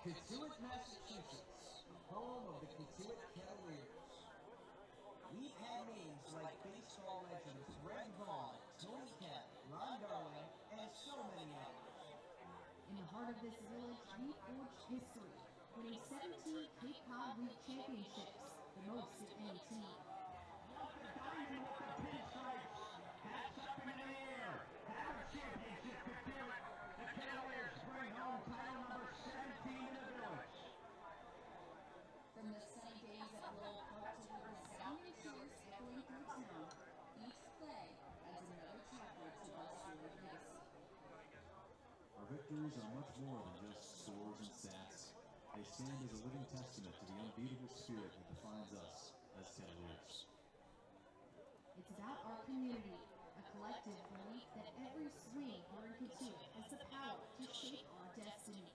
Cotuit, Massachusetts, home of the Cotuit Kettleers. We've had names like baseball legends Red Vaughn, Tony Kemp, Ron Darling, and so many others. In the heart of this village, we forged history, winning 17 Cape Cod League championships, the most of any team. Hats up into the air. Have a championship, Cotuit. The Kettleers bring home title number 17 in the village. From the sunny days at Lowell Park to the resounding cheers echoing through town, each play adds another chapter to our storied legacy. Our victories are much more than just scores and stats. They stand as a living testament to the unbeatable spirit that defines us as Kettleers. It's about our community, a collective belief that every swing here in Cotuit has the power to shape our destiny.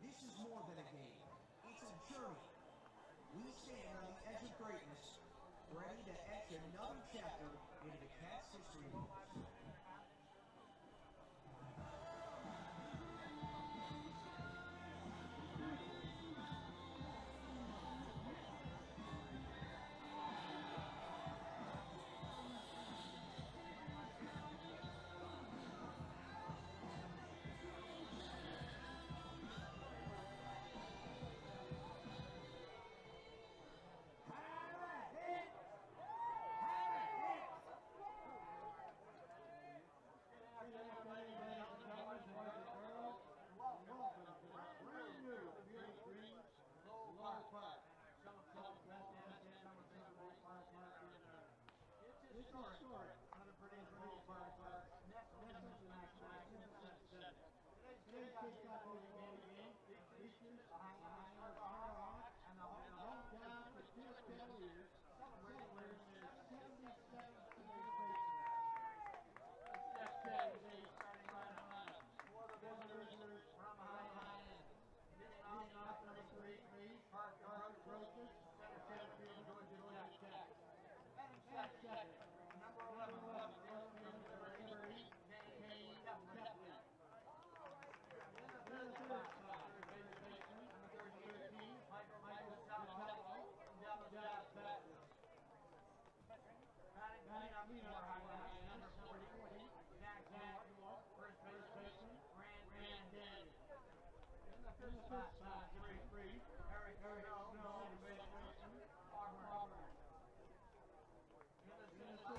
This is more than a game. It's a journey. We stand on the edge of greatness, ready to etch another chapter into the Cats' history books. Lowell Park. It's historic. Another pretty Lowell Park. Next magnificent setting. Today's Cape Cod League game features the Hyannis and the hometown Cotuit Kettleers celebrating their 77th anniversary. Step 10 is a starting lineup for the visitors from Hyannis. Leading off number 3, Park Roaches, center field, Georgia Tech. Batting second, number 11, number 30, Cotuit Kettleers. In the third spot, third baseman, number 13, Michael Salvo, Dallas Batman. Batting up for Hyannis, number 40, Zach Wolf, first baseman, Rand Danny. In the fifth spot, 33, Eric Snow, baseman, Auburn.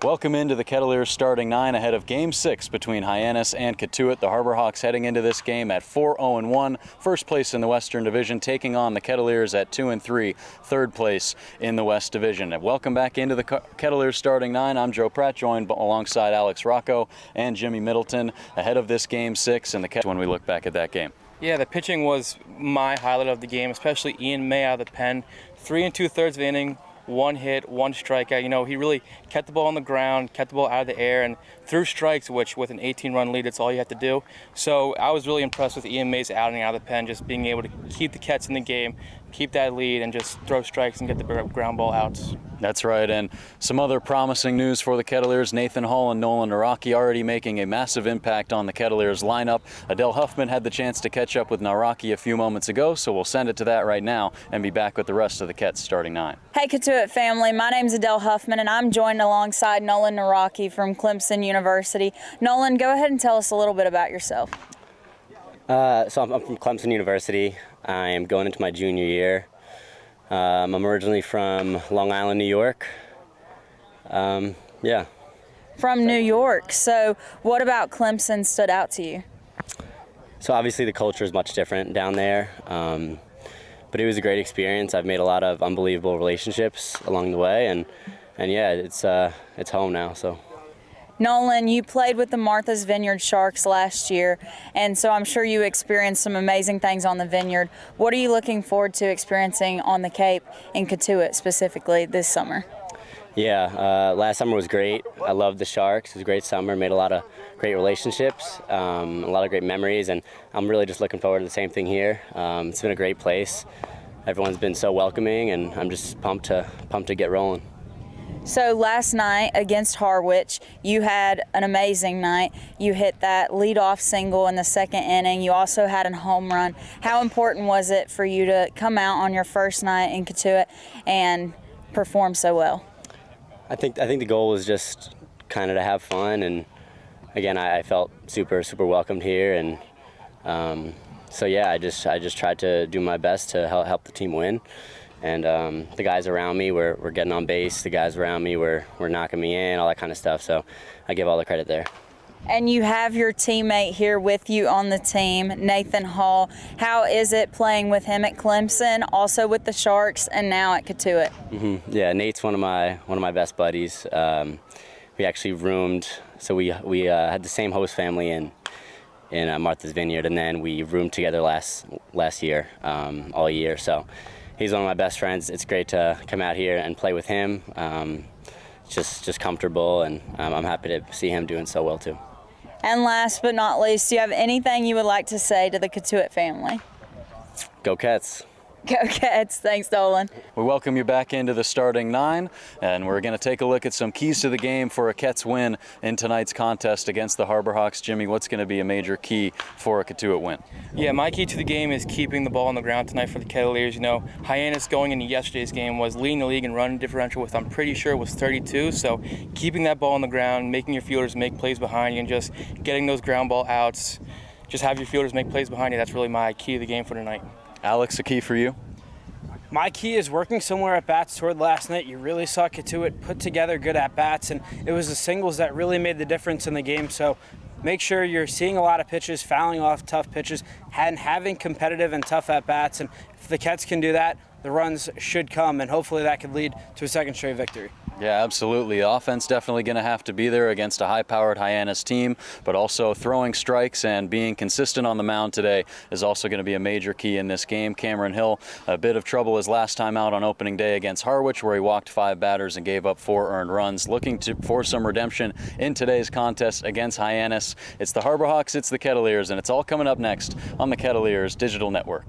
Welcome into the Kettleers starting 9 ahead of Game 6 between Hyannis and Cotuit. The Harbor Hawks heading into this game at 4-0-1, first place in the Western Division, taking on the Kettleers at 2-3, third place in the West Division. And welcome back into the Kettleers starting 9. I'm Joe Pratt, joined alongside Alex Rocco and Jimmy Middleton ahead of this Game 6 and the Kettleers when we look back at that game. Yeah, the pitching was my highlight of the game, especially Ian May out of the pen. 3 2/3 of the inning, 1 hit, 1 strikeout. You know, he really kept the ball on the ground, kept the ball out of the air, and threw strikes, which with an 18-run lead, that's all you have to do. So I was really impressed with Ian May's outing out of the pen, just being able to keep the Cats in the game, keep that lead, and just throw strikes and get the ground ball outs. That's right, and some other promising news for the Kettleers. Nathan Hall and Nolan Nocki already making a massive impact on the Kettleers lineup. Adele Huffman had the chance to catch up with Nocki a few moments ago, so we'll send it to that right now and be back with the rest of the Cats starting 9. Hey Cotuit family, my name's Adele Huffman and I'm joined alongside Nolan Nocki from Clemson University. Nolan, go ahead and tell us a little bit about yourself. So I'm from Clemson University. I am going into my junior year. I'm originally from Long Island, New York. Yeah. From New York. So what about Clemson stood out to you? So obviously the culture is much different down there, but it was a great experience. I've made a lot of unbelievable relationships along the way, and yeah, it's home now. So. Nolan, you played with the Martha's Vineyard Sharks last year, and so I'm sure you experienced some amazing things on the Vineyard. What are you looking forward to experiencing on the Cape in Cotuit specifically this summer? Yeah, last summer was great. I loved the Sharks. It was a great summer, made a lot of great relationships, a lot of great memories, and I'm really just looking forward to the same thing here. It's been a great place. Everyone's been so welcoming, and I'm just pumped to get rolling. So last night against Harwich, you had an amazing night. You hit that leadoff single in the second inning. You also had a home run. How important was it for you to come out on your first night in Cotuit and perform so well? I think the goal was just kind of to have fun, and again, I felt super welcomed here, and so yeah, I just tried to do my best to help the team win. And the guys around me were getting on base. The guys around me were knocking me in, all that kind of stuff. So I give all the credit there. And you have your teammate here with you on the team, Nathan Hall. How is it playing with him at Clemson, also with the Sharks, and now at Cotuit? Mm-hmm. Yeah, Nate's one of my best buddies. We actually roomed, so we had the same host family in Martha's Vineyard, and then we roomed together last year, all year. So he's one of my best friends. It's great to come out here and play with him. Just comfortable, and I'm happy to see him doing so well too. And last but not least, do you have anything you would like to say to the Cotuit family? Go Cats! Go Cats. Thanks, Nolan. We welcome you back into the starting nine, and we're going to take a look at some keys to the game for a Cats win in tonight's contest against the Harbor Hawks. Jimmy, what's going to be a major key for a Cotuit win? Yeah, my key to the game is keeping the ball on the ground tonight for the Kettleers. You know, Hyannis going into yesterday's game was leading the league in run differential with, I'm pretty sure, was 32. So keeping that ball on the ground, making your fielders make plays behind you, and just getting those ground ball outs. Just have your fielders make plays behind you. That's really my key to the game for tonight. Alex, a key for you? My key is working similar at-bats toward last night. You really saw Cotuit put together good at-bats, and it was the singles that really made the difference in the game. So make sure you're seeing a lot of pitches, fouling off tough pitches, and having competitive and tough at-bats. And if the Cats can do that, the runs should come, and hopefully that could lead to a second straight victory. Yeah, absolutely. The offense definitely going to have to be there against a high-powered Hyannis team, but also throwing strikes and being consistent on the mound today is also going to be a major key in this game. Cameron Hill, a bit of trouble his last time out on opening day against Harwich, where he walked 5 batters and gave up 4 earned runs. Looking for some redemption in today's contest against Hyannis. It's the Harbor Hawks, it's the Kettleers, and it's all coming up next on the Kettleers Digital Network.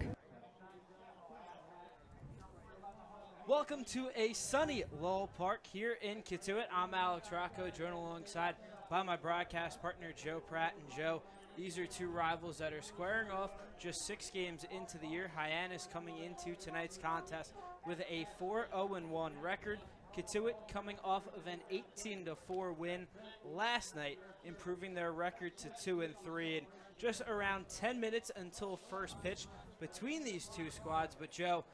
Welcome to a sunny Lowell Park here in Cotuit. I'm Alex Rocco, joined alongside by my broadcast partner Joe Pratt. And Joe, these are two rivals that are squaring off just 6 games into the year. Hyannis coming into tonight's contest with a 4-0-1 record. Cotuit coming off of an 18-4 win last night, improving their record to 2-3. And just around 10 minutes until first pitch between these two squads. But Joe,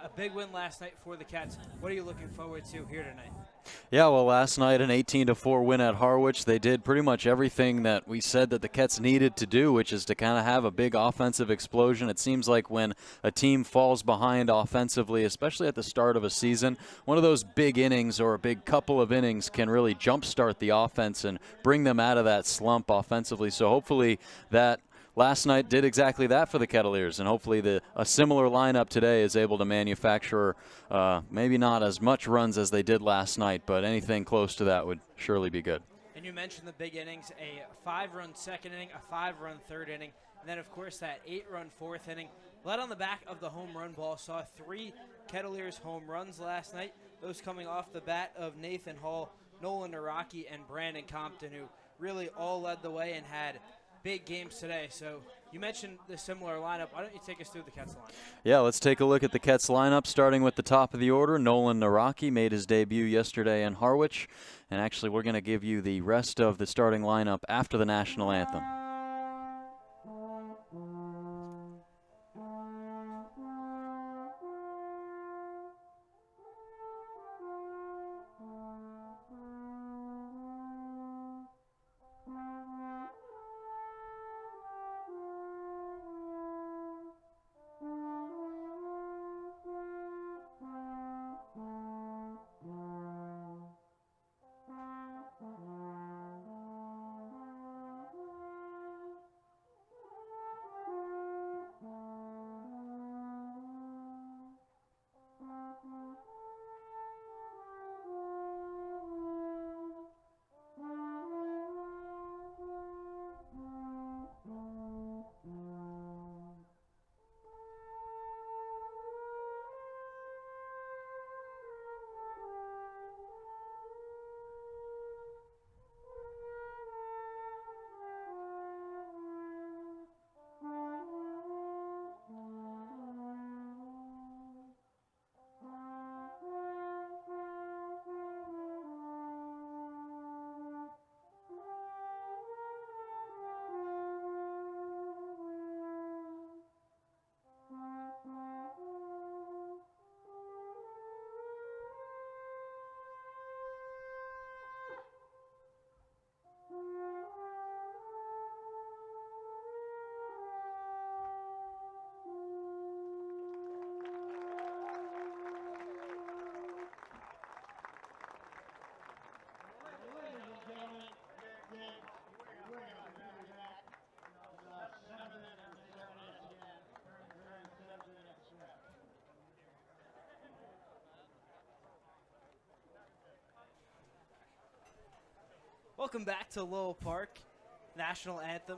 a big win last night for the Cats. What are you looking forward to here tonight? Yeah, well, last night an 18-4 win at Harwich. They did pretty much everything that we said that the Cats needed to do, which is to kind of have a big offensive explosion. It seems like when a team falls behind offensively, especially at the start of a season, one of those big innings or a big couple of innings can really jumpstart the offense and bring them out of that slump offensively. So hopefully that last night did exactly that for the Kettleers, and hopefully a similar lineup today is able to manufacture maybe not as much runs as they did last night, but anything close to that would surely be good. And you mentioned the big innings, a 5-run second inning, a 5-run third inning, and then, of course, that 8-run fourth inning. Led on the back of the home run ball, saw 3 Kettleers home runs last night, those coming off the bat of Nathan Hall, Nolan Nocki, and Brandon Compton, who really all led the way and had big games today. So you mentioned the similar lineup. Why don't you take us through the Cats lineup? Yeah, let's take a look at the Cats lineup, starting with the top of the order. Nolan Nocki made his debut yesterday in Harwich, and actually we're going to give you the rest of the starting lineup after the national anthem. Welcome back to Lowell Park. National anthem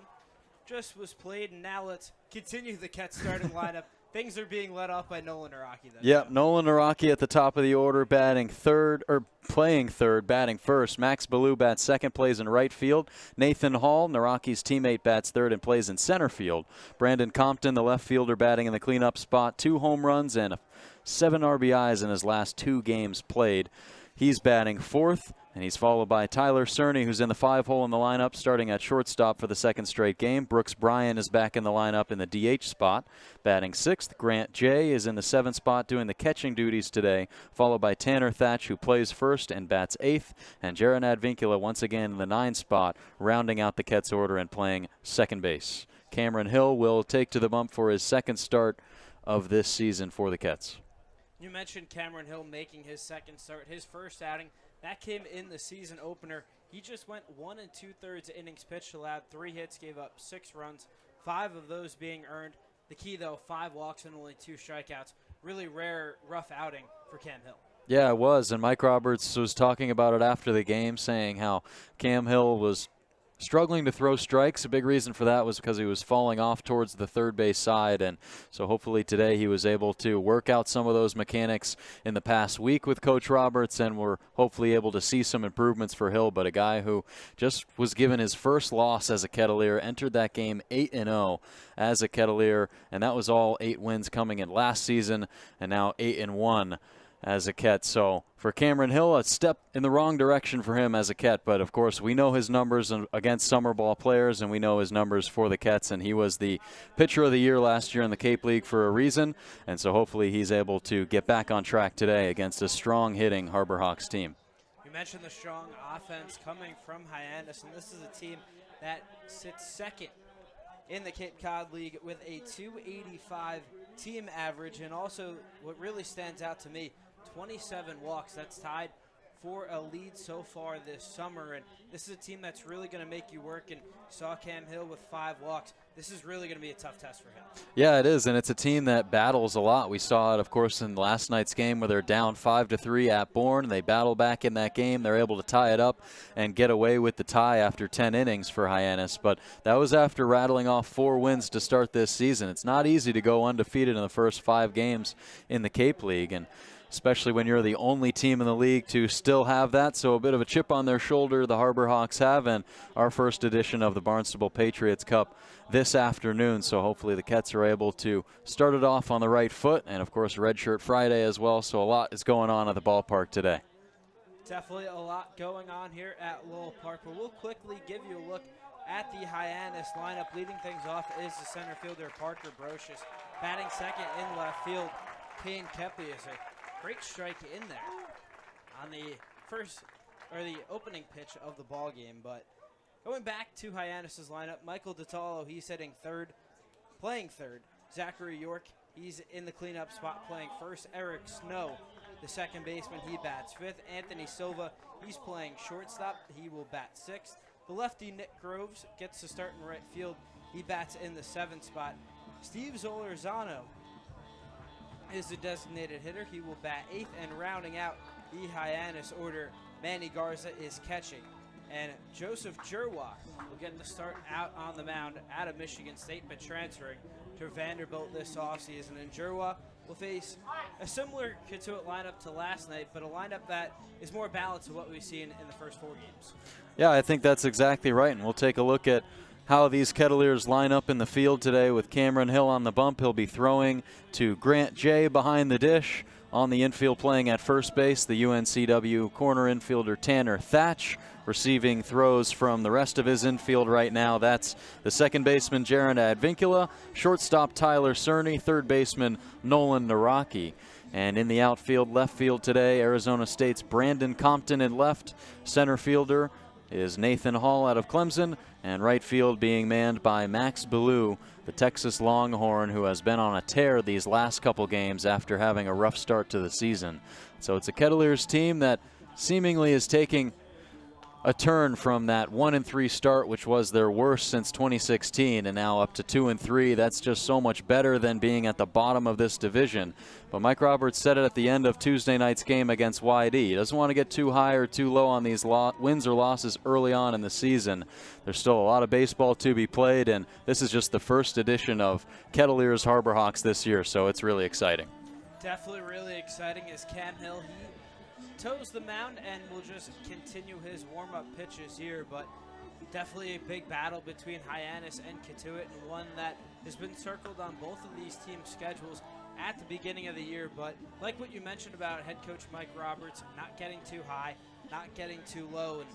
just was played, and now let's continue the Ket starting lineup. Things are being led off by Nolan Nocki. Yep, Nolan Nocki at the top of the order, playing third, batting first. Max Ballou bats second, plays in right field. Nathan Hall, Nocki's teammate, bats third and plays in center field. Brandon Compton, the left fielder, batting in the cleanup spot. 2 home runs and 7 RBIs in his last 2 games played. He's batting fourth, and he's followed by Tyler Cerny, who's in the 5-hole in the lineup, starting at shortstop for the second straight game. Brooks Bryan is back in the lineup in the DH spot, batting sixth. Grant Jay is in the 7th spot doing the catching duties today, followed by Tanner Thatch, who plays first and bats 8th, and Jaron Advincula once again in the 9th spot, rounding out the Kets order and playing second base. Cameron Hill will take to the bump for his second start of this season for the Kets. You mentioned Cameron Hill making his second start, his first outing. That came in the season opener. He just went 1 2/3 innings pitched, allowed 3 hits, gave up 6 runs, 5 of those being earned. The key, though, 5 walks and only 2 strikeouts. Really rare, rough outing for Cam Hill. Yeah, it was, and Mike Roberts was talking about it after the game, saying how Cam Hill was struggling to throw strikes. A big reason for that was because he was falling off towards the third base side, and so hopefully today he was able to work out some of those mechanics in the past week with Coach Roberts, and we're hopefully able to see some improvements for Hill. But a guy who just was given his first loss as a Kettleer, entered that game 8-0 as a Kettleer, and that was all 8 wins coming in last season, and now 8-1 as a Ket. So for Cameron Hill, a step in the wrong direction for him as a Ket, but of course we know his numbers against summer ball players, and we know his numbers for the Kets, and he was the pitcher of the year last year in the Cape League for a reason, and so hopefully he's able to get back on track today against a strong hitting Harbor Hawks team. You mentioned the strong offense coming from Hyannis, and this is a team that sits second in the Cape Cod League with a .285 team average, and also what really stands out to me, 27 walks. That's tied for a lead so far this summer, and this is a team that's really going to make you work, and saw Cam Hill with 5 walks. This is really going to be a tough test for him. Yeah, it is, and it's a team that battles a lot. We saw it, of course, in last night's game where they're down 5-3 at Bourne. They battle back in that game. They're able to tie it up and get away with the tie after 10 innings for Hyannis, but that was after rattling off 4 wins to start this season. It's not easy to go undefeated in the first 5 games in the Cape League, and especially when you're the only team in the league to still have that. So a bit of a chip on their shoulder the Harbor Hawks have, and our first edition of the Barnstable Patriots Cup this afternoon. So hopefully the Kets are able to start it off on the right foot, and of course Red Shirt Friday as well. So a lot is going on at the ballpark today. Definitely a lot going on here at Lowell Park, but we'll quickly give you a look at the Hyannis lineup. Leading things off is the center fielder Parker Brocious. Batting second in left field, Payne Kepley is a great strike in there on the opening pitch of the ball game. But going back to Hyannis' lineup, Michael Detallo, he's hitting third, playing third. Zachary York, he's in the cleanup spot playing first. Eric Snow, the second baseman, he bats fifth. Anthony Silva, he's playing shortstop. He will bat sixth. The lefty Nick Groves gets to start in right field. He bats in the 7th spot. Steve Zolarzano is the designated hitter. He will bat 8th, and rounding out the Hyannis order, Manny Garza is catching. And Joseph Jerwa will get the start out on the mound out of Michigan State, but transferring to Vanderbilt this offseason. And Jerwa will face a similar Cotuit lineup to last night, but a lineup that is more balanced to what we've seen in the first 4 games. Yeah, I think that's exactly right, and we'll take a look at how these Kettleers line up in the field today with Cameron Hill on the bump. He'll be throwing to Grant Jay behind the dish. On the infield playing at first base, the UNCW corner infielder Tanner Thatch. Receiving throws from the rest of his infield right now. That's the second baseman Jaron Advincula, shortstop Tyler Cerny, third baseman Nolan Nocki. And in the outfield, left field today, Arizona State's Brandon Compton in left. Center fielder is Nathan Hall out of Clemson, and right field being manned by Max Ballou, the Texas Longhorn, who has been on a tear these last couple games after having a rough start to the season. So it's a Kettleers team that seemingly is taking a turn from that 1-3 start, which was their worst since 2016, and now up to 2-3. That's just so much better than being at the bottom of this division. But Mike Roberts said it at the end of Tuesday night's game against YD. He doesn't want to get too high or too low on these wins or losses early on in the season. There's still a lot of baseball to be played, and this is just the first edition of Kettleers Harbor Hawks this year, so it's really exciting. Definitely really exciting as Cam Hill, he toes the mound and will just continue his warm-up pitches here, but definitely a big battle between Hyannis and Cotuit, and one that has been circled on both of these teams' schedules at the beginning of the year. But like what you mentioned about head coach Mike Roberts, not getting too high, not getting too low, and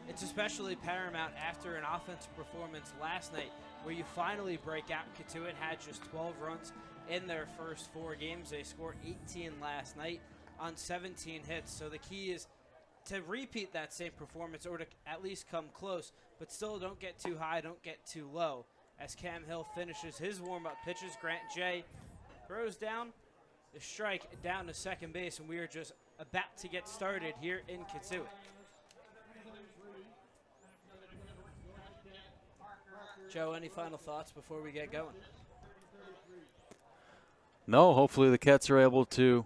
it's especially paramount after an offensive performance last night where you finally break out. Cotuit had just 12 runs in their first 4 games. They scored 18 last night on 17 hits. So the key is to repeat that same performance, or to at least come close, but still don't get too high, don't get too low. As Cam Hill finishes his warm-up pitches, Grant J throws down the strike down to second base, and we are just about to get started here in Cotuit. Joe, any final thoughts before we get going? No, hopefully the Kets are able to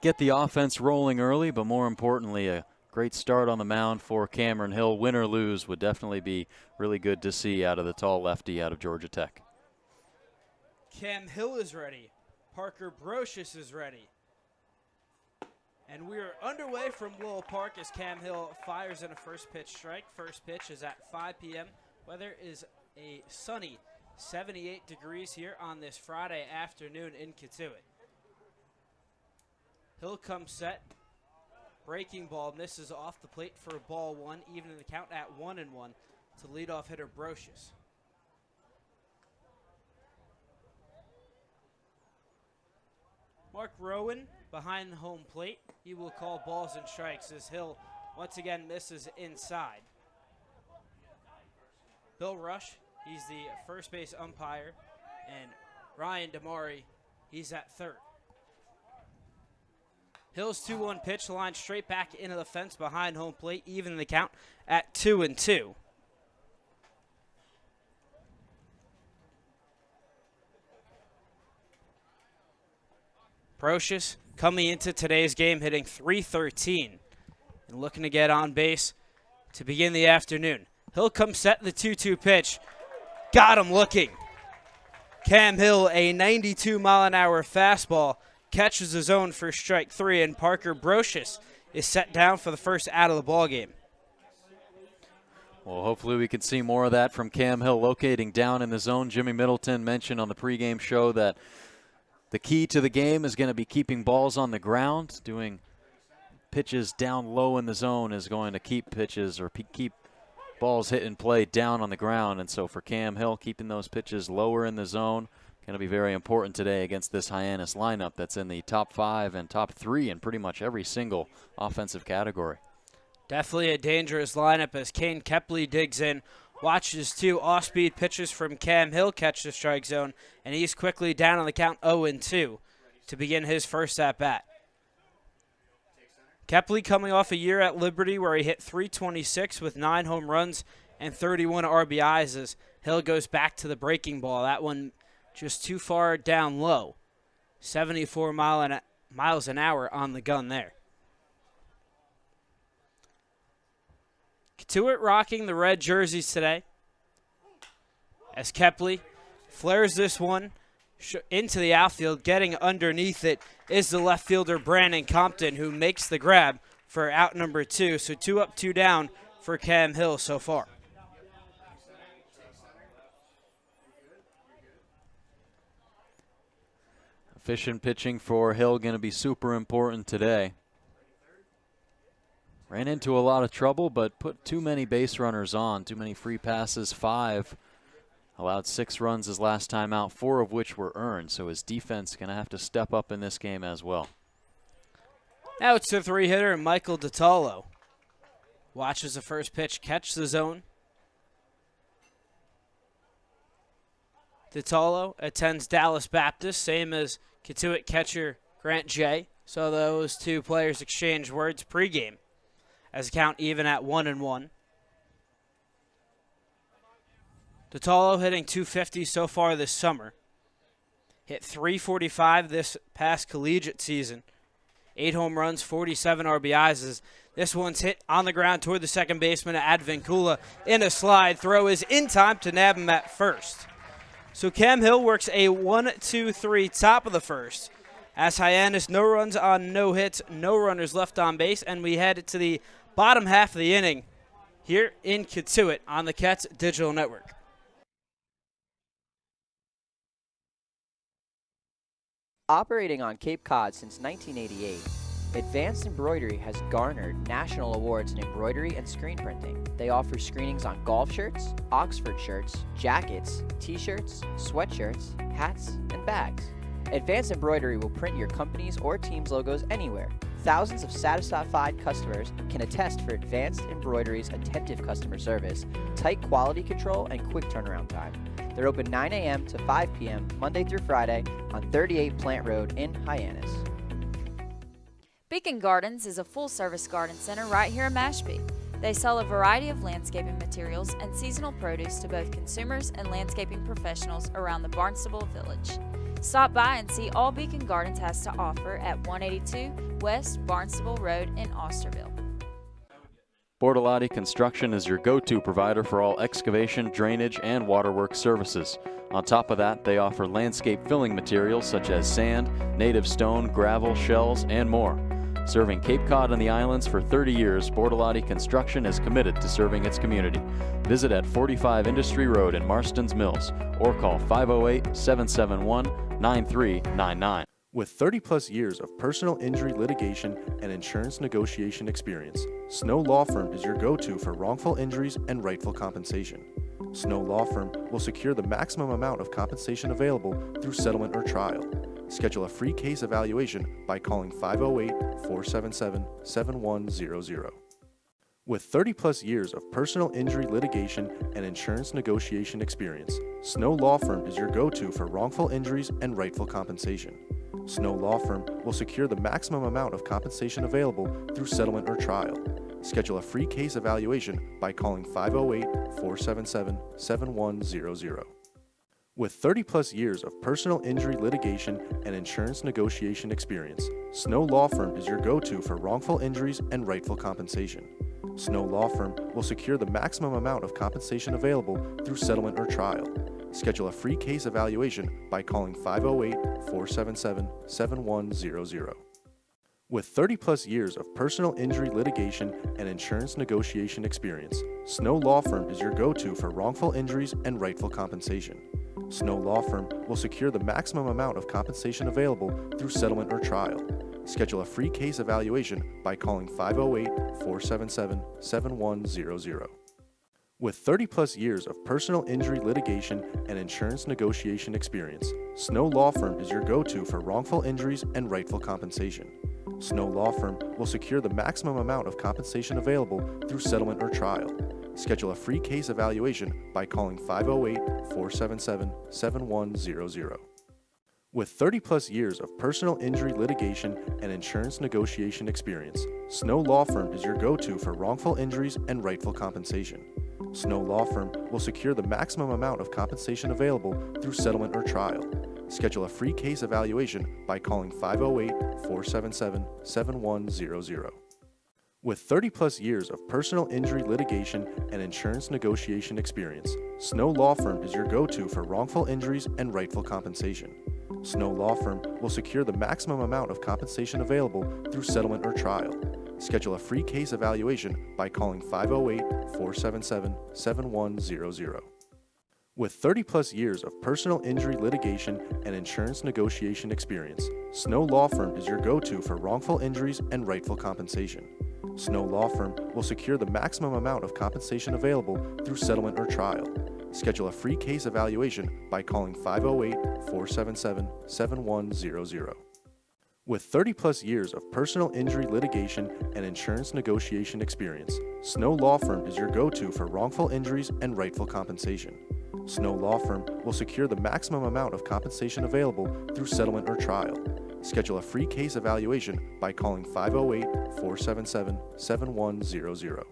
get the offense rolling early, but more importantly, a great start on the mound for Cameron Hill. Win or lose would definitely be really good to see out of the tall lefty out of Georgia Tech. Cam Hill is ready. Parker Brocious is ready. And we are underway from Lowell Park as Cam Hill fires in a first pitch strike. First pitch is at 5 p.m. Weather is a sunny 78 degrees here on this Friday afternoon in Cotuit. Hill comes set. Breaking ball misses off the plate for ball 1, even in the count at 1-1 to leadoff hitter Brocious. Mark Rowan behind the home plate. He will call balls and strikes as Hill once again misses inside. Bill Rush, he's the first base umpire, and Ryan Damari, he's at third. Hill's 2-1 pitch line straight back into the fence behind home plate, even in the count at 2-2. Brocious coming into today's game hitting .313 and looking to get on base to begin the afternoon. Hill comes set the 2-2 pitch. Got him looking. Cam Hill, a 92-mile-an-hour fastball, catches his own for strike 3, and Parker Brocious is set down for the first out of the ballgame. Well, hopefully we can see more of that from Cam Hill locating down in the zone. Jimmy Middleton mentioned on the pregame show that the key to the game is going to be keeping balls on the ground. Doing pitches down low in the zone is going to keep pitches or keep balls hit and play down on the ground. And so for Cam Hill, keeping those pitches lower in the zone going to be very important today against this Hyannis lineup that's in the top 5 and top 3 in pretty much every single offensive category. Definitely a dangerous lineup as Kane Kepley digs in, watches 2 off-speed pitches from Cam Hill catch the strike zone, and he's quickly down on the count 0-2 to begin his first at-bat. Kepley coming off a year at Liberty where he hit .326 with 9 home runs and 31 RBIs as Hill goes back to the breaking ball. That one just too far down low. 74 miles an hour on the gun there. Cotuit rocking the red jerseys today as Kepley flares this one into the outfield. Getting underneath it is the left fielder Brandon Compton, who makes the grab for out number 2. So 2 up, 2 down for Cam Hill so far. Efficient pitching for Hill going to be super important today. Ran into a lot of trouble, but put too many base runners on, too many free passes, 5. Allowed 6 runs his last time out, 4 of which were earned. So his defense going to have to step up in this game as well. Now it's the 3-hitter, Michael DiTallo. Watches the first pitch catch the zone. DiTallo attends Dallas Baptist, same as Cotuit catcher Grant J. So those 2 players exchange words pregame. as a count even at 1-1. Totolo hitting .250 so far this summer. Hit .345 this past collegiate season. 8 home runs, 47 RBIs. As this one's hit on the ground toward the second baseman, Advincula in a slide. Throw is in time to nab him at first. So Cam Hill works a 1-2-3 top of the first. As Hyannis, no runs on no hits, no runners left on base, and we head to the bottom half of the inning here in Cotuit on the Cats Digital Network. Operating on Cape Cod since 1988, Advanced Embroidery has garnered national awards in embroidery and screen printing. They offer screenings on golf shirts, Oxford shirts, jackets, t-shirts, sweatshirts, hats, and bags. Advanced Embroidery will print your company's or team's logos anywhere. Thousands of satisfied customers can attest for Advanced Embroidery's attentive customer service, tight quality control, and quick turnaround time. They're open 9 a.m. to 5 p.m. Monday through Friday on 38 Plant Road in Hyannis. Beacon Gardens is a full-service garden center right here in Mashpee. They sell a variety of landscaping materials and seasonal produce to both consumers and landscaping professionals around the Barnstable Village. Stop by and see all Beacon Gardens has to offer at 182 West Barnstable Road in Osterville. Bortolotti Construction is your go-to provider for all excavation, drainage, and waterworks services. On top of that, they offer landscape filling materials such as sand, native stone, gravel, shells, and more. Serving Cape Cod and the islands for 30 years, Bortolotti Construction is committed to serving its community. Visit at 45 Industry Road in Marston's Mills or call 508-771-9399. With 30-plus years of personal injury litigation and insurance negotiation experience, Snow Law Firm is your go-to for wrongful injuries and rightful compensation. Snow Law Firm will secure the maximum amount of compensation available through settlement or trial. Schedule a free case evaluation by calling 508-477-7100. With 30-plus years of personal injury litigation and insurance negotiation experience, Snow Law Firm is your go-to for wrongful injuries and rightful compensation. Snow Law Firm will secure the maximum amount of compensation available through settlement or trial. Schedule a free case evaluation by calling 508-477-7100. With 30-plus years of personal injury litigation and insurance negotiation experience, Snow Law Firm is your go-to for wrongful injuries and rightful compensation. Snow Law Firm will secure the maximum amount of compensation available through settlement or trial. Schedule a free case evaluation by calling 508-477-7100. With 30-plus years of personal injury litigation and insurance negotiation experience, Snow Law Firm is your go-to for wrongful injuries and rightful compensation. Snow Law Firm will secure the maximum amount of compensation available through settlement or trial. Schedule a free case evaluation by calling 508-477-7100. With 30-plus years of personal injury litigation and insurance negotiation experience, Snow Law Firm is your go-to for wrongful injuries and rightful compensation. Snow Law Firm will secure the maximum amount of compensation available through settlement or trial. Schedule a free case evaluation by calling 508-477-7100. With 30-plus years of personal injury litigation and insurance negotiation experience, Snow Law Firm is your go-to for wrongful injuries and rightful compensation. Snow Law Firm will secure the maximum amount of compensation available through settlement or trial. Schedule a free case evaluation by calling 508-477-7100. With 30-plus years of personal injury litigation and insurance negotiation experience, Snow Law Firm is your go-to for wrongful injuries and rightful compensation. Snow Law Firm will secure the maximum amount of compensation available through settlement or trial. Schedule a free case evaluation by calling 508-477-7100. With 30-plus years of personal injury litigation and insurance negotiation experience, Snow Law Firm is your go-to for wrongful injuries and rightful compensation. Snow Law Firm will secure the maximum amount of compensation available through settlement or trial. Schedule a free case evaluation by calling 508-477-7100. With 30-plus years of personal injury litigation and insurance negotiation experience, Snow Law Firm is your go-to for wrongful injuries and rightful compensation. Snow Law Firm will secure the maximum amount of compensation available through settlement or trial. Schedule a free case evaluation by calling 508-477-7100.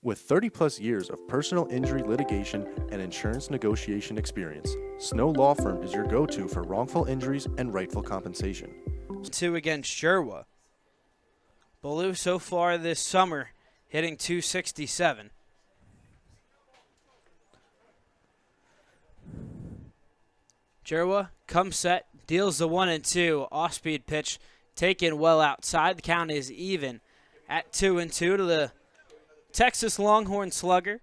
With 30-plus years of personal injury litigation and insurance negotiation experience, Snow Law Firm is your go-to for wrongful injuries and rightful compensation. 2 against Jerwa. Baloo so far this summer hitting .267. Jerwa comes set, deals the 1-2 off-speed pitch, taken well outside. The count is even at 2-2 to the Texas Longhorn slugger.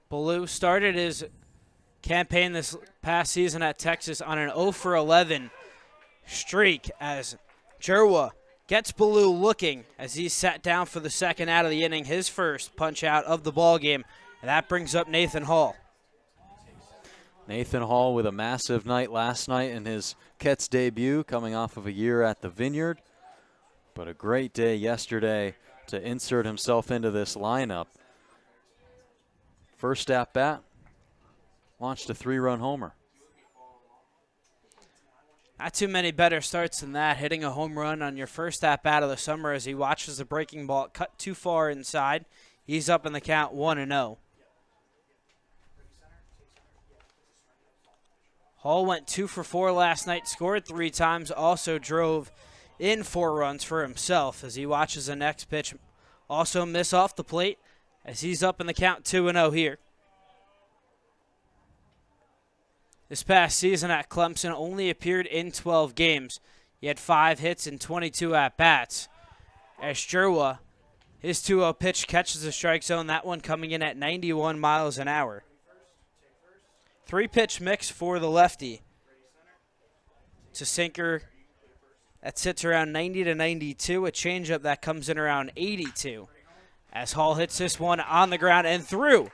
Baloo started his campaign this past season at Texas on an 0-for-11 streak as Jerwa gets Baloo looking as he's sat down for the second out of the inning, his first punch out of the ball game, and that brings up Nathan Hall. Nathan Hall with a massive night last night in his Ket's debut, coming off of a year at the Vineyard, but a great day yesterday to insert himself into this lineup. First at bat, launched a 3-run homer. Not too many better starts than that, hitting a home run on your first at-bat of the summer as he watches the breaking ball cut too far inside. He's up in the count 1-0. Hall went 2-for-4 last night, scored 3 times, also drove in 4 runs for himself as he watches the next pitch also miss off the plate as he's up in the count 2-0 here. This past season at Clemson only appeared in 12 games. He had 5 hits and 22 at-bats. As Jerwa, his 2-0 pitch catches the strike zone, that one coming in at 91 miles an hour. 3-pitch mix for the lefty. It's a sinker that sits around 90 to 92, a changeup that comes in around 82. As Hall hits this one on the ground and through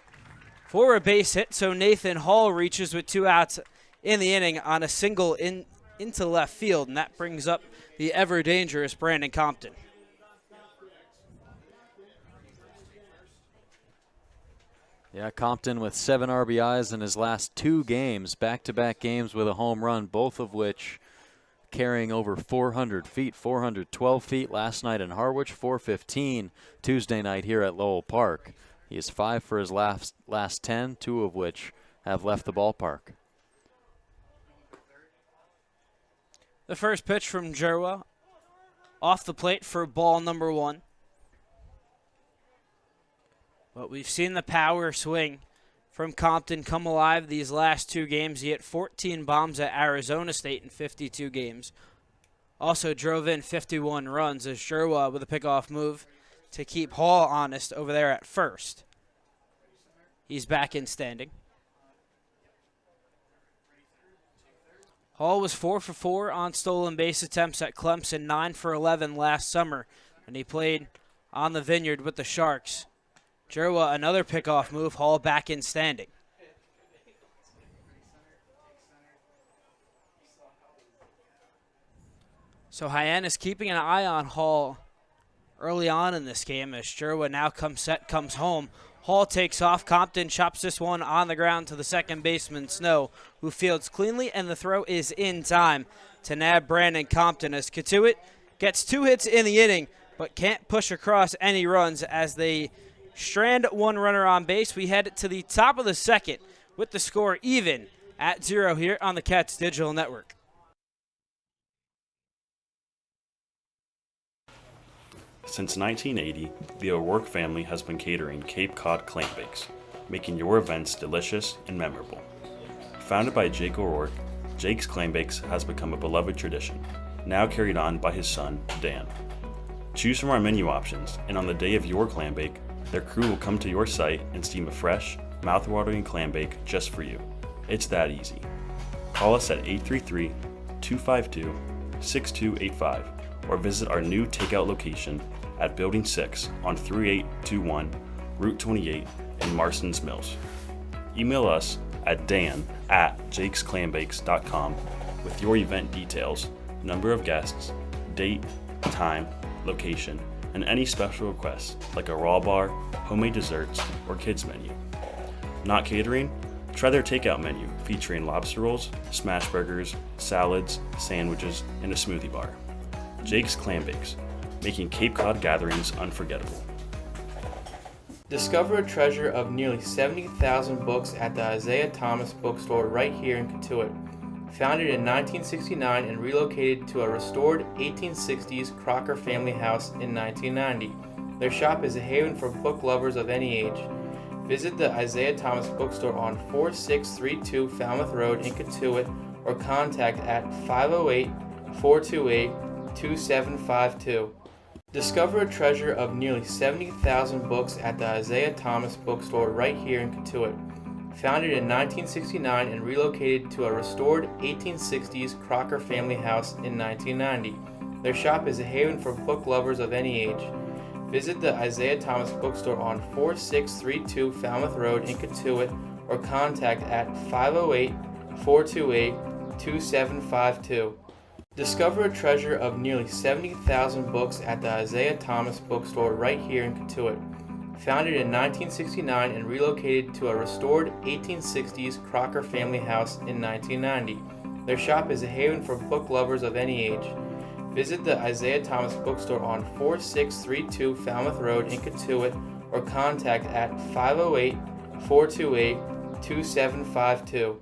for a base hit, so Nathan Hall reaches with 2 outs in the inning on a single into left field, and that brings up the ever-dangerous Brandon Compton. Yeah, Compton with 7 RBIs in his last 2 games, back-to-back games with a home run, both of which carrying over 400 feet, 412 feet last night in Harwich, 415 Tuesday night here at Lowell Park. He is 5 for his last 10, 2 of which have left the ballpark. The first pitch from Jerwa off the plate for ball number 1. But we've seen the power swing from Compton come alive these last 2 games. He hit 14 bombs at Arizona State in 52 games. Also drove in 51 runs as Jerwa with a pickoff move to keep Hall honest over there at first. He's back in standing. Hall was 4-for-4 on stolen base attempts at Clemson, 9-for-11 last summer when he played on the Vineyard with the Sharks. Jerwa, another pickoff move, Hall back in standing. So Hyannis keeping an eye on Hall early on in this game as Jerwa now comes home. Hall takes off. Compton chops this one on the ground to the second baseman, Snow, who fields cleanly, and the throw is in time to nab Brandon Compton as Cotuit gets 2 hits in the inning but can't push across any runs as they strand 1 runner on base. We head to the top of the second with the score even at 0 here on the Cats Digital Network. Since 1980, the O'Rourke family has been catering Cape Cod clam bakes, making your events delicious and memorable. Founded by Jake O'Rourke, Jake's Clam Bakes has become a beloved tradition, now carried on by his son, Dan. Choose from our menu options, and on the day of your clam bake, their crew will come to your site and steam a fresh, mouth-watering clam bake just for you. It's that easy. Call us at 833-252-6285 or visit our new takeout location at Building 6 on 3821 Route 28 in Marston's Mills. Email us at dan@jakesclambakes.com with your event details, number of guests, date, time, location, and any special requests like a raw bar, homemade desserts, or kids menu. Not catering? Try their takeout menu featuring lobster rolls, smash burgers, salads, sandwiches, and a smoothie bar. Jake's Clam Bakes, making Cape Cod gatherings unforgettable. Discover a treasure of nearly 70,000 books at the Isaiah Thomas bookstore right here in Cotuit. Founded in 1969 and relocated to a restored 1860s Crocker family house in 1990. Their shop is a haven for book lovers of any age. Visit the Isaiah Thomas bookstore on 4632 Falmouth Road in Cotuit or contact at 508-428-2752. Discover a treasure of nearly 70,000 books at the Isaiah Thomas bookstore right here in Cotuit. Founded in 1969 and relocated to a restored 1860s Crocker family house in 1990. Their shop is a haven for book lovers of any age. Visit the Isaiah Thomas bookstore on 4632 Falmouth Road in Cotuit or contact at 508-428-2752. Discover a treasure of nearly 70,000 books at the Isaiah Thomas bookstore right here in Cotuit. Founded in 1969 and relocated to a restored 1860s Crocker family house in 1990. Their shop is a haven for book lovers of any age. Visit the Isaiah Thomas bookstore on 4632 Falmouth Road in Cotuit or contact at 508-428-2752.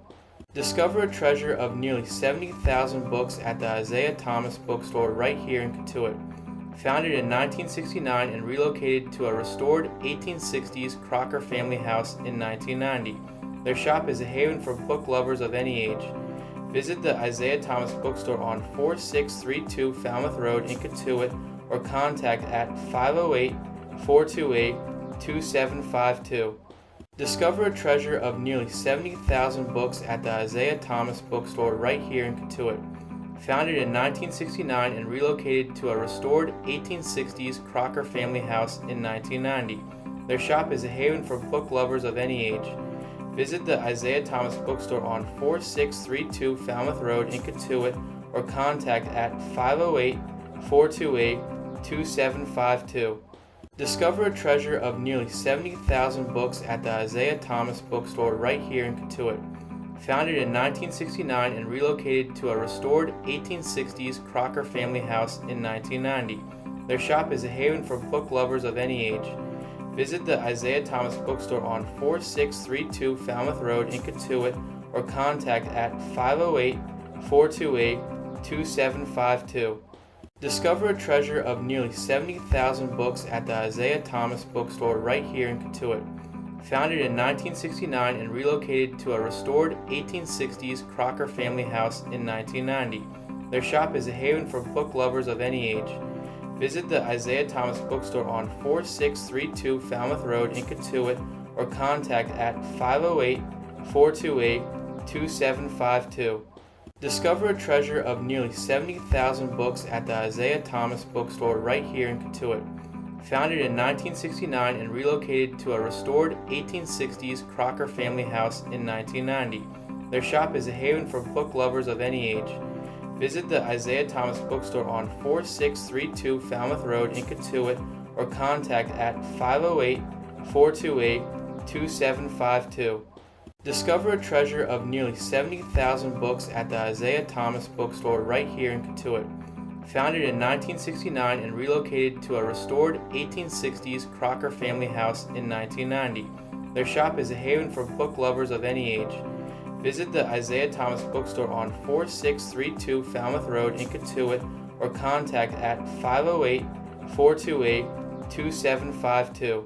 Discover a treasure of nearly 70,000 books at the Isaiah Thomas bookstore right here in Cotuit. Founded in 1969 and relocated to a restored 1860s Crocker family house in 1990. Their shop is a haven for book lovers of any age. Visit the Isaiah Thomas bookstore on 4632 Falmouth Road in Cotuit or contact at 508-428-2752. Discover a treasure of nearly 70,000 books at the Isaiah Thomas bookstore right here in Cotuit. Founded in 1969 and relocated to a restored 1860s Crocker family house in 1990. Their shop is a haven for book lovers of any age. Visit the Isaiah Thomas bookstore on 4632 Falmouth Road in Cotuit or contact at 508-428-2752. Discover a treasure of nearly 70,000 books at the Isaiah Thomas bookstore right here in Cotuit. Founded in 1969 and relocated to a restored 1860s Crocker family house in 1990. Their shop is a haven for book lovers of any age. Visit the Isaiah Thomas bookstore on 4632 Falmouth Road in Cotuit or contact at 508-428-2752. Discover a treasure of nearly 70,000 books at the Isaiah Thomas bookstore right here in Cotuit. Founded in 1969 and relocated to a restored 1860s Crocker family house in 1990. Their shop is a haven for book lovers of any age. Visit the Isaiah Thomas bookstore on 4632 Falmouth Road in Cotuit or contact at 508-428-2752. Discover a treasure of nearly 70,000 books at the Isaiah Thomas bookstore right here in Cotuit. Founded in 1969 and relocated to a restored 1860s Crocker family house in 1990. Their shop is a haven for book lovers of any age. Visit the Isaiah Thomas bookstore on 4632 Falmouth Road in Cotuit or contact at 508-428-2752. Discover a treasure of nearly 70,000 books at the Isaiah Thomas bookstore right here in Cotuit. Founded in 1969 and relocated to a restored 1860s Crocker family house in 1990. Their shop is a haven for book lovers of any age. Visit the Isaiah Thomas bookstore on 4632 Falmouth Road in Cotuit or contact at 508-428-2752.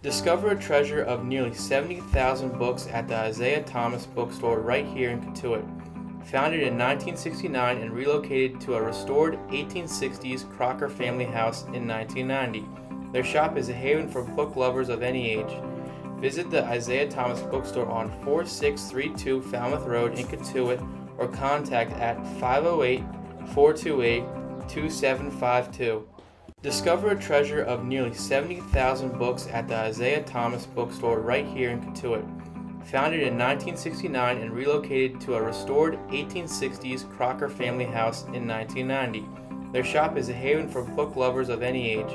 Discover a treasure of nearly 70,000 books at the Isaiah Thomas bookstore right here in Cotuit. Founded in 1969 and relocated to a restored 1860s Crocker family house in 1990. Their shop is a haven for book lovers of any age. Visit the Isaiah Thomas bookstore on 4632 Falmouth Road in Cotuit or contact at 508-428-2752. Discover a treasure of nearly 70,000 books at the Isaiah Thomas bookstore right here in Cotuit. Founded in 1969 and relocated to a restored 1860s Crocker family house in 1990. Their shop is a haven for book lovers of any age.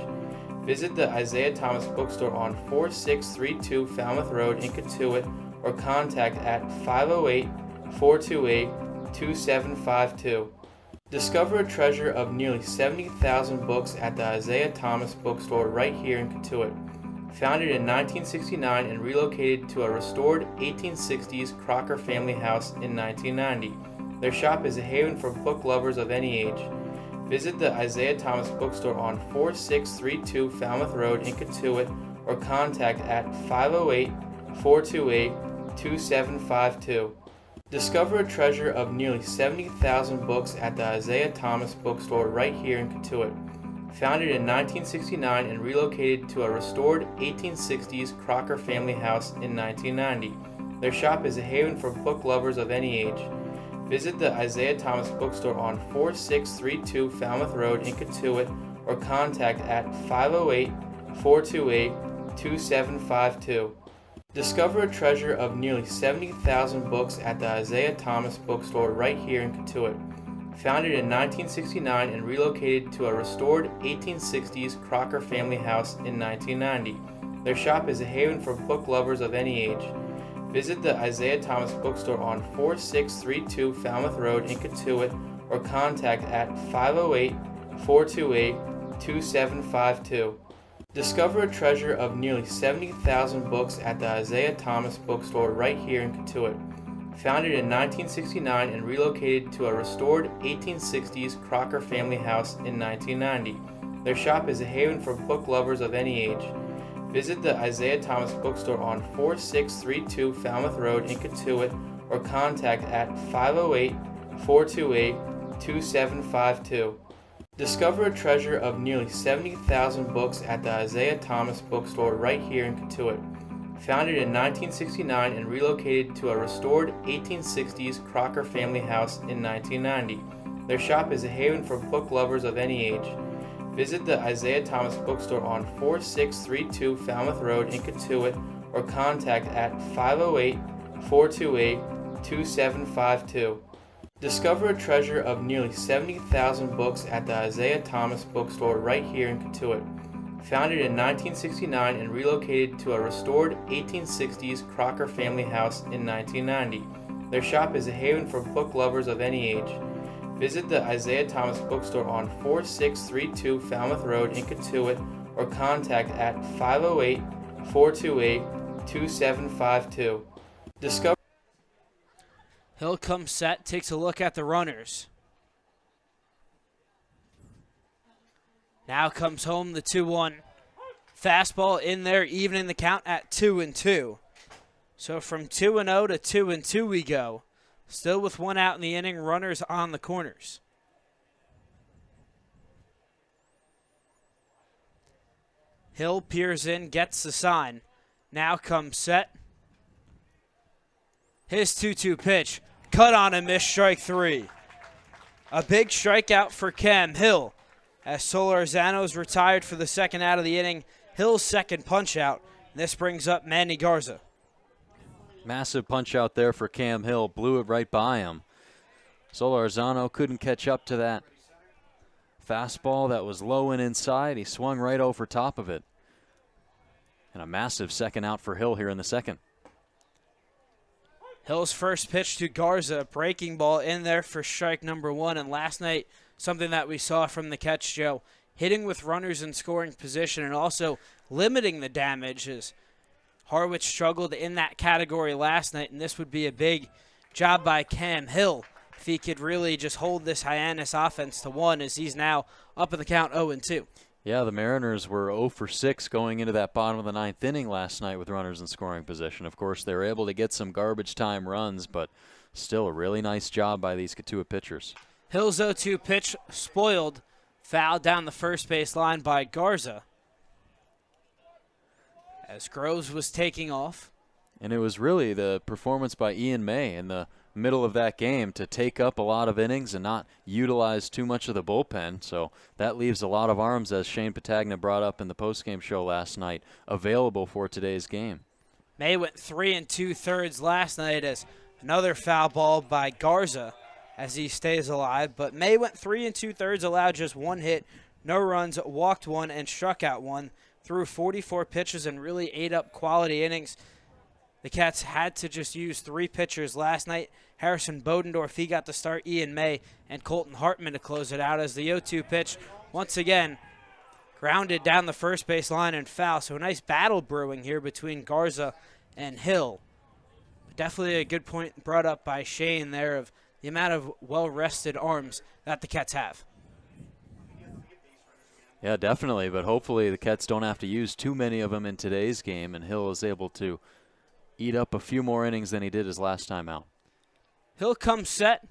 Visit the Isaiah Thomas Bookstore on 4632 Falmouth Road in Cotuit or contact at 508-428-2752. Discover a treasure of nearly 70,000 books at the Isaiah Thomas Bookstore right here in Cotuit. Founded in 1969 and relocated to a restored 1860s Crocker family house in 1990, their shop is a haven for book lovers of any age. Visit the Isaiah Thomas Bookstore on 4632 Falmouth Road in Cotuit or contact at 508-428-2752. Discover a treasure of nearly 70,000 books at the Isaiah Thomas Bookstore right here in Cotuit. Founded in 1969 and relocated to a restored 1860s Crocker family house in 1990, their shop is a haven for book lovers of any age. Visit the Isaiah Thomas Bookstore on 4632 Falmouth Road in Cotuit or contact at 508-428-2752. Discover a treasure of nearly 70,000 books at the Isaiah Thomas Bookstore right here in Cotuit. Founded in 1969 and relocated to a restored 1860s Crocker family house in 1990, their shop is a haven for book lovers of any age. Visit the Isaiah Thomas Bookstore on 4632 Falmouth Road in Cotuit or contact at 508-428-2752. Discover a treasure of nearly 70,000 books at the Isaiah Thomas Bookstore right here in Cotuit. Founded in 1969 and relocated to a restored 1860s Crocker family house in 1990, their shop is a haven for book lovers of any age. Visit the Isaiah Thomas Bookstore on 4632 Falmouth Road in Cotuit or contact at 508-428-2752. Discover a treasure of nearly 70,000 books at the Isaiah Thomas Bookstore right here in Cotuit. Founded in 1969 and relocated to a restored 1860s Crocker family house in 1990, their shop is a haven for book lovers of any age. Visit the Isaiah Thomas Bookstore on 4632 Falmouth Road in Cotuit or contact at 508-428-2752. Discover a treasure of nearly 70,000 books at the Isaiah Thomas Bookstore right here in Cotuit. Founded in 1969 and relocated to a restored 1860s Crocker family house in 1990, their shop is a haven for book lovers of any age. Visit the Isaiah Thomas Bookstore on 4632 Falmouth Road in Cotuit or contact at 508-428-2752. Discover. Hill comes set, takes a look at the runners. Now comes home the 2-1. Fastball in there, evening the count at 2-2. So from 2-0 to 2-2 we go. Still with one out in the inning, runners on the corners. Hill peers in, gets the sign. Now comes set. His 2-2 pitch. Cut on and miss, strike three. A big strikeout for Cam Hill. As Solorzano's retired for the second out of the inning, Hill's second punch out. This brings up Manny Garza. Massive punch out there for Cam Hill, blew it right by him. Solorzano couldn't catch up to that fastball that was low and inside. He swung right over top of it. And a massive second out for Hill here in the second. Hill's first pitch to Garza, breaking ball in there for strike number one. And last night, something that we saw from the catch, Joe, hitting with runners in scoring position and also limiting the damage as Harwich struggled in that category last night, and this would be a big job by Cam Hill if he could really just hold this Hyannis offense to one as he's now up in the count 0-2. Yeah, the Mariners were 0 for 6 going into that bottom of the ninth inning last night with runners in scoring position. Of course, they were able to get some garbage time runs, but still a really nice job by these Cotuit pitchers. Hill's 0-2 pitch spoiled, fouled down the first base line by Garza as Groves was taking off. And it was really the performance by Ian May in the middle of that game to take up a lot of innings and not utilize too much of the bullpen. So that leaves a lot of arms, as Shane Patagna brought up in the postgame show last night, available for today's game. May went 3 2/3 last night as another foul ball by Garza as he stays alive. But May went 3 2/3, allowed just one hit, no runs, walked 1, and struck out 1. Threw 44 pitches and really ate up quality innings. The Cats had to just use 3 pitchers last night. Harrison Bodendorf, he got the start, Ian May, and Colton Hartman to close it out as the 0-2 pitch, once again, grounded down the first base line and foul. So a nice battle brewing here between Garza and Hill. Definitely a good point brought up by Shane there of the amount of well-rested arms that the Cats have. Yeah, definitely, but hopefully the Cats don't have to use too many of them in today's game, and Hill is able to eat up a few more innings than he did his last time out. Hill comes set.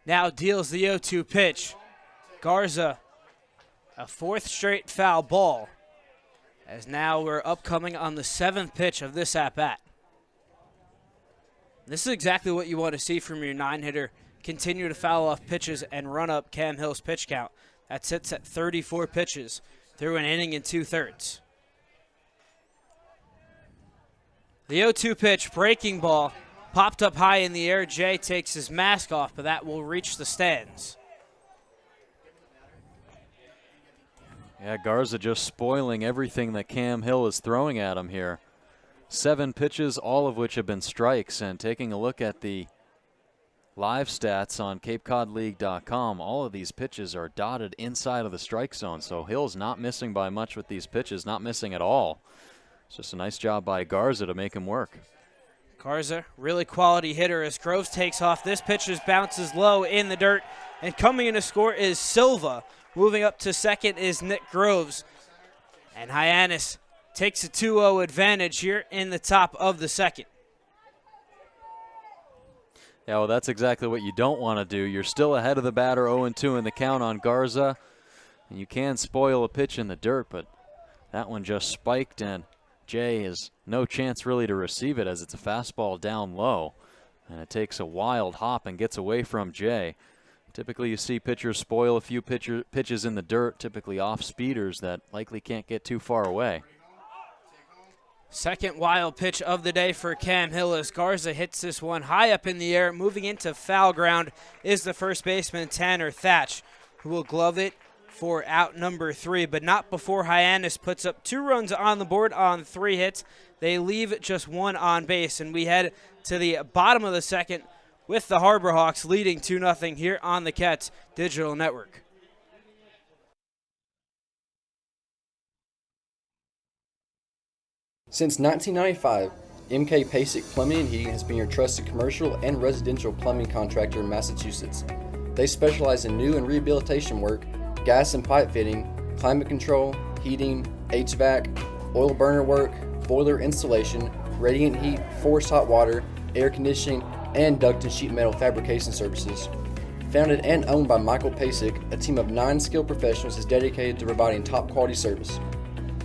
Now deals the 0-2 pitch. Garza, a 4th straight foul ball, as now we're upcoming on the 7th pitch of this at-bat. This is exactly what you want to see from your 9-hitter. Continue to foul off pitches and run up Cam Hill's pitch count. That sits at 34 pitches through an inning and 2/3. The 0-2 pitch, breaking ball, popped up high in the air. Jay takes his mask off, but that will reach the stands. Yeah, Garza just spoiling everything that Cam Hill is throwing at him here. 7 pitches, all of which have been strikes, and taking a look at the live stats on CapeCodLeague.com, all of these pitches are dotted inside of the strike zone, so Hill's not missing by much with these pitches, not missing at all. It's just a nice job by Garza to make him work. Garza, really quality hitter as Groves takes off. This pitch just bounces low in the dirt, and coming in to score is Silva. Moving up to second is Nick Groves, and Hyannis takes a 2-0 advantage here in the top of the second. Yeah, well, that's exactly what you don't want to do. You're still ahead of the batter, 0-2 in the count on Garza, and you can spoil a pitch in the dirt, but that one just spiked, and Jay has no chance really to receive it as it's a fastball down low, and it takes a wild hop and gets away from Jay. Typically you see pitchers spoil a few pitches in the dirt, typically off speeders that likely can't get too far away. Second wild pitch of the day for Cam Hill as Garza hits this one high up in the air. Moving into foul ground is the first baseman, Tanner Thatch, who will glove it for out number 3, but not before Hyannis puts up 2 runs on the board on 3 hits. They leave just 1 on base, and we head to the bottom of the second with the Harbor Hawks leading 2-0 here on the Cats Digital Network. Since 1995, MK Pasic Plumbing and Heating has been your trusted commercial and residential plumbing contractor in Massachusetts. They specialize in new and rehabilitation work, gas and pipe fitting, climate control, heating, HVAC, oil burner work, boiler installation, radiant heat, forced hot water, air conditioning, and duct and sheet metal fabrication services. Founded and owned by Michael Pasic, a team of 9 skilled professionals is dedicated to providing top quality service.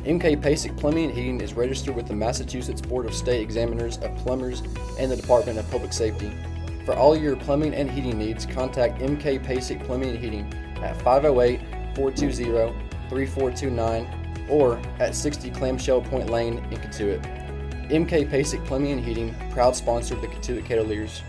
MK Pasic Plumbing and Heating is registered with the Massachusetts Board of State Examiners of Plumbers and the Department of Public Safety. For all your plumbing and heating needs, contact MK Pasic Plumbing and Heating at 508-420-3429 or at 60 Clamshell Point Lane in Cotuit. MK Pasic Plumbing and Heating, proud sponsor of the Cotuit Kettleers.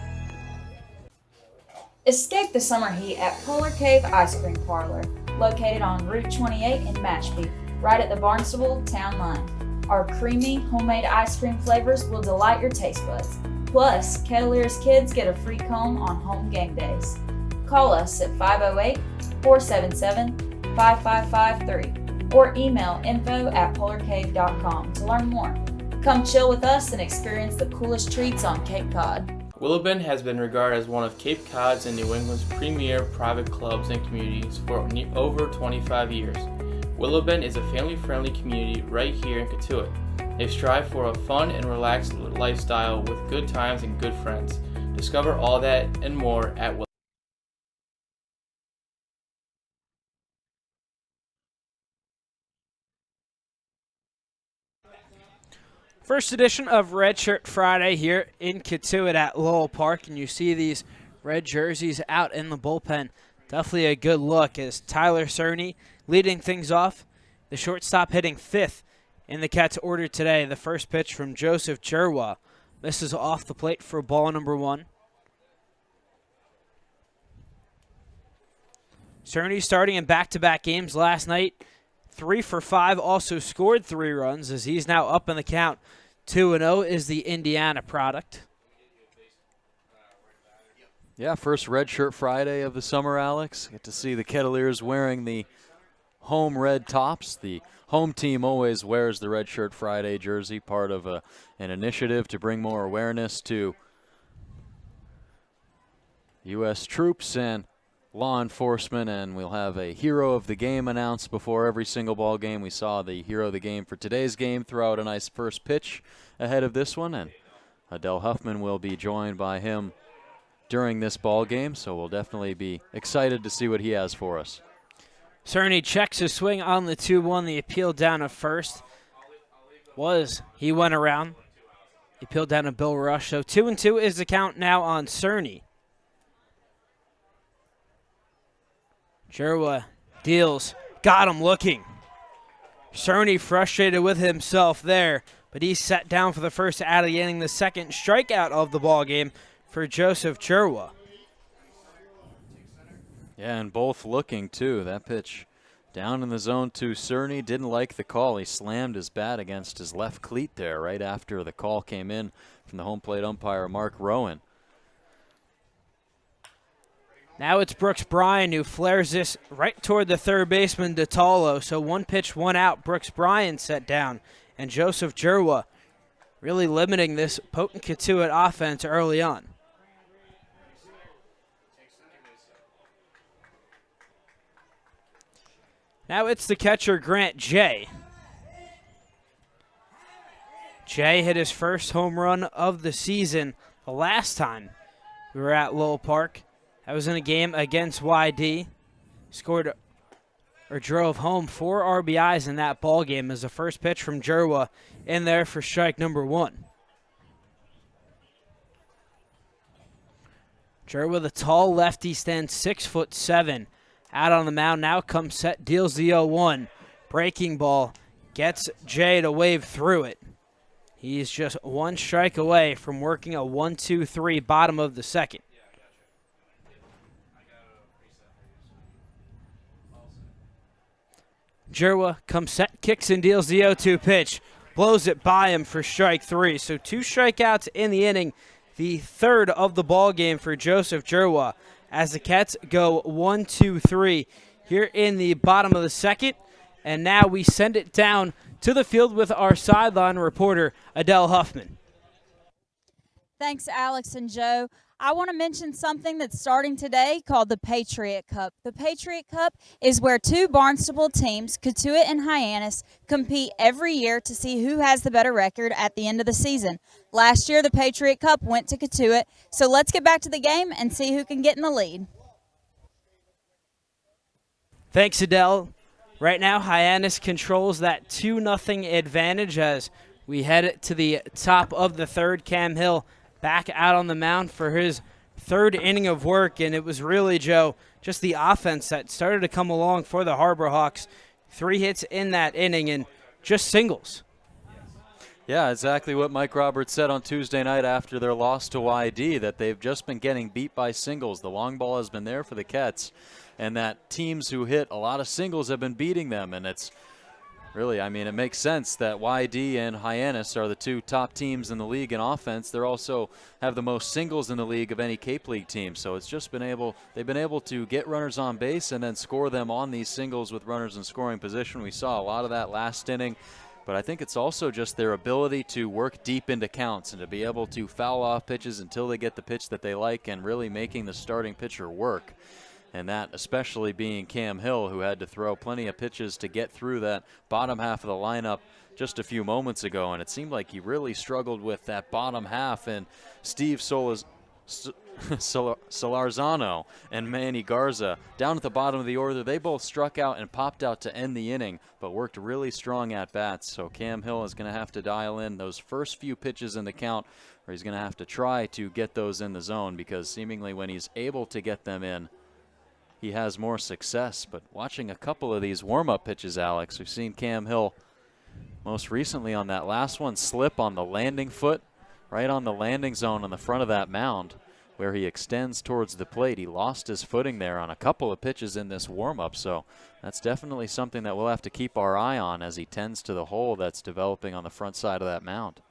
Escape the summer heat at Polar Cave Ice Cream Parlor, located on Route 28 in Mashpee, right at the Barnstable town line. Our creamy, homemade ice cream flavors will delight your taste buds. Plus, Kettleers kids get a free cone on home game days. Call us at 508-477-5553 or email info@polarcave.com to learn more. Come chill with us and experience the coolest treats on Cape Cod. Willow Bend has been regarded as one of Cape Cod's and New England's premier private clubs and communities for over 25 years. Willow Bend is a family-friendly community right here in Cotuit. They strive for a fun and relaxed lifestyle with good times and good friends. Discover all that and more at Willow. First edition of Red Shirt Friday here in Cotuit at Lowell Park, and you see these red jerseys out in the bullpen. Definitely a good look as Tyler Cerny leading things off. The shortstop hitting 5th in the Cats order today. The first pitch from Joseph Jerwa misses off the plate for ball number 1. Cerny starting in back-to-back games last night, 3 for 5, also scored 3 runs as he's now up in the count. 2-0 is the Indiana product. Yeah, first Red Shirt Friday of the summer, Alex. Get to see the Kettleers wearing the home red tops. The home team always wears the Red Shirt Friday jersey, part of an initiative to bring more awareness to U.S. troops and law enforcement, and we'll have a hero of the game announced before every single ball game. We saw the hero of the game for today's game throw out a nice first pitch ahead of this one, and Adele Huffman will be joined by him during this ball game, so we'll definitely be excited to see what he has for us. Cerny checks his swing on the 2-1. The appeal down at first he went around. He appealed down to Bill Rush, so 2-2 is the count now on Cerny. Jerwa deals, got him looking. Cerny frustrated with himself there, but he's set down for the first out of the inning, the second strikeout of the ball game for Joseph Jerwa. Yeah, and both looking too. That pitch down in the zone to Cerny, didn't like the call. He slammed his bat against his left cleat there right after the call came in from the home plate umpire, Mark Rowan. Now it's Brooks Bryan who flares this right toward the third baseman, DeTalo. So 1 pitch, 1 out. Brooks Bryan set down. And Joseph Jerwa really limiting this potent Cotuit offense early on. Now it's the catcher, Grant Jay. Jay hit his first home run of the season the last time we were at Lowell Park. That was in a game against YD. Scored or drove home 4 RBIs in that ball game as the first pitch from Jerwa in there for strike number 1. Jerwa, the tall lefty, stands 6'7", out on the mound. Now comes set, deals the 0-1. Breaking ball gets Jay to wave through it. He's just 1 strike away from working a 1-2-3 bottom of the second. Jerwa comes set, kicks and deals the 0-2 pitch. Blows it by him for strike 3. So 2 strikeouts in the inning. The third of the ball game for Joseph Jerwa as the Cats go 1-2-3 here in the bottom of the second. And now we send it down to the field with our sideline reporter, Adele Huffman. Thanks, Alex and Joe. I want to mention something that's starting today called the Patriot Cup. The Patriot Cup is where 2 Barnstable teams, Cotuit and Hyannis, compete every year to see who has the better record at the end of the season. Last year, the Patriot Cup went to Cotuit, so let's get back to the game and see who can get in the lead. Thanks, Adele. Right now, Hyannis controls that 2-0 advantage as we head to the top of the third. Cam Hill back out on the mound for his 3rd inning of work, and it was really, Joe, just the offense that started to come along for the Harbor Hawks. 3 hits in that inning and just singles. Yeah, exactly what Mike Roberts said on Tuesday night after their loss to YD, that they've just been getting beat by singles. The long ball has been there for the Cats, and that teams who hit a lot of singles have been beating them, and it's really, I mean, it makes sense that YD and Hyannis are the 2 top teams in the league in offense. They're also have the most singles in the league of any Cape League team. So it's just they've been able to get runners on base and then score them on these singles with runners in scoring position. We saw a lot of that last inning. But I think it's also just their ability to work deep into counts and to be able to foul off pitches until they get the pitch that they like and really making the starting pitcher work. And that especially being Cam Hill, who had to throw plenty of pitches to get through that bottom half of the lineup just a few moments ago. And it seemed like he really struggled with that bottom half. And Steve Solarzano and Manny Garza down at the bottom of the order, they both struck out and popped out to end the inning, but worked really strong at bats. So Cam Hill is going to have to dial in those first few pitches in the count, or he's going to have to try to get those in the zone, because seemingly when he's able to get them in, he has more success. But watching a couple of these warm-up pitches, Alex, we've seen Cam Hill most recently on that last one slip on the landing foot, right on the landing zone on the front of that mound. where he extends towards the plate. He lost his footing there on a couple of pitches in this warm-up, so that's definitely something that we'll have to keep our eye on as he tends to the hole that's developing on the front side of that mound.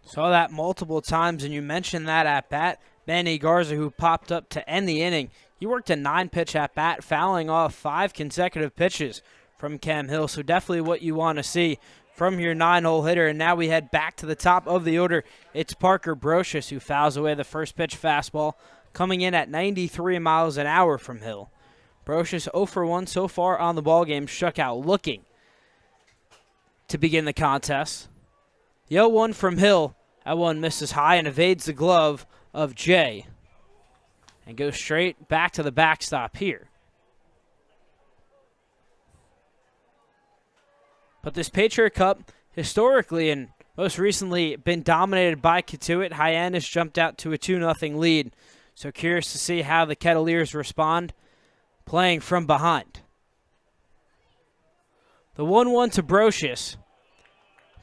Saw that multiple times, and you mentioned that at bat. Manny Garza, who popped up to end the inning, he worked a 9-pitch at bat, fouling off 5 consecutive pitches from Cam Hill, so definitely what you want to see from your 9-hole hitter. And now we head back to the top of the order. It's Parker Brocious who fouls away the first pitch fastball, coming in at 93 miles an hour from Hill. Brocious 0 for 1 so far on the ballgame, struck out looking to begin the contest. The 0-1 from Hill. That one misses high and evades the glove of Jay and goes straight back to the backstop here. But this Patriot Cup, historically and most recently, been dominated by Cotuit. Hyannis jumped out to a 2-0 lead. So curious to see how the Kettleers respond, playing from behind. The 1-1 to Brocious.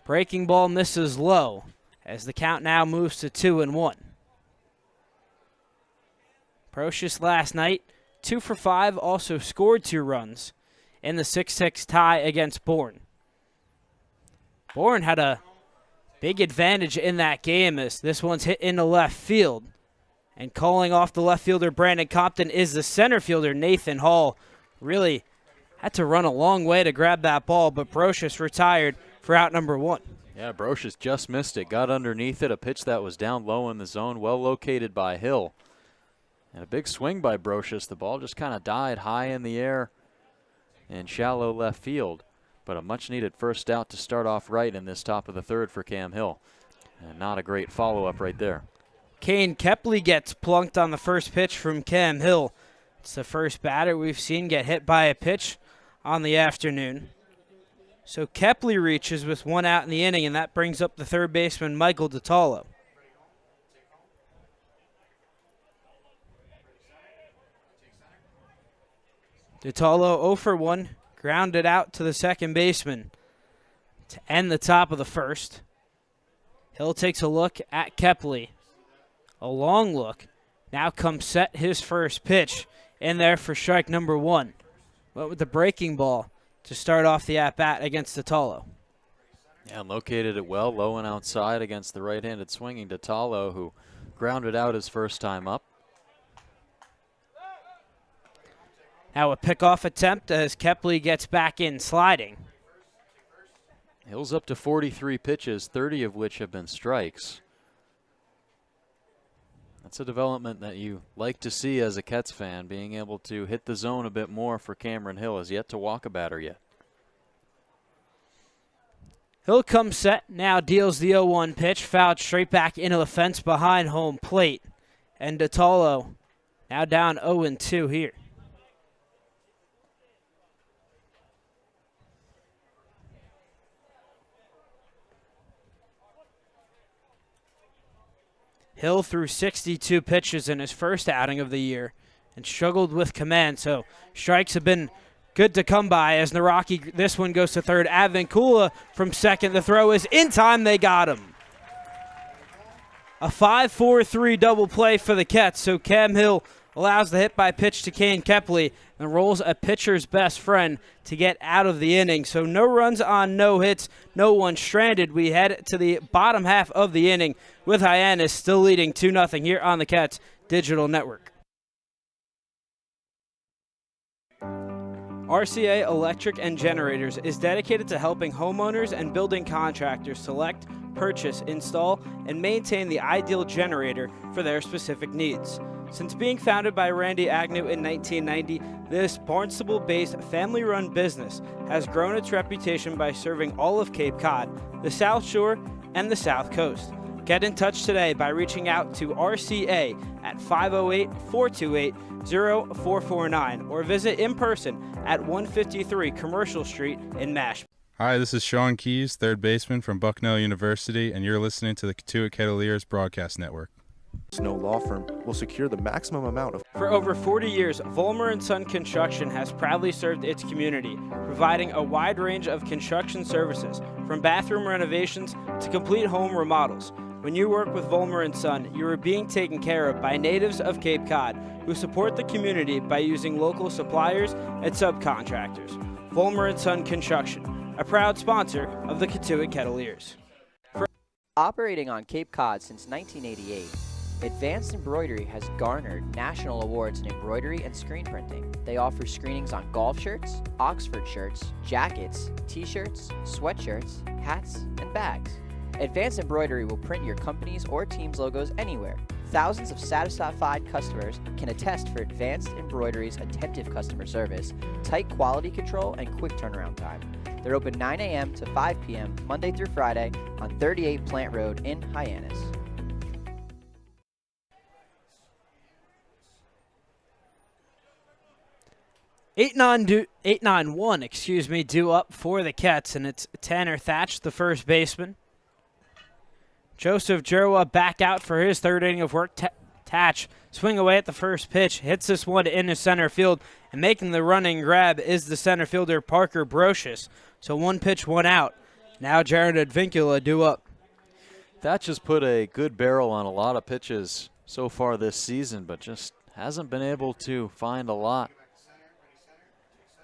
Breaking ball misses low as the count now moves to 2-1. Brocious last night, 2 for 5, also scored 2 runs in the 6-6 tie against Bourne. Bourne had a big advantage in that game as this one's hit into left field. And calling off the left fielder, Brandon Compton, is the center fielder, Nathan Hall. Really had to run a long way to grab that ball, but Brocious retired for out number 1. Yeah, Brocious just missed it, got underneath it, a pitch that was down low in the zone, well located by Hill. And a big swing by Brocious. The ball just kind of died high in the air in shallow left field. But a much-needed first out to start off right in this top of the third for Cam Hill. And not a great follow-up right there. Kane Kepley gets plunked on the first pitch from Cam Hill. It's the first batter we've seen get hit by a pitch on the afternoon. So Kepley reaches with 1 out in the inning, and that brings up the third baseman, Michael DiTallo. DiTallo 0 for 1. Grounded out to the second baseman to end the top of the first. Hill takes a look at Kepley. A long look. Now comes set his first pitch in there for strike number 1. Went with the breaking ball to start off the at-bat against DiTallo. Yeah, and located it well, low and outside against the right-handed swinging DiTallo, who grounded out his first time up. Now a pickoff attempt as Kepley gets back in sliding. Hill's up to 43 pitches, 30 of which have been strikes. That's a development that you like to see as a Kets fan. Being able to hit the zone a bit more for Cameron Hill. Has yet to walk a batter yet. Hill comes set, now deals the 0-1 pitch, fouled straight back into the fence behind home plate. And DiTallo now down 0-2 here. Hill threw 62 pitches in his first outing of the year and struggled with command, so strikes have been good to come by as Naraki, this one goes to third. Avancula from second. The throw is in time. They got him. A 5-4-3 double play for the Kets, so Cam Hill allows the hit by pitch to Kane Kepley and rolls a pitcher's best friend to get out of the inning. So no runs on no hits, no one stranded. We head to the bottom half of the inning with Hyannis still leading 2-0 here on the Cats Digital Network. RCA Electric and Generators is dedicated to helping homeowners and building contractors select, purchase, install, and maintain the ideal generator for their specific needs. Since being founded by Randy Agnew in 1990, this Barnstable-based family-run business has grown its reputation by serving all of Cape Cod, the South Shore, and the South Coast. Get in touch today by reaching out to RCA at 508-428-0449 or visit in person at 153 Commercial Street in Mashpee. Hi, this is Sean Keys, third baseman from Bucknell University, and you're listening to the Cotuit Kettleers Broadcast Network. Snow Law Firm will secure the maximum amount of... For over 40 years, Vollmer & Son Construction has proudly served its community, providing a wide range of construction services, from bathroom renovations to complete home remodels. When you work with Vollmer & Son, you are being taken care of by natives of Cape Cod who support the community by using local suppliers and subcontractors. Vollmer & Son Construction, a proud sponsor of the Cotuit Kettleers. Operating on Cape Cod since 1988, Advanced Embroidery has garnered national awards in embroidery and screen printing. They offer screenings on golf shirts, Oxford shirts, jackets, t-shirts, sweatshirts, hats, and bags. Advanced Embroidery will print your company's or team's logos anywhere. Thousands of satisfied customers can attest for Advanced Embroidery's attentive customer service, tight quality control, and quick turnaround time. They're open 9 a.m. to 5 p.m. Monday through Friday on 38 Plant Road in Hyannis. 8-9-1, due up for the Kets, and it's Tanner Thatch, the first baseman. Joseph Jerwa back out for his third inning of work. Thatch swing away at the first pitch, hits this one into center field, and making the running grab is the center fielder Parker Brocious. So one pitch, one out. Now Jared Advincula due up. Thatch has put a good barrel on a lot of pitches so far this season, but just hasn't been able to find a lot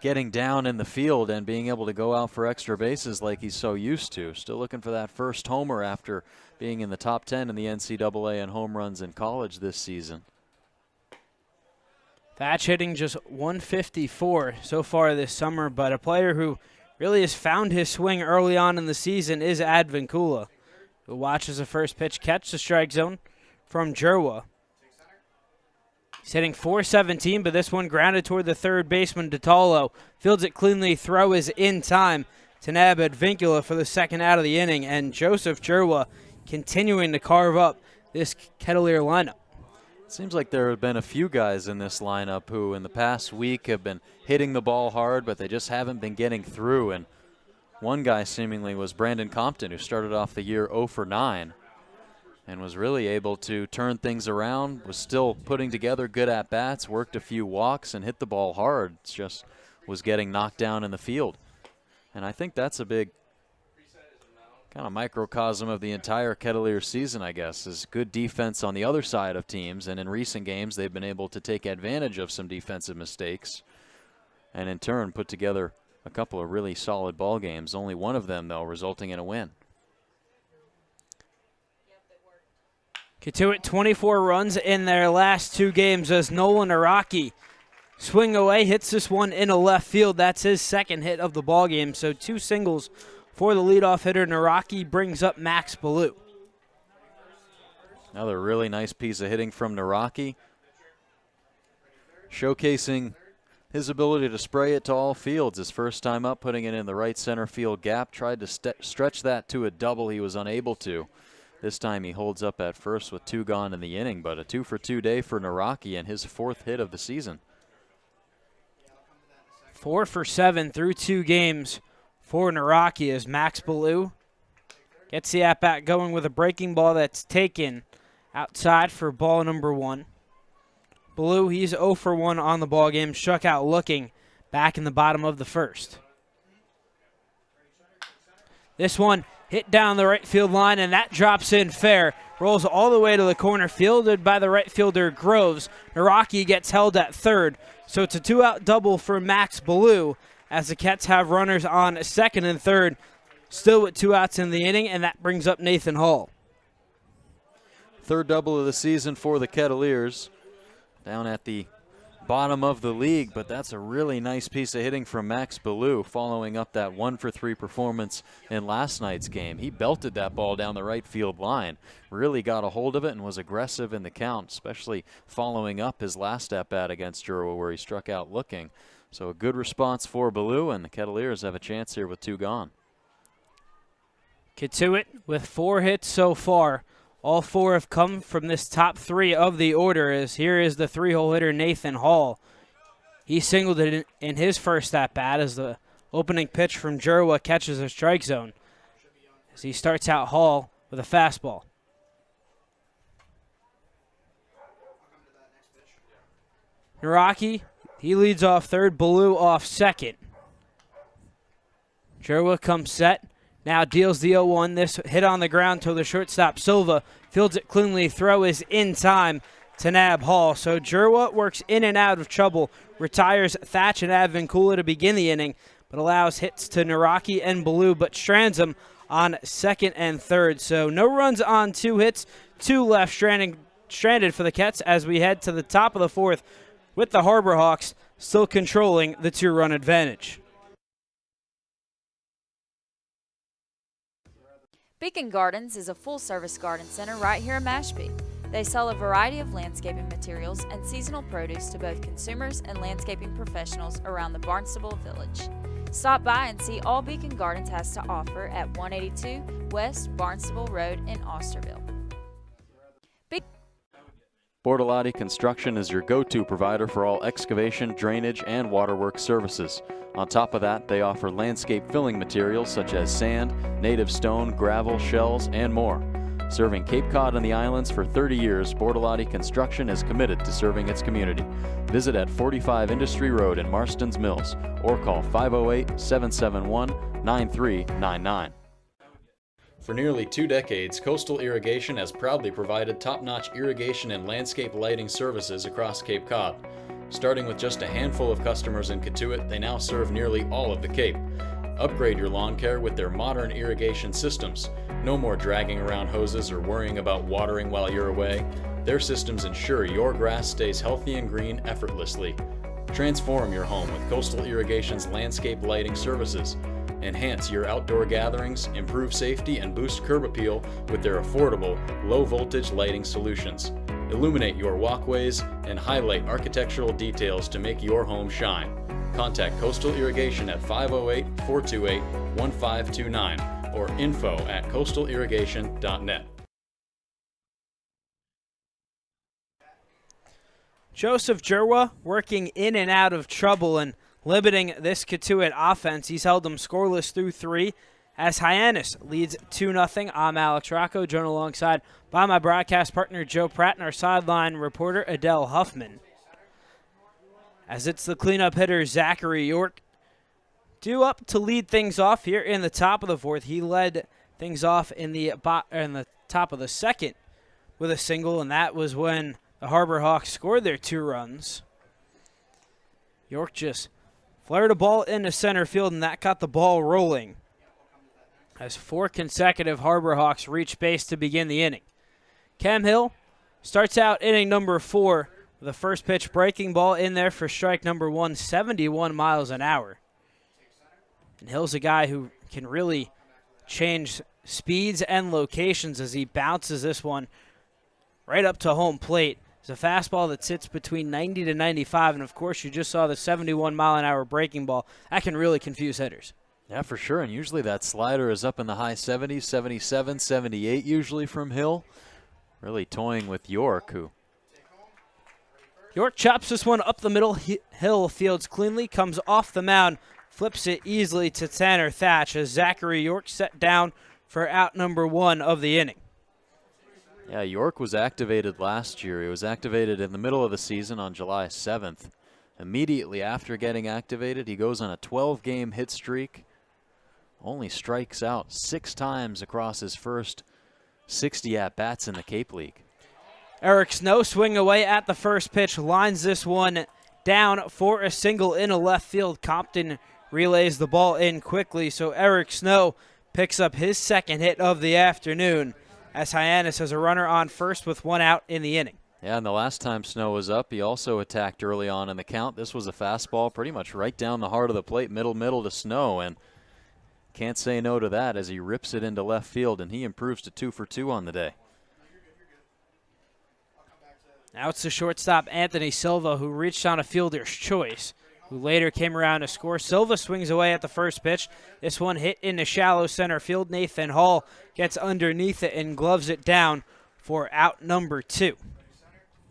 getting down in the field and being able to go out for extra bases like he's so used to. Still looking for that first homer after being in the top 10 in the NCAA in home runs in college this season. Thatch hitting just 154 so far this summer, but a player who really has found his swing early on in the season is Advincula, who watches the first pitch catch the strike zone from Jerwa. He's hitting .417, but this one grounded toward the third baseman, DeTalo. Fields it cleanly, throw is in time to nab Advincula for the second out of the inning, and Joseph Jerwa continuing to carve up this Kettleer lineup. It seems like there have been a few guys in this lineup who in the past week have been hitting the ball hard, but they just haven't been getting through, and one guy seemingly was Brandon Compton, who started off the year 0 for 9. And was really able to turn things around, was still putting together good at-bats, worked a few walks, and hit the ball hard. It's just was getting knocked down in the field. And I think that's a big kind of microcosm of the entire Kettleer season, I guess, is good defense on the other side of teams. And in recent games, they've been able to take advantage of some defensive mistakes and in turn put together a couple of really solid ball games. Only one of them, though, resulting in a win. Cotuit 24 runs in their last two games as Nolan Nocki swing away, hits this one into left field. That's his second hit of the ball game. So two singles for the leadoff hitter. Nocki brings up Max Ballou. Another really nice piece of hitting from Nocki, showcasing his ability to spray it to all fields. His first time up, putting it in the right center field gap. Tried to stretch that to a double. He was unable to. This time he holds up at first with 2 gone in the inning, but a 2-for-2 day for Nocki and his 4th hit of the season. 4 for 7 through 2 games for Nocki as Max Ballou gets the at-bat going with a breaking ball that's taken outside for ball number 1. Ballou, he's 0 for 1 on the ball game, struck out looking back in the bottom of the first. This one hit down the right field line, and that drops in fair. Rolls all the way to the corner, fielded by the right fielder Groves. Nocki gets held at third, so it's a 2-out double for Max Ballou as the Cats have runners on second and third, still with 2 outs in the inning, and that brings up Nathan Hall. 3rd double of the season for the Kettleers, down at the bottom of the league, but that's a really nice piece of hitting from Max Ballou following up that 1-for-3 performance in last night's game. He belted that ball down the right field line, really got a hold of it and was aggressive in the count, especially following up his last at-bat against Jerwa where he struck out looking. So a good response for Ballou, and the Kettleers have a chance here with 2 gone. Cotuit with 4 hits so far. All 4 have come from this top 3 of the order, as here is the 3-hole hitter Nathan Hall. He singled it in his first at-bat as the opening pitch from Jerwa catches a strike zone. As he starts out Hall with a fastball. Nocki, he leads off third, Ballou off second. Jerwa comes set, now deals the 0-1. This hit on the ground to the shortstop. Silva fields it cleanly. Throw is in time to nab Hall. So Jerwa works in and out of trouble, retires Thatch and Advincula to begin the inning, but allows hits to Naraki and Ballou, but strands them on second and third. So no runs on 2 hits, 2 left stranded for the Kets as we head to the top of the 4th with the Harbor Hawks still controlling the 2-run advantage. Beacon Gardens is a full-service garden center right here in Mashpee. They sell a variety of landscaping materials and seasonal produce to both consumers and landscaping professionals around the Barnstable Village. Stop by and see all Beacon Gardens has to offer at 182 West Barnstable Road in Austerville. Bortolotti Construction is your go-to provider for all excavation, drainage, and waterworks services. On top of that, they offer landscape filling materials such as sand, native stone, gravel, shells, and more. Serving Cape Cod and the islands for 30 years, Bortolotti Construction is committed to serving its community. Visit at 45 Industry Road in Marston's Mills or call 508-771-9399. For nearly 2 decades, Coastal Irrigation has proudly provided top-notch irrigation and landscape lighting services across Cape Cod. Starting with just a handful of customers in Cotuit, they now serve nearly all of the Cape. Upgrade your lawn care with their modern irrigation systems. No more dragging around hoses or worrying about watering while you're away. Their systems ensure your grass stays healthy and green effortlessly. Transform your home with Coastal Irrigation's landscape lighting services. Enhance your outdoor gatherings, improve safety, and boost curb appeal with their affordable, low-voltage lighting solutions. Illuminate your walkways and highlight architectural details to make your home shine. Contact Coastal Irrigation at 508-428-1529 or info@coastalirrigation.net. Joseph Jerwa working in and out of trouble and limiting this Cotuit offense. He's held them scoreless through 3 as Hyannis leads 2-0. I'm Alex Rocco, joined alongside by my broadcast partner Joe Pratt and our sideline reporter Adele Huffman. As it's the cleanup hitter Zachary York due up to lead things off here in the top of the 4th. He led things off in the top of the 2nd with a single, and that was when the Harbor Hawks scored their 2 runs. York just flared a ball into center field, and that got the ball rolling as 4 consecutive Harbor Hawks reach base to begin the inning. Cam Hill starts out inning number 4 with a first pitch breaking ball in there for strike number 1, 71 miles an hour. And Hill's a guy who can really change speeds and locations as he bounces this one right up to home plate. It's a fastball that sits between 90 to 95, and of course you just saw the 71 mile an hour breaking ball. That can really confuse hitters. Yeah, for sure, and usually that slider is up in the high 70s, 77, 78 usually from Hill. Really toying with York, who... York chops this one up the middle. Hill fields cleanly, comes off the mound, flips it easily to Tanner Thatch as Zachary York set down for out number 1 of the inning. Yeah, York was activated last year. He was activated in the middle of the season on July 7th. Immediately after getting activated, he goes on a 12-game hit streak. Only strikes out 6 times across his first 60 at-bats in the Cape League. Eric Snow swing away at the first pitch, lines this one down for a single into left field. Compton relays the ball in quickly, so Eric Snow picks up his 2nd hit of the afternoon as Hyannis has a runner on first with 1 out in the inning. Yeah, and the last time Snow was up, he also attacked early on in the count. This was a fastball pretty much right down the heart of the plate, middle to Snow, and can't say no to that as he rips it into left field, and he improves to 2 for 2 on the day. Now it's the shortstop Anthony Silva who reached on a fielder's choice, who later came around to score. Silva swings away at the first pitch. This one hit into shallow center field. Nathan Hall gets underneath it and gloves it down for out number 2.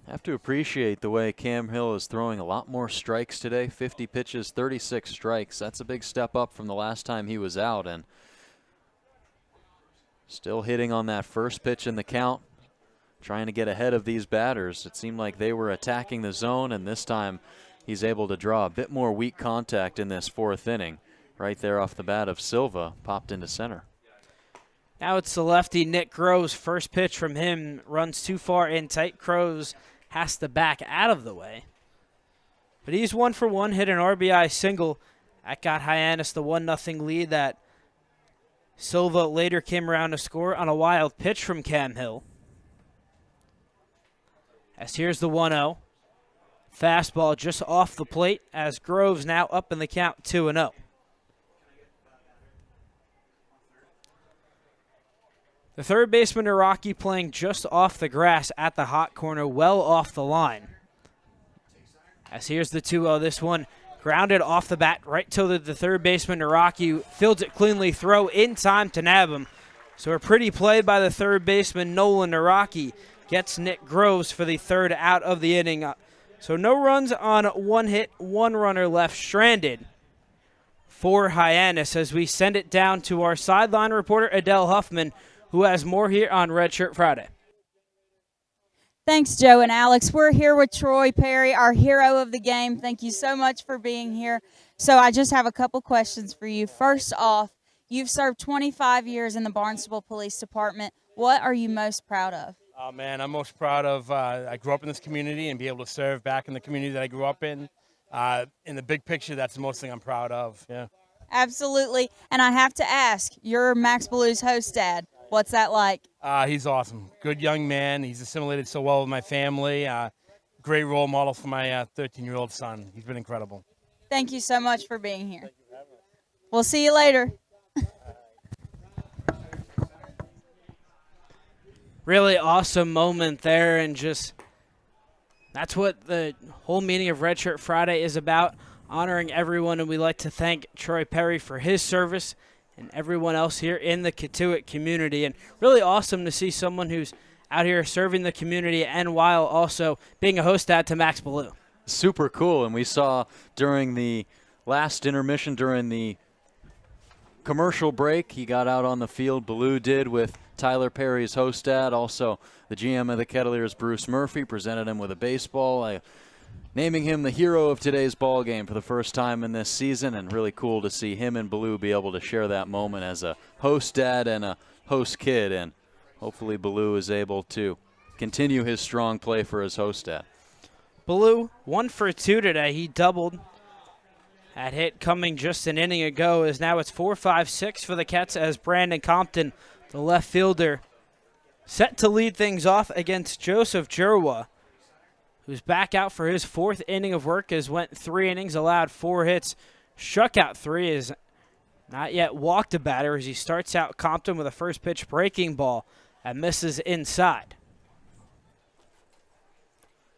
Have to appreciate the way Cam Hill is throwing a lot more strikes today. 50 pitches, 36 strikes. That's a big step up from the last time he was out, and still hitting on that first pitch in the count, trying to get ahead of these batters. It seemed like they were attacking the zone, and this time he's able to draw a bit more weak contact in this 4th inning. Right there off the bat of Silva, popped into center. Now it's the lefty, Nick Groves. First pitch from him runs too far in tight. Groves has to back out of the way. But he's 1 for 1, hit an RBI single. That got Hyannis the 1-0 lead that Silva later came around to score on a wild pitch from Cam Hill. As here's the 1-0. Fastball just off the plate as Groves now up in the count 2-0. The third baseman, Nocki, playing just off the grass at the hot corner, well off the line. As here's the 2-0, this one grounded off the bat right to the third baseman, Nocki fields it cleanly, throw in time to nab him. So a pretty play by the third baseman, Nolan Nocki, gets Nick Groves for the third out of the inning. So no runs on one hit, one runner left stranded for Hyannis as we send it down to our sideline reporter, Adele Huffman, who has more here on Red Shirt Friday. Thanks, Joe and Alex. We're here with Troy Perry, our hero of the game. Thank you so much for being here. So I just have a couple questions for you. First off, you've served 25 years in the Barnstable Police Department. What are you most proud of? Oh, man, I'm most proud of I grew up in this community and be able to serve back in the community that I grew up in. In the big picture, that's the most thing I'm proud of. Yeah. Absolutely. And I have to ask, you're Max Ballew's host dad. What's that like? He's awesome. Good young man. He's assimilated so well with my family. Great role model for my 13-year-old son. He's been incredible. Thank you so much for being here. We'll see you later. Really awesome moment there, and just that's what the whole meaning of Red Shirt Friday is about, honoring everyone, and we'd like to thank Troy Perry for his service and everyone else here in the Cotuit community. And really awesome to see someone who's out here serving the community and while also being a host dad to Max Ballew. Super cool, and we saw during the last intermission, during the commercial break, he got out on the field, Ballew did, with Tyler Perry's host dad. Also, the GM of the Kettleers, Bruce Murphy, presented him with a baseball, naming him the hero of today's ball game for the first time in this season, and really cool to see him and Ballew be able to share that moment as a host dad and a host kid, and hopefully Ballew is able to continue his strong play for his host dad. Ballew 1 for 2 today. He doubled. That hit coming just an inning ago is now it's 4-5-6 for the Cats as Brandon Compton, the left fielder, set to lead things off against Joseph Jerwa, who's back out for his 4th inning of work, has went 3 innings, allowed 4 hits, struck out 3, is not yet walked a batter as he starts out Compton with a first pitch breaking ball that misses inside.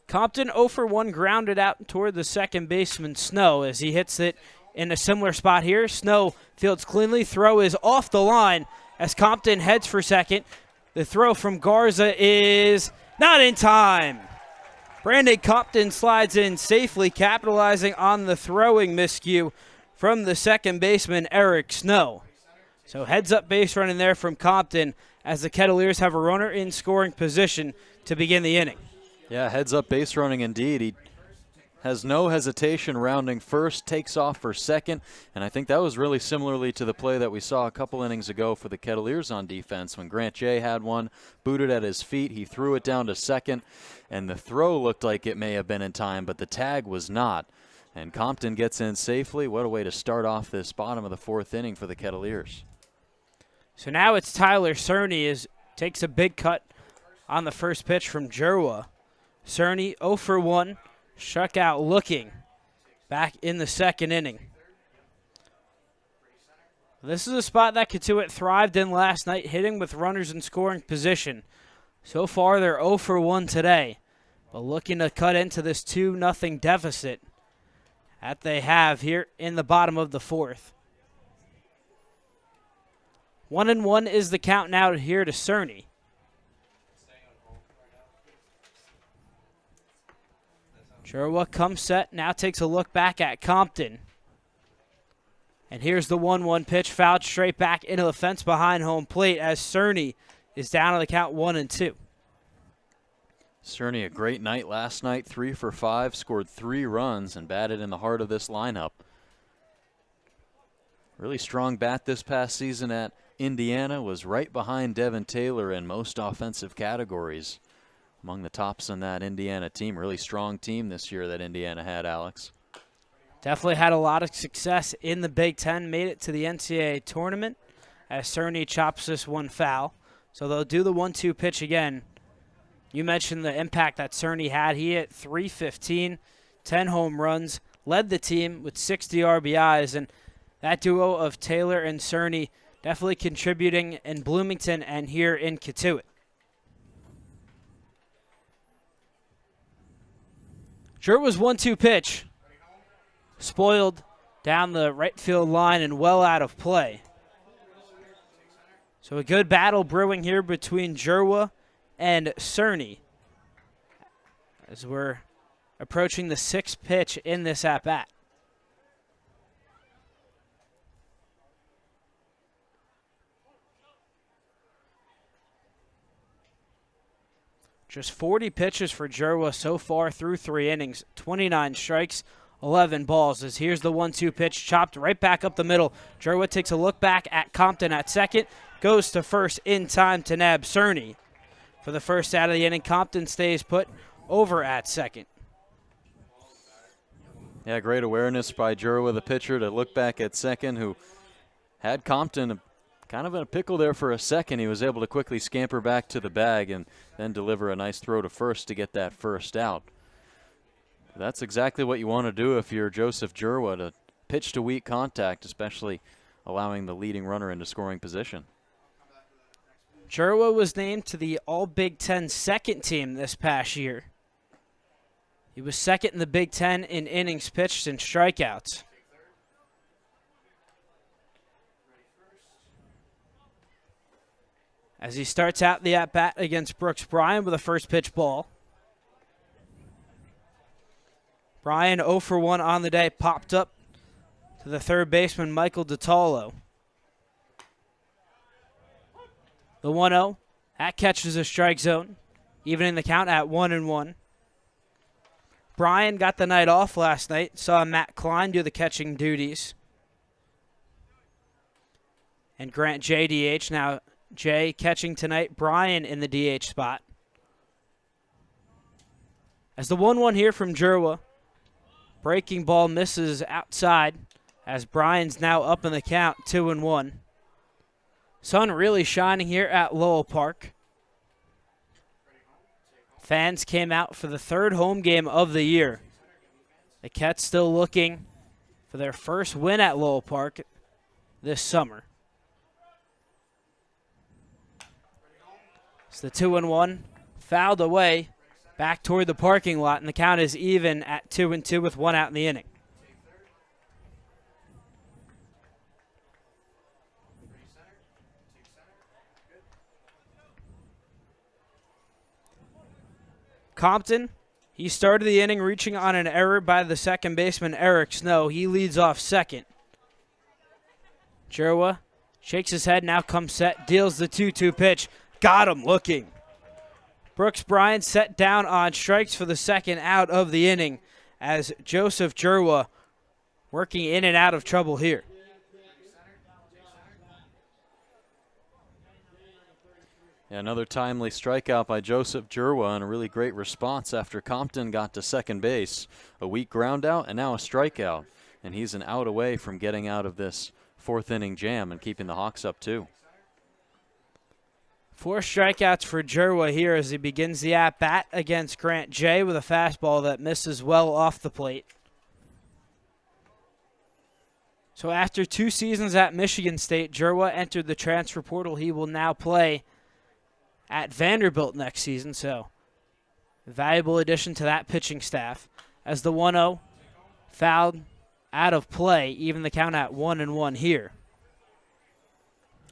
Compton 0 for 1, grounded out toward the second baseman Snow as he hits it in a similar spot here. Snow fields cleanly, throw is off the line as Compton heads for second. The throw from Garza is not in time. Brandon Compton slides in safely, capitalizing on the throwing miscue from the second baseman, Eric Snow. So heads up base running there from Compton as the Kettleers have a runner in scoring position to begin the inning. Yeah, heads up base running indeed. He has no hesitation rounding first, takes off for second, and I think that was really similarly to the play that we saw a couple innings ago for the Kettleers on defense when Grant Jay had one, booted at his feet, he threw it down to second, and the throw looked like it may have been in time, but the tag was not. And Compton gets in safely. What a way to start off this bottom of the 4th inning for the Kettleers. So now it's Tyler Cerny takes a big cut on the first pitch from Jerwa. Cerny 0 for 1. Struck out looking back in the 2nd inning. This is a spot that Cotuit thrived in last night, hitting with runners in scoring position. So far, they're 0 for 1 today, but looking to cut into this 2-0 deficit that they have here in the bottom of the 4th. 1-1 is the count now here to Cerny. Jerwa comes set, now takes a look back at Compton. And here's the 1-1 pitch, fouled straight back into the fence behind home plate as Cerny is down on the count 1-2. Cerny, a great night last night, 3 for 5, scored 3 runs and batted in the heart of this lineup. Really strong bat this past season at Indiana was right behind Devin Taylor in most offensive categories. Among the tops on that Indiana team. Really strong team this year that Indiana had, Alex. Definitely had a lot of success in the Big Ten. Made it to the NCAA tournament as Cerny chops this one foul. So they'll do the 1-2 pitch again. You mentioned the impact that Cerny had. He hit .315, 10 home runs, led the team with 60 RBIs, and that duo of Taylor and Cerny definitely contributing in Bloomington and here in Cotuit. Jerwa's 1-2 pitch. Spoiled down the right field line and well out of play. So a good battle brewing here between Jerwa and Cerny as we're approaching the 6th pitch in this at-bat. Just 40 pitches for Jerwa so far through 3 innings, 29 strikes, 11 balls. As here's the 1-2 pitch, chopped right back up the middle. Jerwa takes a look back at Compton at second, goes to first in time to nab Cerny. For the first out of the inning, Compton stays put over at second. Yeah, great awareness by Jerwa, the pitcher, to look back at second, who had Compton kind of in a pickle there for a second. He was able to quickly scamper back to the bag and then deliver a nice throw to first to get that first out. That's exactly what you want to do if you're Joseph Jerwa, to pitch to weak contact, especially allowing the leading runner into scoring position. Jerwa was named to the All-Big Ten second team this past year. He was second in the Big Ten in innings pitched and strikeouts. As he starts out the at-bat against Brooks Bryan with a first pitch ball. Bryan 0 for 1 on the day, popped up to the third baseman, Michael DiTallo. The 1-0, that catches a strike zone, evening the count at 1-1. Bryan got the night off last night, saw Matt Klein do the catching duties. And Grant J DH, now Jay catching tonight, Bryan in the DH spot. As the 1-1 here from Jerwa, breaking ball misses outside as Bryan's now up in the count, 2-1. Sun really shining here at Lowell Park. Fans came out for the 3rd home game of the year. The Cats still looking for their first win at Lowell Park this summer. It's the 2-1, fouled away, back toward the parking lot, and the count is even at 2-2 with 1 out in the inning. Compton, he started the inning reaching on an error by the second baseman, Eric Snow. He leads off second. Jerwa shakes his head, now comes set, deals the 2-2 pitch. Got him looking. Brooks Bryan set down on strikes for the second out of the inning as Joseph Jerwa working in and out of trouble here. Yeah, another timely strikeout by Joseph Jerwa and a really great response after Compton got to second base. A weak ground out and now a strikeout. And he's an out away from getting out of this 4th inning jam and keeping the Hawks up 2. 4 strikeouts for Jerwa here as he begins the at-bat against Grant J with a fastball that misses well off the plate. So after 2 seasons at Michigan State, Jerwa entered the transfer portal. He will now play at Vanderbilt next season, so a valuable addition to that pitching staff. As the 1-0 fouled out of play, even the count at 1-1 here.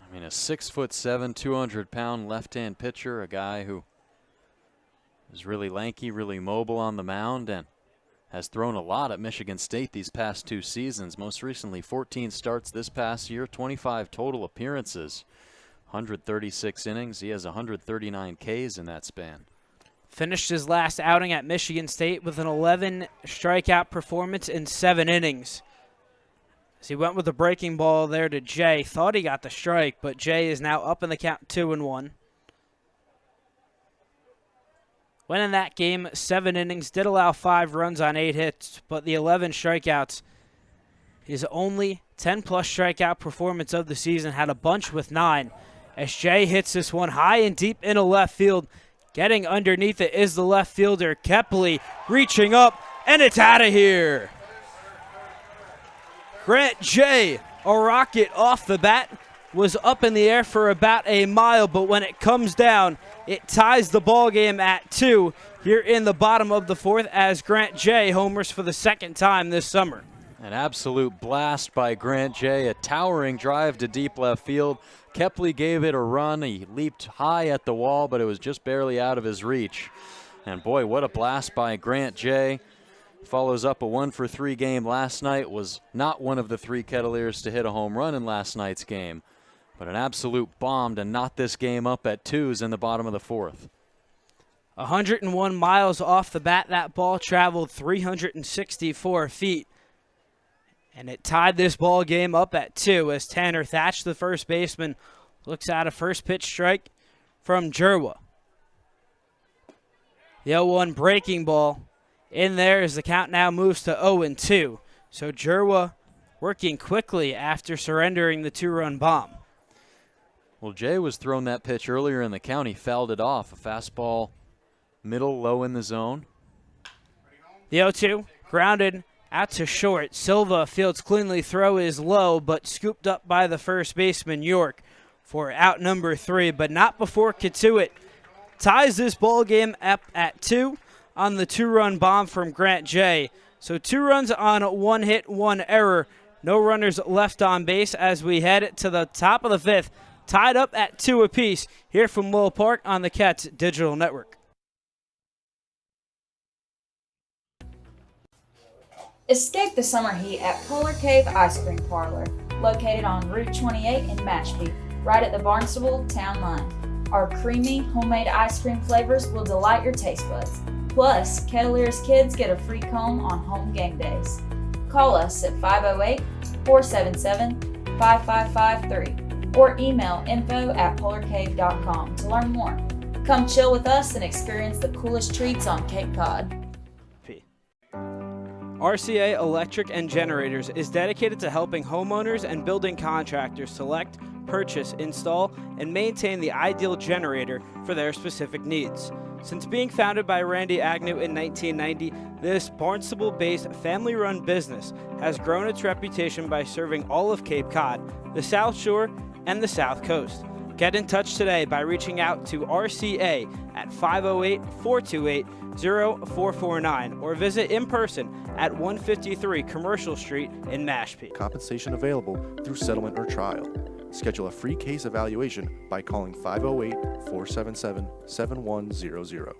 I mean, a 6'7", 200-pound left-hand pitcher, a guy who is really lanky, really mobile on the mound, and has thrown a lot at Michigan State these past 2 seasons. Most recently, 14 starts this past year, 25 total appearances, 136 innings. He has 139 Ks in that span. Finished his last outing at Michigan State with an 11 strikeout performance in 7 innings. As he went with the breaking ball there to Jay. Thought he got the strike, but Jay is now up in the count 2-1. Winning that game, 7 innings, did allow 5 runs on 8 hits, but the 11 strikeouts, his only 10-plus strikeout performance of the season, had a bunch with 9. As Jay hits this one high and deep into left field, getting underneath it is the left fielder, Kepley, reaching up, and it's out of here. Grant Jay, a rocket off the bat, was up in the air for about a mile, but when it comes down, it ties the ball game at 2 here in the bottom of the 4th as Grant Jay homers for the second time this summer. An absolute blast by Grant Jay, a towering drive to deep left field. Kepley gave it a run. He leaped high at the wall, but it was just barely out of his reach. And boy, what a blast by Grant Jay. Follows up a 1-for-3 game last night. Was not one of the 3 Kettleers to hit a home run in last night's game, but an absolute bomb to knot this game up at 2s in the bottom of the 4th. 101 miles off the bat. That ball traveled 364 feet. And it tied this ball game up at 2 as Tanner Thatch, the first baseman, looks at a first pitch strike from Jerwa. The 0-1 breaking ball in there as the count now moves to 0-2. So Jerwa working quickly after surrendering the 2-run bomb. Well, Jay was thrown that pitch earlier in the count. He fouled it off. A fastball, middle, low in the zone. The 0-2 grounded out to short. Silva fields cleanly, throw is low, but scooped up by the first baseman, York, for out number 3, but not before Cotuit ties this ball game up at 2 on the 2-run bomb from Grant Jay. So 2 runs on 1 hit, 1 error. No runners left on base as we head to the top of the 5th, tied up at 2 apiece here from Lowell Park on the Cats Digital Network. Escape the summer heat at Polar Cave Ice Cream Parlor, located on Route 28 in Mashpee, right at the Barnstable town line. Our creamy, homemade ice cream flavors will delight your taste buds. Plus, Kettleers kids get a free cone on home game days. Call us at 508-477-5553 or email info@polarcave.com to learn more. Come chill with us and experience the coolest treats on Cape Cod. RCA Electric and Generators is dedicated to helping homeowners and building contractors select, purchase, install, and maintain the ideal generator for their specific needs. Since being founded by Randy Agnew in 1990, this Barnstable-based family-run business has grown its reputation by serving all of Cape Cod, the South Shore, and the South Coast. Get in touch today by reaching out to RCA at 508-428-0449 or visit in person at 153 Commercial Street in Mashpee. Compensation available through settlement or trial. Schedule a free case evaluation by calling 508-477-7100.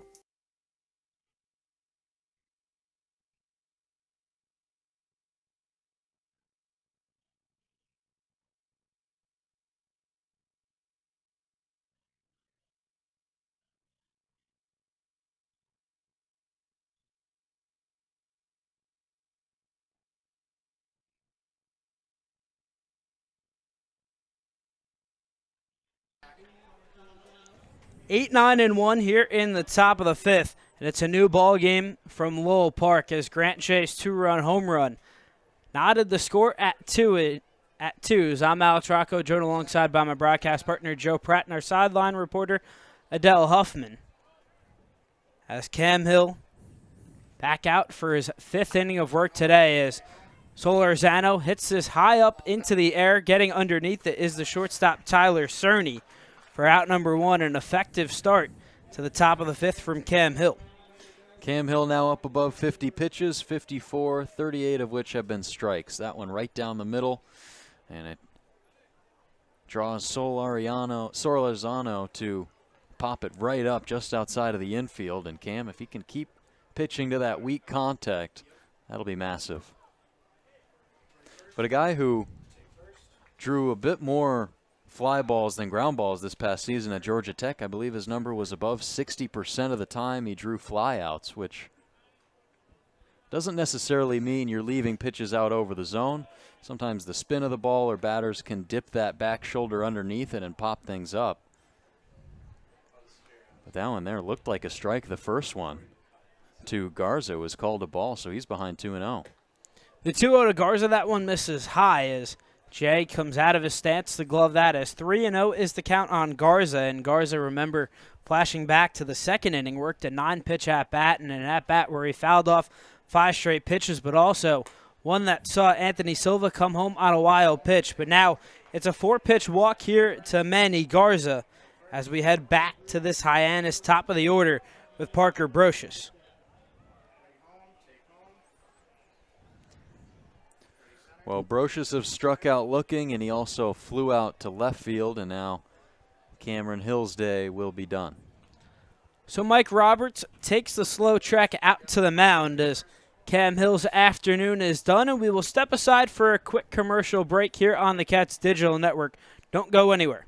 Eight, 9, and 1 here in the top of the 5th, and it's a new ball game from Lowell Park as Grant Jay's 2-run home run knotted the score at 2. At 2s, I'm Alex Rocco, joined alongside by my broadcast partner Joe Pratt and our sideline reporter Adele Huffman. As Cam Hill back out for his 5th inning of work today as Solorzano hits this high up into the air. Getting underneath it is the shortstop Tyler Cerny for out number 1, an effective start to the top of the 5th from Cam Hill. Cam Hill now up above 50 pitches, 54, 38 of which have been strikes. That one right down the middle, and it draws Solorzano to pop it right up just outside of the infield. And Cam, if he can keep pitching to that weak contact, that'll be massive. But a guy who drew a bit more fly balls than ground balls this past season at Georgia Tech. I believe his number was above 60% of the time he drew flyouts, which Doesn't necessarily mean you're leaving pitches out over the zone. Sometimes the spin of the ball or batters can dip that back shoulder underneath it and pop things up. But that one there looked like a strike, the first one to Garza was called a ball, so he's behind 2-0. The 2-0 to Garza, that one misses high as Jay comes out of his stance to glove that, as 3-0 is the count on Garza. And Garza, remember, flashing back to the second inning, worked a 9-pitch at-bat, and an at-bat where he fouled off 5 straight pitches, but also one that saw Anthony Silva come home on a wild pitch. But now it's a 4-pitch walk here to Manny Garza as we head back to this Hyannis top of the order with Parker Brocious. Well, Brocious have struck out looking, and he also flew out to left field, and now Cameron Hill's day will be done. So Mike Roberts takes the slow trek out to the mound as Cam Hill's afternoon is done, and we will step aside for a quick commercial break here on the Cats Digital Network. Don't go anywhere.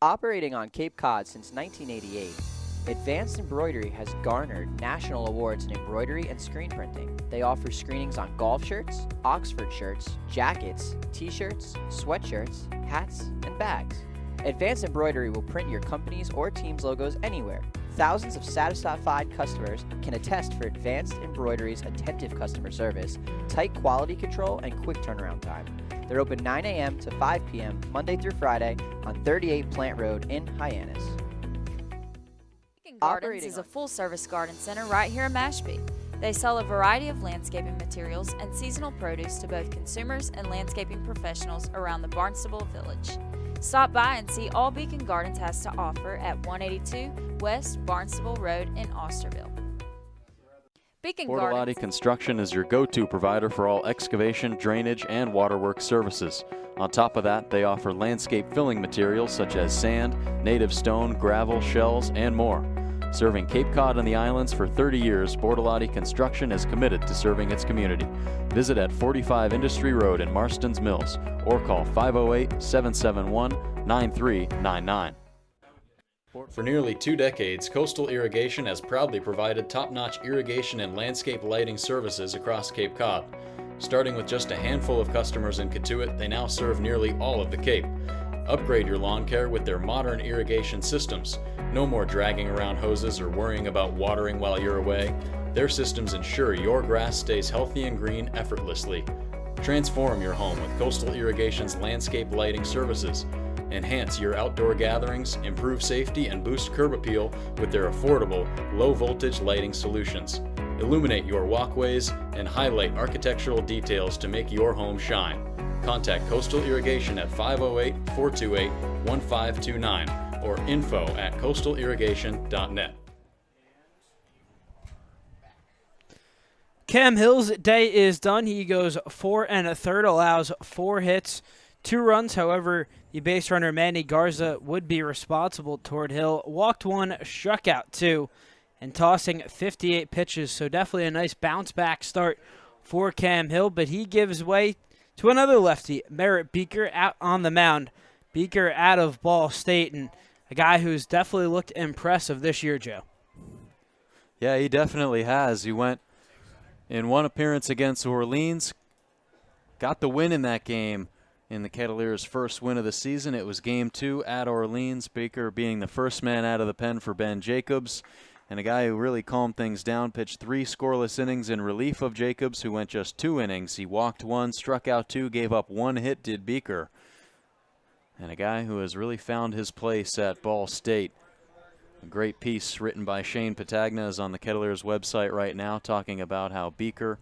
Operating on Cape Cod since 1988, Advanced Embroidery has garnered national awards in embroidery and screen printing. They offer screenings on golf shirts, Oxford shirts, jackets, t-shirts, sweatshirts, hats, and bags. Advanced Embroidery will print your company's or team's logos anywhere. Thousands of satisfied customers can attest for Advanced Embroidery's attentive customer service, tight quality control, and quick turnaround time. They're open 9 a.m. to 5 p.m. Monday through Friday on 38 Plant Road in Hyannis. Gardens is a full-service garden center right here in Mashpee. They sell a variety of landscaping materials and seasonal produce to both consumers and landscaping professionals around the Barnstable Village. Stop by and see all Beacon Gardens has to offer at 182 West Barnstable Road in Austerville. Beacon Bortolotti Gardens Construction is your go-to provider for all excavation, drainage, and waterworks services. On top of that, they offer landscape filling materials such as sand, native stone, gravel, shells, and more. Serving Cape Cod and the islands for 30 years, Bortolotti Construction is committed to serving its community. Visit at 45 Industry Road in Marston's Mills or call 508-771-9399. For nearly 2 decades, Coastal Irrigation has proudly provided top-notch irrigation and landscape lighting services across Cape Cod. Starting with just a handful of customers in Cotuit, they now serve nearly all of the Cape. Upgrade your lawn care with their modern irrigation systems. No more dragging around hoses or worrying about watering while you're away. Their systems ensure your grass stays healthy and green effortlessly. Transform your home with Coastal Irrigation's landscape lighting services. Enhance your outdoor gatherings, improve safety, and boost curb appeal with their affordable, low-voltage lighting solutions. Illuminate your walkways and highlight architectural details to make your home shine. Contact Coastal Irrigation at 508-428-1529 or info@coastalirrigation.net. Cam Hill's day is done. He goes 4 1/3, allows 4 hits, 2 runs. However, the base runner Manny Garza would be responsible toward Hill. Walked 1, struck out 2, and tossing 58 pitches. So definitely a nice bounce back start for Cam Hill, but he gives way to another lefty, Merritt Beaker, out on the mound. Beaker out of Ball State, and a guy who's definitely looked impressive this year, Joe. Yeah, he definitely has. He went in one appearance against Orleans, got the win in that game in the Kettleers' first win of the season. It was Game 2 at Orleans, Beaker being the first man out of the pen for Ben Jacobs, and a guy who really calmed things down, pitched 3 scoreless innings in relief of Jacobs, who went just 2 innings. He walked 1, struck out 2, gave up 1 hit, did Beaker. And a guy who has really found his place at Ball State. A great piece written by Shane Patagna is on the Kettleers website right now, talking about how Beaker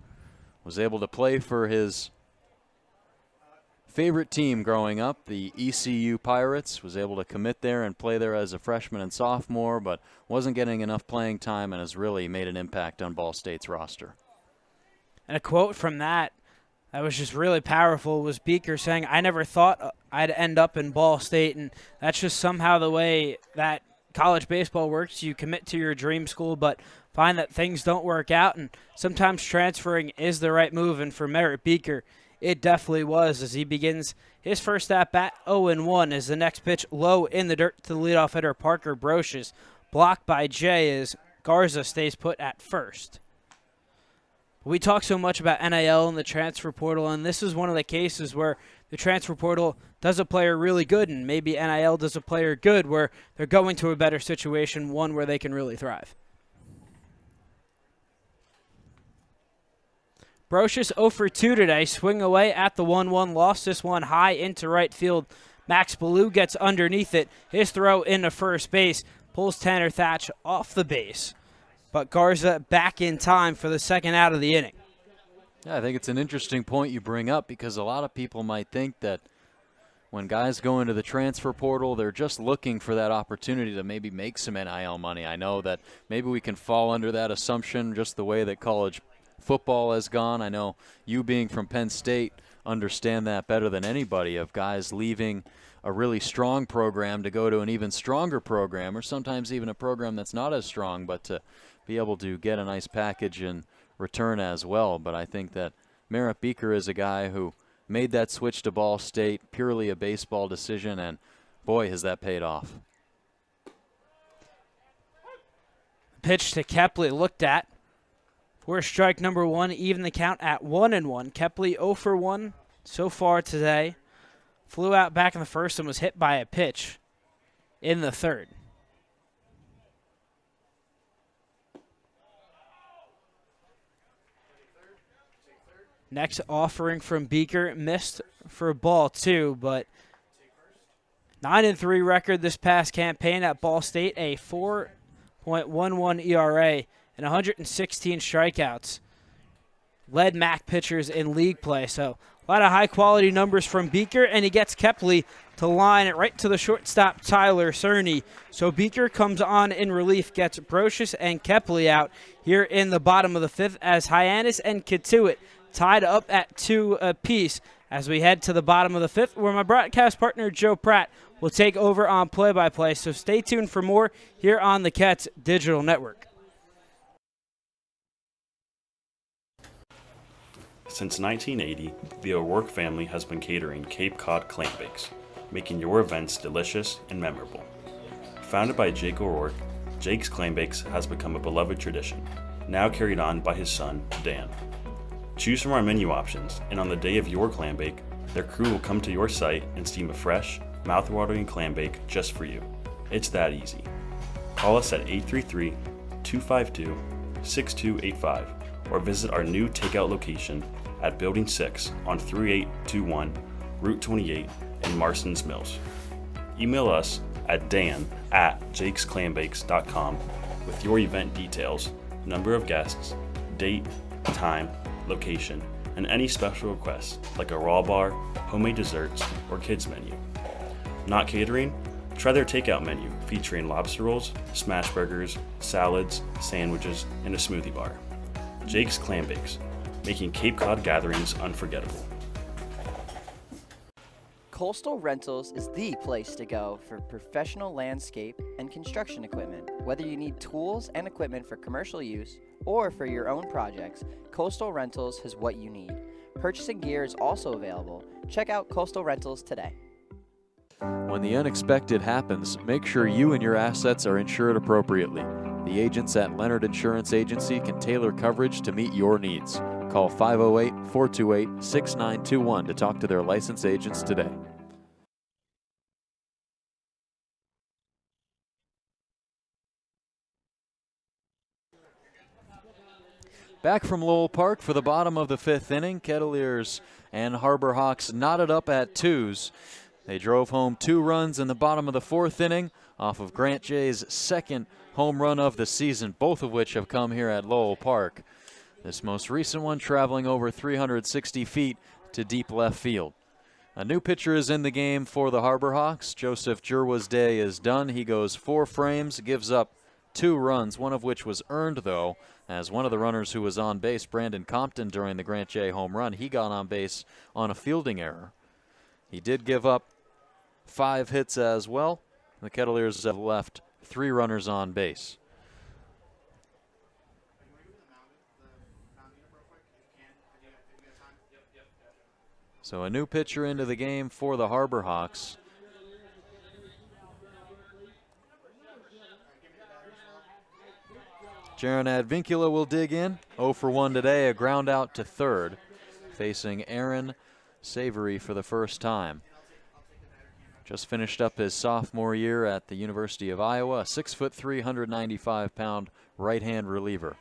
was able to play for his favorite team growing up, the ECU Pirates, was able to commit there and play there as a freshman and sophomore, but wasn't getting enough playing time and has really made an impact on Ball State's roster. And a quote from that was just really powerful was Beaker saying, "I never thought I'd end up in Ball State," and that's just somehow the way that college baseball works. You commit to your dream school, but find that things don't work out, and sometimes transferring is the right move. And for Merritt Beaker, It definitely was, as he begins his first at-bat 0-1 as the next pitch low in the dirt to the leadoff hitter Parker Brocious. Blocked by Jay as Garza stays put at first. We talk so much about NIL and the transfer portal, and this is one of the cases where the transfer portal does a player really good, and maybe NIL does a player good where they're going to a better situation, one where they can really thrive. Brocious 0 for 2 today, swing away at the 1-1, lost this one high into right field. Max Ballou gets underneath it. His throw into first base pulls Tanner Thatch off the base. But Garza back in time for the second out of the inning. Yeah, I think it's an interesting point you bring up because a lot of people might think that when guys go into the transfer portal, they're just looking for that opportunity to maybe make some NIL money. I know that maybe we can fall under that assumption just the way that college football has gone. I know you being from Penn State understand that better than anybody, of guys leaving a really strong program to go to an even stronger program, or sometimes even a program that's not as strong, but to be able to get a nice package in return as well. But I think that Merritt Beaker is a guy who made that switch to Ball State, purely a baseball decision, and boy, has that paid off. Pitch to Kepley looked at for strike number 1, even the count at 1-1. Kepley 0 for 1 so far today. Flew out back in the first and was hit by a pitch in the third. Next offering from Beaker, missed for ball 2, but 9-3 record this past campaign at Ball State, a 4.11 ERA and 116 strikeouts. Led MAC pitchers in league play, so a lot of high-quality numbers from Beaker, and he gets Kepley to line it right to the shortstop, Tyler Cerny. So Beaker comes on in relief, gets Brocious and Kepley out here in the bottom of the 5th as Hyannis and Cotuit tied up at 2 apiece as we head to the bottom of the 5th, where my broadcast partner Joe Pratt will take over on play-by-play. So stay tuned for more here on the Cats Digital Network. Since 1980, the O'Rourke family has been catering Cape Cod clam bakes, making your events delicious and memorable. Founded by Jake O'Rourke, Jake's Clam Bakes has become a beloved tradition, now carried on by his son, Dan. Choose from our menu options, and on the day of your clam bake, their crew will come to your site and steam a fresh, mouth-watering clam bake just for you. It's that easy. Call us at 833-252-6285 or visit our new takeout location at Building 6 on 3821 Route 28 in Marston's Mills. Email us at dan@jakesclambakes.com with your event details, number of guests, date, time, location, and any special requests like a raw bar, homemade desserts, or kids menu. Not catering? Try their takeout menu featuring lobster rolls, smash burgers, salads, sandwiches, and a smoothie bar. Jake's Clam Bakes, making Cape Cod gatherings unforgettable. Coastal Rentals is the place to go for professional landscape and construction equipment. Whether you need tools and equipment for commercial use or for your own projects, Coastal Rentals has what you need. Purchasing gear is also available. Check out Coastal Rentals today. When the unexpected happens, make sure you and your assets are insured appropriately. The agents at Leonard Insurance Agency can tailor coverage to meet your needs. Call 508-428-6921 to talk to their licensed agents today. Back from Lowell Park for the bottom of the 5th inning, Kettleers and Harbor Hawks knotted up at 2s. They drove home 2 runs in the bottom of the 4th inning off of Grant Jay's second home run of the season, both of which have come here at Lowell Park. This most recent one traveling over 360 feet to deep left field. A new pitcher is in the game for the Harbor Hawks. Joseph Jurwa's day is done. He goes 4 frames, gives up 2 runs, one of which was earned, though, as one of the runners who was on base, Brandon Compton, during the Grant Jay home run, he got on base on a fielding error. He did give up 5 hits as well. The Kettleers have left 3 runners on base. So a new pitcher into the game for the Harbor Hawks. Jaron Advincula will dig in. 0 for 1 today, a ground out to third, facing Aaron Savory for the first time. Just finished up his sophomore year at the University of Iowa, a 6'3", 195-pound right-hand reliever.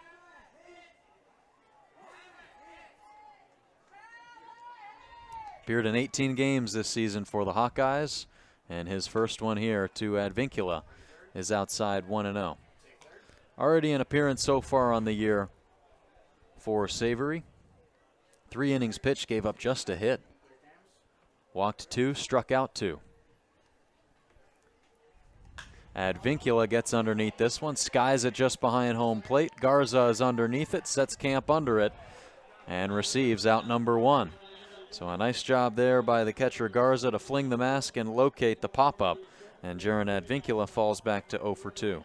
Appeared in 18 games this season for the Hawkeyes, and his first one here to Advincula is outside 1-0. Already an appearance so far on the year for Savory. 3 innings pitched, gave up just a hit. Walked 2, struck out 2. Advincula gets underneath this one, skies it just behind home plate. Garza is underneath it, sets camp under it, and receives out number 1. So a nice job there by the catcher Garza to fling the mask and locate the pop-up. And Jaron Advincula falls back to 0 for 2.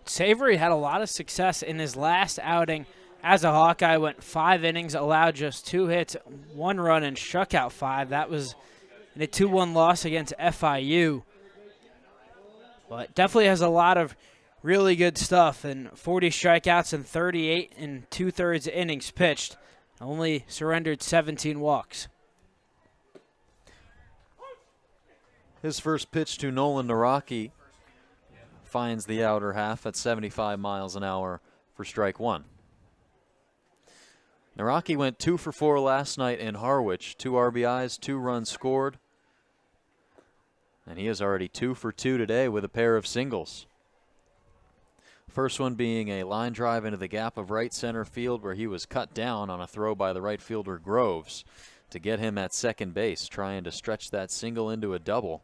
Savory had a lot of success in his last outing as a Hawkeye. Went 5 innings, allowed just 2 hits, 1 run, and struck out 5. That was in a 2-1 loss against FIU. But definitely has a lot of really good stuff, and 40 strikeouts and 38 and 2/3 innings pitched. Only surrendered 17 walks. His first pitch to Nolan Nocki finds the outer half at 75 miles an hour for strike 1. Nocki went 2 for 4 last night in Harwich. 2 RBIs, 2 runs scored. And he is already 2 for 2 today with a pair of singles. First one being a line drive into the gap of right center field where he was cut down on a throw by the right fielder Groves to get him at second base, trying to stretch that single into a double.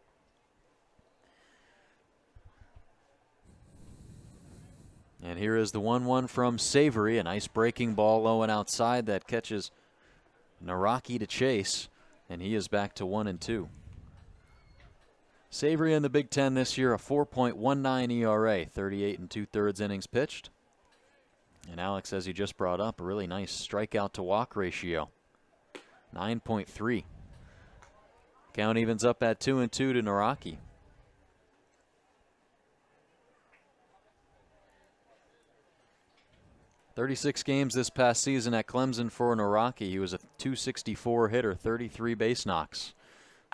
And here is the 1-1 from Savory, a nice breaking ball low and outside that catches Nocki to chase, and he is back to 1-2. Savory in the Big Ten this year, a 4.19 ERA, 38 2/3 innings pitched. And Alex, as you just brought up, a really nice strikeout to walk ratio, 9.3. Count evens up at 2-2 to Nocki. "36 games this past season at Clemson for Nocki. He was a .264 hitter, 33 base knocks.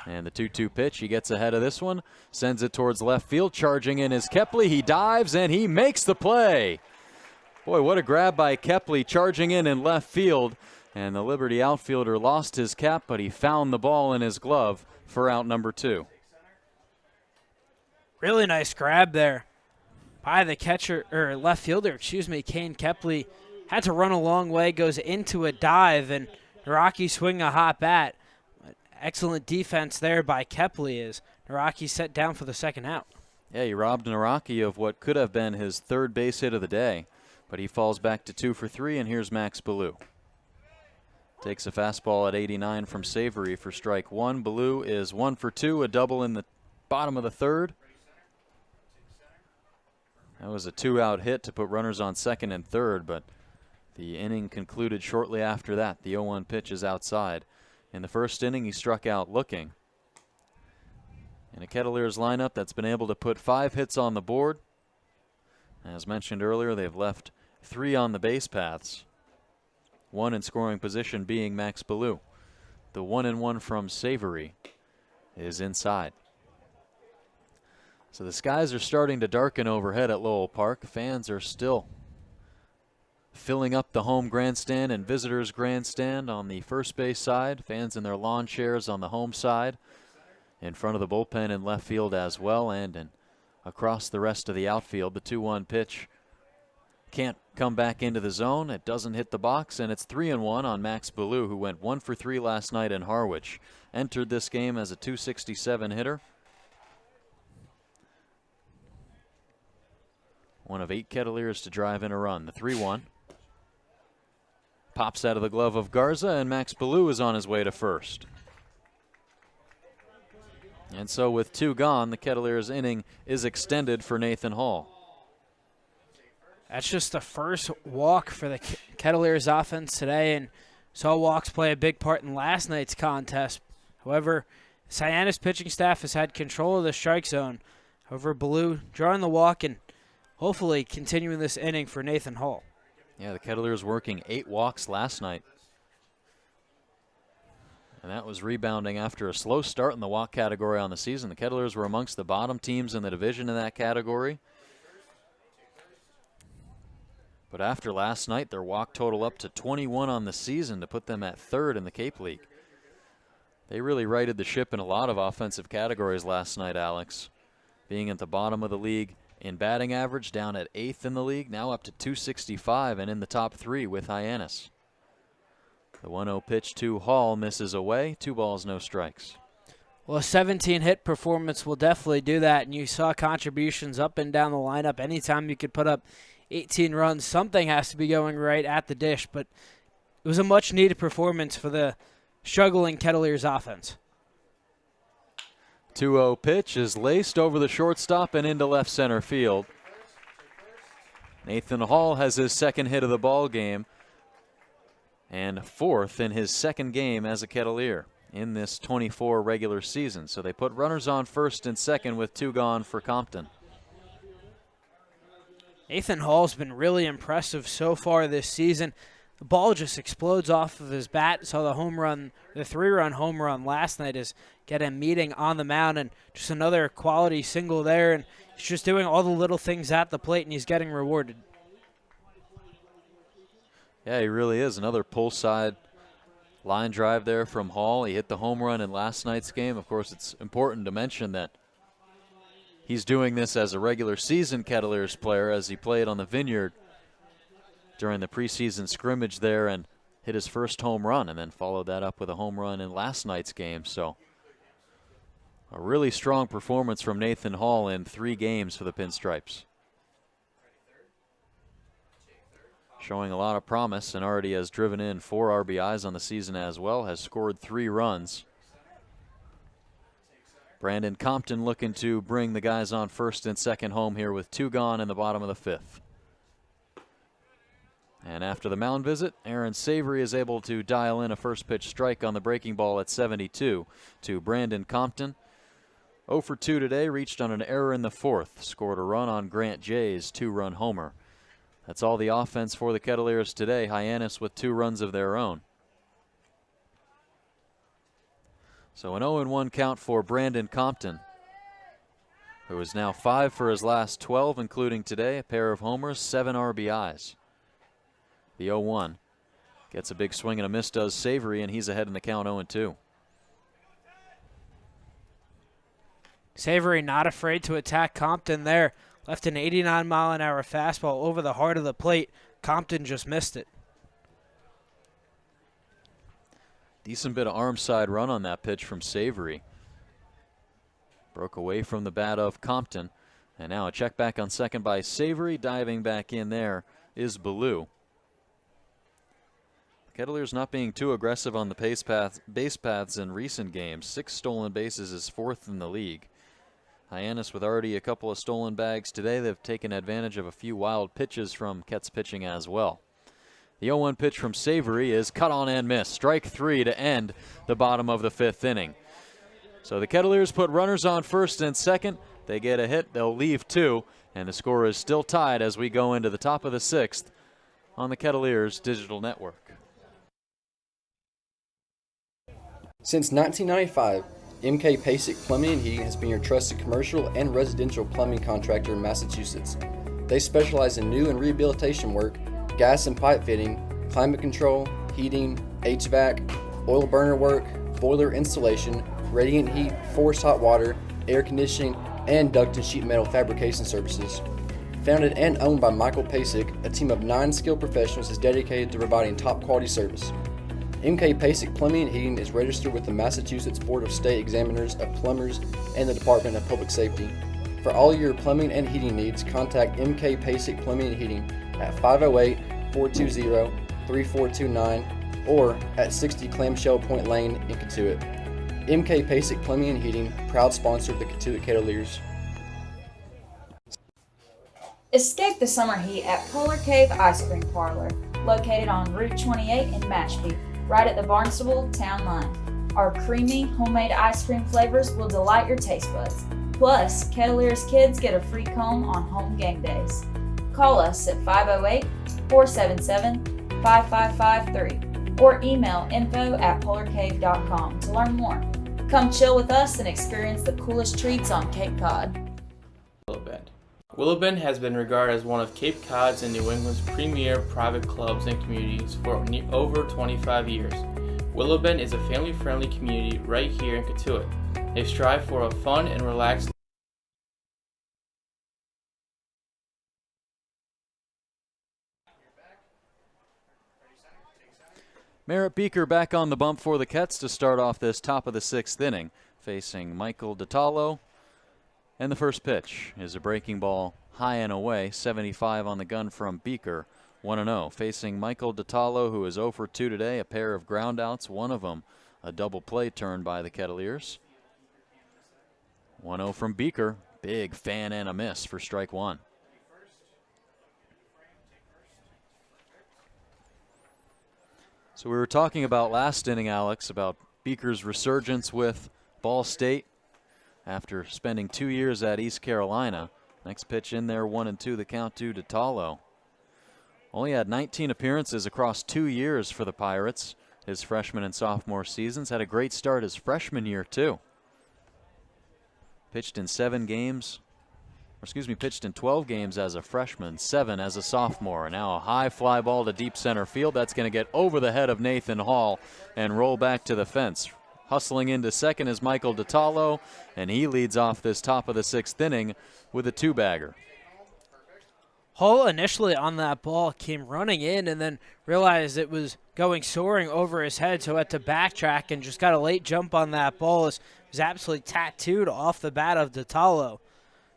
And the 2-2 pitch, he gets ahead of this one, sends it towards left field. Charging in is Kepley. He dives and he makes the play. Boy, what a grab by Kepley, charging in left field. And the Liberty outfielder lost his cap, but he found the ball in his glove for out number 2. Really nice grab there by the catcher, or left fielder, Kane Kepley. Had to run a long way, goes into a dive, and Nocki swing a hot bat. Excellent defense there by Kepley as Nocki set down for the second out. Yeah, he robbed Nocki of what could have been his third base hit of the day, but he falls back to 2 for 3, and here's Max Ballou. Takes a fastball at 89 from Savory for strike 1. Ballou is 1 for 2, a double in the bottom of the third. That was a 2-out hit to put runners on second and third, but the inning concluded shortly after that. The 0-1 pitch is outside. In the first inning, he struck out looking. In a Kettleers lineup that's been able to put 5 hits on the board. As mentioned earlier, they've left 3 on the base paths. 1 in scoring position being Max Ballou. The 1-1 from Savory is inside. So the skies are starting to darken overhead at Lowell Park. Fans are still filling up the home grandstand and visitors grandstand on the first base side. Fans in their lawn chairs on the home side. In front of the bullpen in left field as well, and across the rest of the outfield. The 2-1 pitch can't come back into the zone. It doesn't hit the box, and it's 3-1 on Max Ballou, who went 1 for 3 last night in Harwich. Entered this game as a .267 hitter. One of 8 Kettleers to drive in a run. The 3-1. Pops out of the glove of Garza, and Max Ballou is on his way to first. And so with 2 gone, the Kettleers inning is extended for Nathan Hall. That's just the first walk for the Kettleers offense today, and saw walks play a big part in last night's contest. However, Hyannis pitching staff has had control of the strike zone. However, Blue drawing the walk and hopefully continuing this inning for Nathan Hall. Yeah, the Kettleers working 8 walks last night. And that was rebounding after a slow start in the walk category on the season. The Kettleers were amongst the bottom teams in the division in that category. But after last night, their walk total up to 21 on the season to put them at 3rd in the Cape League. They really righted the ship in a lot of offensive categories last night, Alex. Being at the bottom of the league in batting average, down at 8th in the league, now up to 265 and in the top 3 with Hyannis. The 1-0 pitch to Hall misses away. 2 balls, no strikes. Well, a 17-hit performance will definitely do that, and you saw contributions up and down the lineup. Anytime you could put up 18 runs, something has to be going right at the dish, but it was a much-needed performance for the struggling Kettleers offense. 2-0 pitch is laced over the shortstop and into left center field. Nathan Hall has his 2nd hit of the ball game and 4th in his 2nd game as a Kettleer in this 24 regular season. So they put runners on 1st and 2nd with 2 gone for Compton. Nathan Hall's been really impressive so far this season. The ball just explodes off of his bat. Saw the home run, the 3-run home run last night is get him meeting on the mound, and just another quality single there. And he's just doing all the little things at the plate, and he's getting rewarded. Yeah, he really is. Another pull side line drive there from Hall. He hit the home run in last night's game. Of course, it's important to mention that he's doing this as a regular season Kettleers player, as he played on the Vineyard during the preseason scrimmage there and hit his first home run, and then followed that up with a home run in last night's game. So a really strong performance from Nathan Hall in 3 games for the Pinstripes. Showing a lot of promise, and already has driven in 4 RBIs on the season as well, has scored 3 runs. Brandon Compton looking to bring the guys on 1st and 2nd home here with 2 gone in the bottom of the 5th. And after the mound visit, Aaron Savory is able to dial in a first pitch strike on the breaking ball at 72 to Brandon Compton. 0 for 2 today, reached on an error in the 4th, scored a run on Grant Jay's 2-run homer. That's all the offense for the Kettleers today. Hyannis with 2 runs of their own. So an 0-1 count for Brandon Compton, who is now 5 for his last 12, including today, a pair of homers, 7 RBIs. The 0-1 gets a big swing and a miss, does Savory, and he's ahead in the count 0-2. Savory not afraid to attack Compton there. Left an 89-mile-an-hour fastball over the heart of the plate. Compton just missed it. Decent bit of arm side run on that pitch from Savory. Broke away from the bat of Compton. And now a check back on second by Savory. Diving back in there is Ballou. Kettleers not being too aggressive on the base paths in recent games. 6 stolen bases is 4th in the league. Hyannis with already a couple of stolen bags today. They've taken advantage of a few wild pitches from Kett's pitching as well. The 0-1 pitch from Savory is cut on and missed. Strike 3 to end the bottom of the 5th inning. So the Kettleers put runners on 1st and 2nd. They get a hit, they'll leave 2, and the score is still tied as we go into the top of the 6th on the Kettleers Digital Network. Since 1995, MK Pasic Plumbing and Heating has been your trusted commercial and residential plumbing contractor in Massachusetts. They specialize in new and rehabilitation work, gas and pipe fitting, climate control, heating, HVAC, oil burner work, boiler installation, radiant heat, forced hot water, air conditioning, and duct and sheet metal fabrication services. Founded and owned by Michael Pasic, a team of 9 skilled professionals is dedicated to providing top quality service. MK Pasic Plumbing and Heating is registered with the Massachusetts Board of State Examiners of Plumbers and the Department of Public Safety. For all your plumbing and heating needs, contact MK Pasic Plumbing and Heating at 508-420-3429 or at 60 Clamshell Point Lane in Cotuit. MK Pasic Plumbing and Heating, proud sponsor of the Cotuit Kettleers. Escape the summer heat at Polar Cave Ice Cream Parlor, located on Route 28 in Mashpee. right at the Barnstable Town Line. Our creamy, homemade ice cream flavors will delight your taste buds. Plus, Kettleers kids get a free comb on home game days. Call us at 508-477-5553 or email info@polarcave.com to learn more. Come chill with us and experience the coolest treats on Cape Cod. Willow Bend. Willow Bend has been regarded as one of Cape Cod's and New England's premier private clubs and communities for over 25 years. Willow Bend is a family-friendly community right here in Cotuit. They strive for a fun and relaxed Merritt Beaker back on the bump for the Kets to start off this top of the 6th inning, facing Michael DiTallo. And the first pitch is a breaking ball high and away, 75 on the gun from Beaker, 1-0. Facing Michael DiTallo, who is 0 for 2 today, a pair of groundouts, one of them a double play turn by the Kettleers. 1-0 from Beaker, big fan and a miss for strike one. So we were talking about last inning, Alex, about Beaker's resurgence with Ball State after spending 2 years at East Carolina. Next pitch in there, 1-2, the count to DiTallo. Only had 19 appearances across 2 years for the Pirates. His freshman and sophomore seasons. Had a great start his freshman year, too. Pitched in 12 games as a freshman, 7 as a sophomore. And now a high fly ball to deep center field. That's going to get over the head of Nathan Hall and roll back to the fence. Hustling into second is Michael DiTallo, and he leads off this top of the 6th inning with a 2-bagger. Hall initially on that ball came running in and then realized it was going soaring over his head, so had to backtrack and just got a late jump on that ball. It was absolutely tattooed off the bat of DiTallo.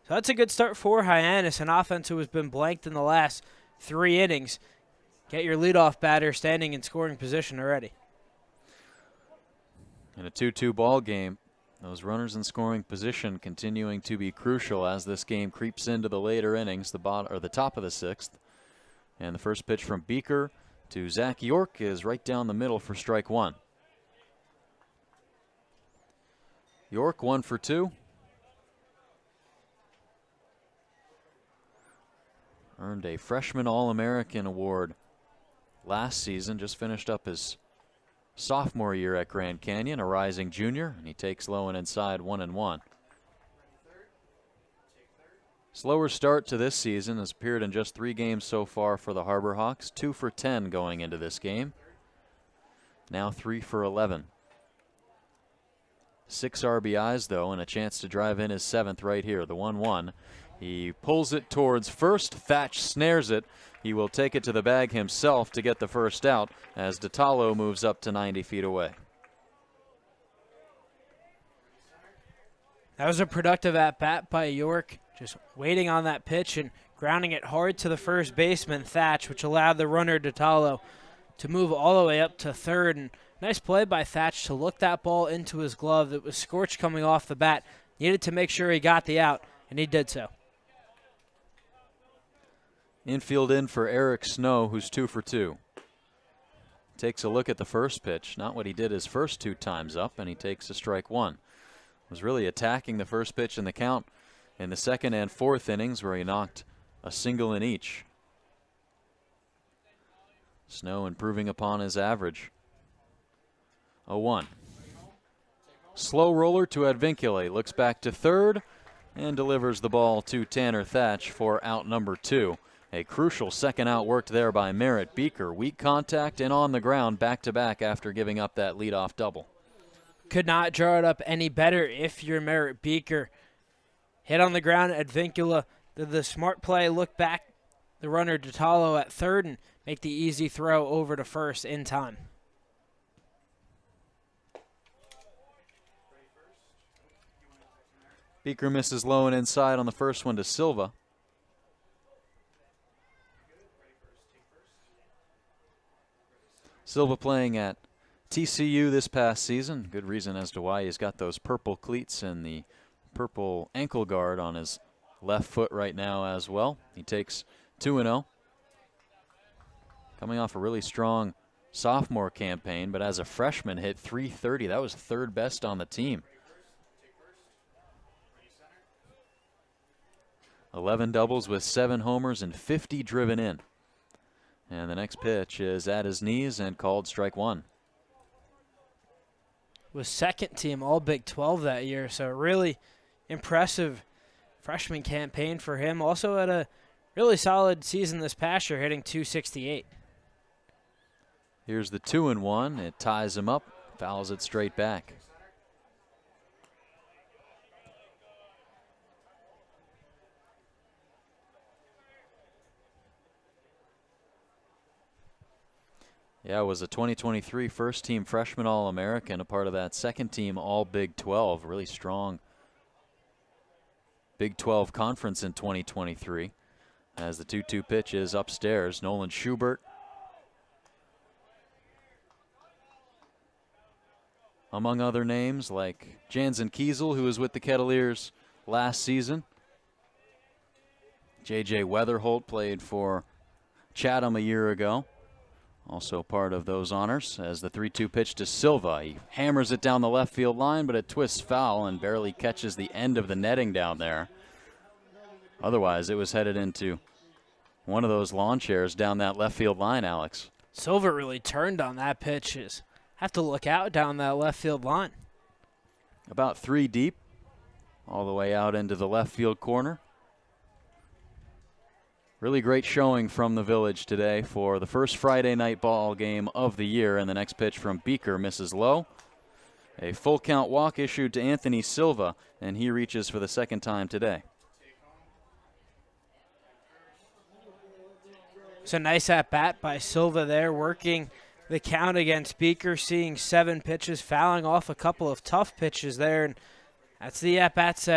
So that's a good start for Hyannis, an offense who has been blanked in the last 3 innings. Get your leadoff batter standing in scoring position already. In a 2-2 ball game, those runners in scoring position continuing to be crucial as this game creeps into the later innings, the top of the 6th. And the first pitch from Beaker to Zach York is right down the middle for strike one. York 1 for 2. Earned a freshman All-American award last season, just finished up his sophomore year at Grand Canyon, a rising junior, and he takes low and inside 1-1. Slower start to this season, has appeared in just 3 games so far for the Harbor Hawks, 2 for 10 going into this game. Now 3 for 11. 6 RBIs though, and a chance to drive in his 7th right here, the 1-1. He pulls it towards first. Thatch snares it. He will take it to the bag himself to get the first out as DiTallo moves up to 90 feet away. That was a productive at-bat by York, just waiting on that pitch and grounding it hard to the first baseman, Thatch, which allowed the runner, DiTallo, to move all the way up to third. And nice play by Thatch to look that ball into his glove. It was scorched coming off the bat. Needed to make sure he got the out, and he did so. Infield in for Eric Snow, who's 2 for 2. Takes a look at the first pitch, not what he did his first 2 times up, and he takes a strike one. Was really attacking the first pitch in the count in the 2nd and 4th innings, where he knocked a single in each. Snow improving upon his average. 0-1. Slow roller to Advincula, looks back to third and delivers the ball to Tanner Thatch for out number 2. A crucial second out worked there by Merritt Beaker. Weak contact and on the ground back-to-back after giving up that leadoff double. Could not draw it up any better if you're Merritt Beaker. Hit on the ground, Advincula did the smart play, look back the runner DiTallo at third and make the easy throw over to first in time. Beaker misses low and inside on the first one to Silva. Silva playing at TCU this past season. Good reason as to why he's got those purple cleats and the purple ankle guard on his left foot right now as well. He takes 2-0. Coming off a really strong sophomore campaign, but as a freshman hit .330. That was third best on the team. 11 doubles with 7 homers and 50 driven in. And the next pitch is at his knees and called strike one. Was second team All Big 12 that year, so really impressive freshman campaign for him. Also had a really solid season this past year, hitting .268. Here's the 2-1. It ties him up, fouls it straight back. Yeah, was a 2023 first-team freshman All-American, a part of that second-team All-Big 12. Really strong Big 12 conference in 2023. As the 2-2 pitch is upstairs, Nolan Schubert. Among other names like Jansen Kiesel, who was with the Kettleers last season. J.J. Weatherholt played for Chatham a year ago. Also part of those honors as the 3-2 pitch to Silva. He hammers it down the left field line, but it twists foul and barely catches the end of the netting down there. Otherwise, it was headed into one of those lawn chairs down that left field line, Alex. Silva really turned on that pitch. Have to look out down that left field line. About 3 deep, all the way out into the left field corner. Really great showing from the Village today for the first Friday night ball game of the year. And the next pitch from Beeker misses low. A full count walk issued to Anthony Silva, and he reaches for the second time today. It's a nice at-bat by Silva there, working the count against Beeker, seeing 7 pitches, fouling off a couple of tough pitches there. And that's the at-bats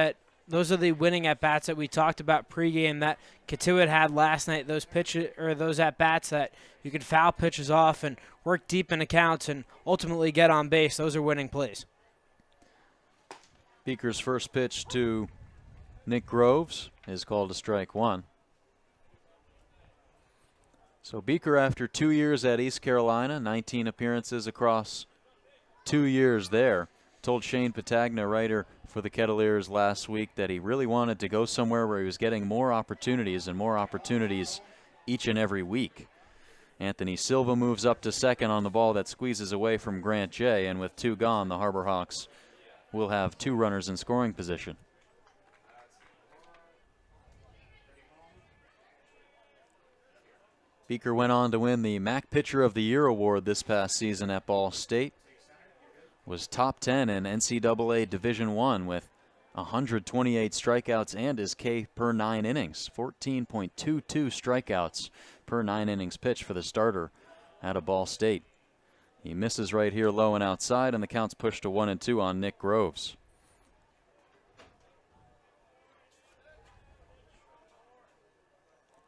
those are the winning at-bats that we talked about pregame that Cotuit had last night. Those pitches, or those at-bats that you could foul pitches off and work deep in accounts and ultimately get on base. Those are winning plays. Beeker's first pitch to Nick Groves is called a strike one. So Beeker, after 2 years at East Carolina, 19 appearances across 2 years there, told Shane Patagna, writer for the Kettleers last week, that he really wanted to go somewhere where he was getting more opportunities and more opportunities each and every week. Anthony Silva moves up to second on the ball that squeezes away from Grant J, and with 2 gone, the Harbor Hawks will have 2 runners in scoring position. Beeker went on to win the MAC Pitcher of the Year award this past season at Ball State. Was top 10 in NCAA Division I with 128 strikeouts and his K per 9 innings. 14.22 strikeouts per 9 innings pitched for the starter out of Ball State. He misses right here low and outside, and the count's pushed to 1-2 on Nick Groves.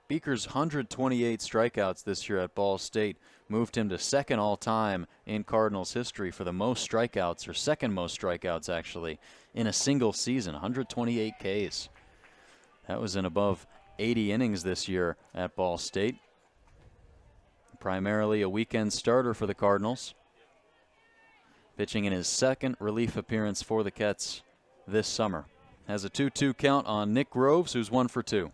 Beeker's 128 strikeouts this year at Ball State moved him to second all-time in Cardinals history for the most strikeouts, or second most strikeouts actually, in a single season, 128 Ks. That was in above 80 innings this year at Ball State. Primarily a weekend starter for the Cardinals. Pitching in his second relief appearance for the Kets this summer. Has a 2-2 count on Nick Groves, who's 1 for 2.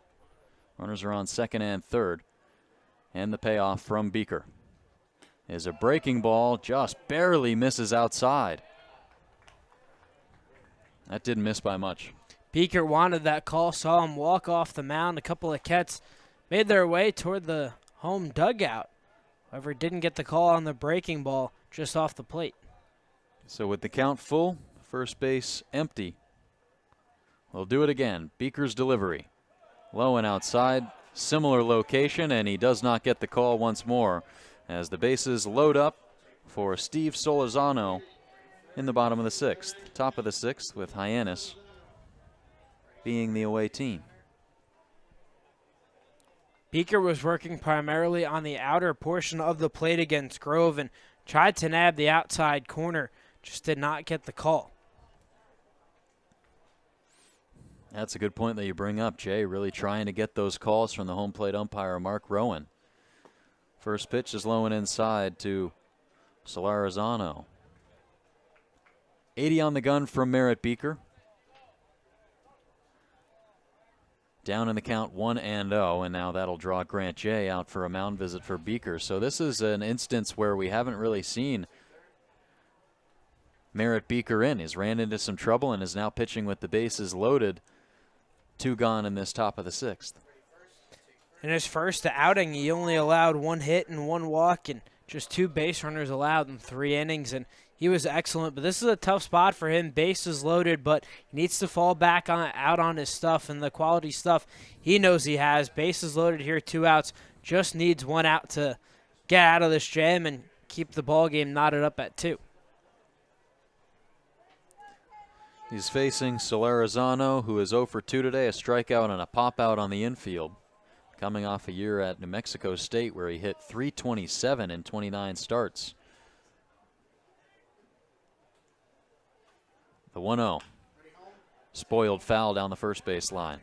Runners are on second and third. And the payoff from Beeker is a breaking ball, just barely misses outside. That didn't miss by much. Beeker wanted that call, saw him walk off the mound. A couple of Kets made their way toward the home dugout. However, didn't get the call on the breaking ball just off the plate. So with the count full, first base empty. We'll do it again. Beeker's delivery. Low and outside, similar location, and he does not get the call once more as the bases load up for Steve Solorzano in the bottom of the 6th. Top of the 6th with Hyannis being the away team. Beeker was working primarily on the outer portion of the plate against Grove and tried to nab the outside corner, just did not get the call. That's a good point that you bring up, Jay. Really trying to get those calls from the home plate umpire, Mark Rowan. First pitch is low and inside to Solarizano. 80 on the gun from Merritt Beaker. Down in the count 1-0, and now that'll draw Grant J out for a mound visit for Beaker. So this is an instance where we haven't really seen Merritt Beaker in. He's ran into some trouble and is now pitching with the bases loaded. 2 gone in this top of the 6th. In his first outing, he only allowed 1 hit and 1 walk and just 2 base runners allowed in 3 innings, and he was excellent. But this is a tough spot for him. Bases loaded, but he needs to fall back out on his stuff and the quality stuff he knows he has. Bases loaded here, 2 outs. Just needs 1 out to get out of this jam and keep the ball game knotted up at 2. He's facing Solarizano, who is 0 for 2 today, a strikeout and a pop-out on the infield. Coming off a year at New Mexico State where he hit .327 in 29 starts. The 1-0. Spoiled foul down the first base line.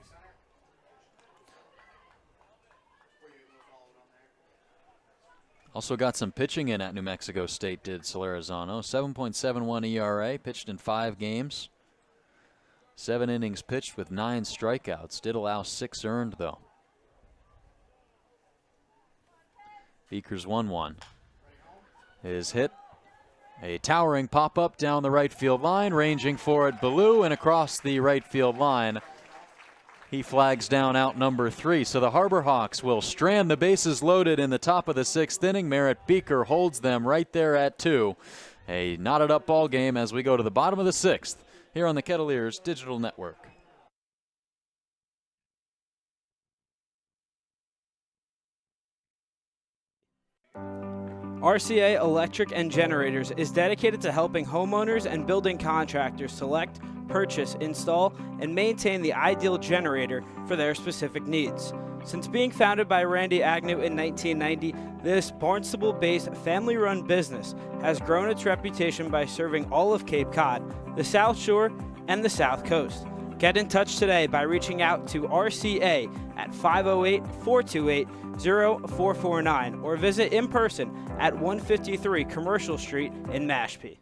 Also got some pitching in at New Mexico State, did Solarizano. 7.71 ERA, pitched in 5 games. 7 innings pitched with 9 strikeouts. Did allow 6 earned, though. Beaker's 1-1. His hit, a towering pop-up down the right field line, ranging for it, Ballou, and across the right field line. He flags down out number 3. So the Harbor Hawks will strand the bases loaded in the top of the 6th inning. Merritt Beaker holds them right there at 2. A knotted up ball game as we go to the bottom of the 6th here on the Kettleers Digital Network. RCA Electric and Generators is dedicated to helping homeowners and building contractors select, purchase, install, and maintain the ideal generator for their specific needs. Since being founded by Randy Agnew in 1990, this Barnstable-based family-run business has grown its reputation by serving all of Cape Cod, the South Shore, and the South Coast. Get in touch today by reaching out to RCA at 508-428-0449 or visit in person at 153 Commercial Street in Mashpee.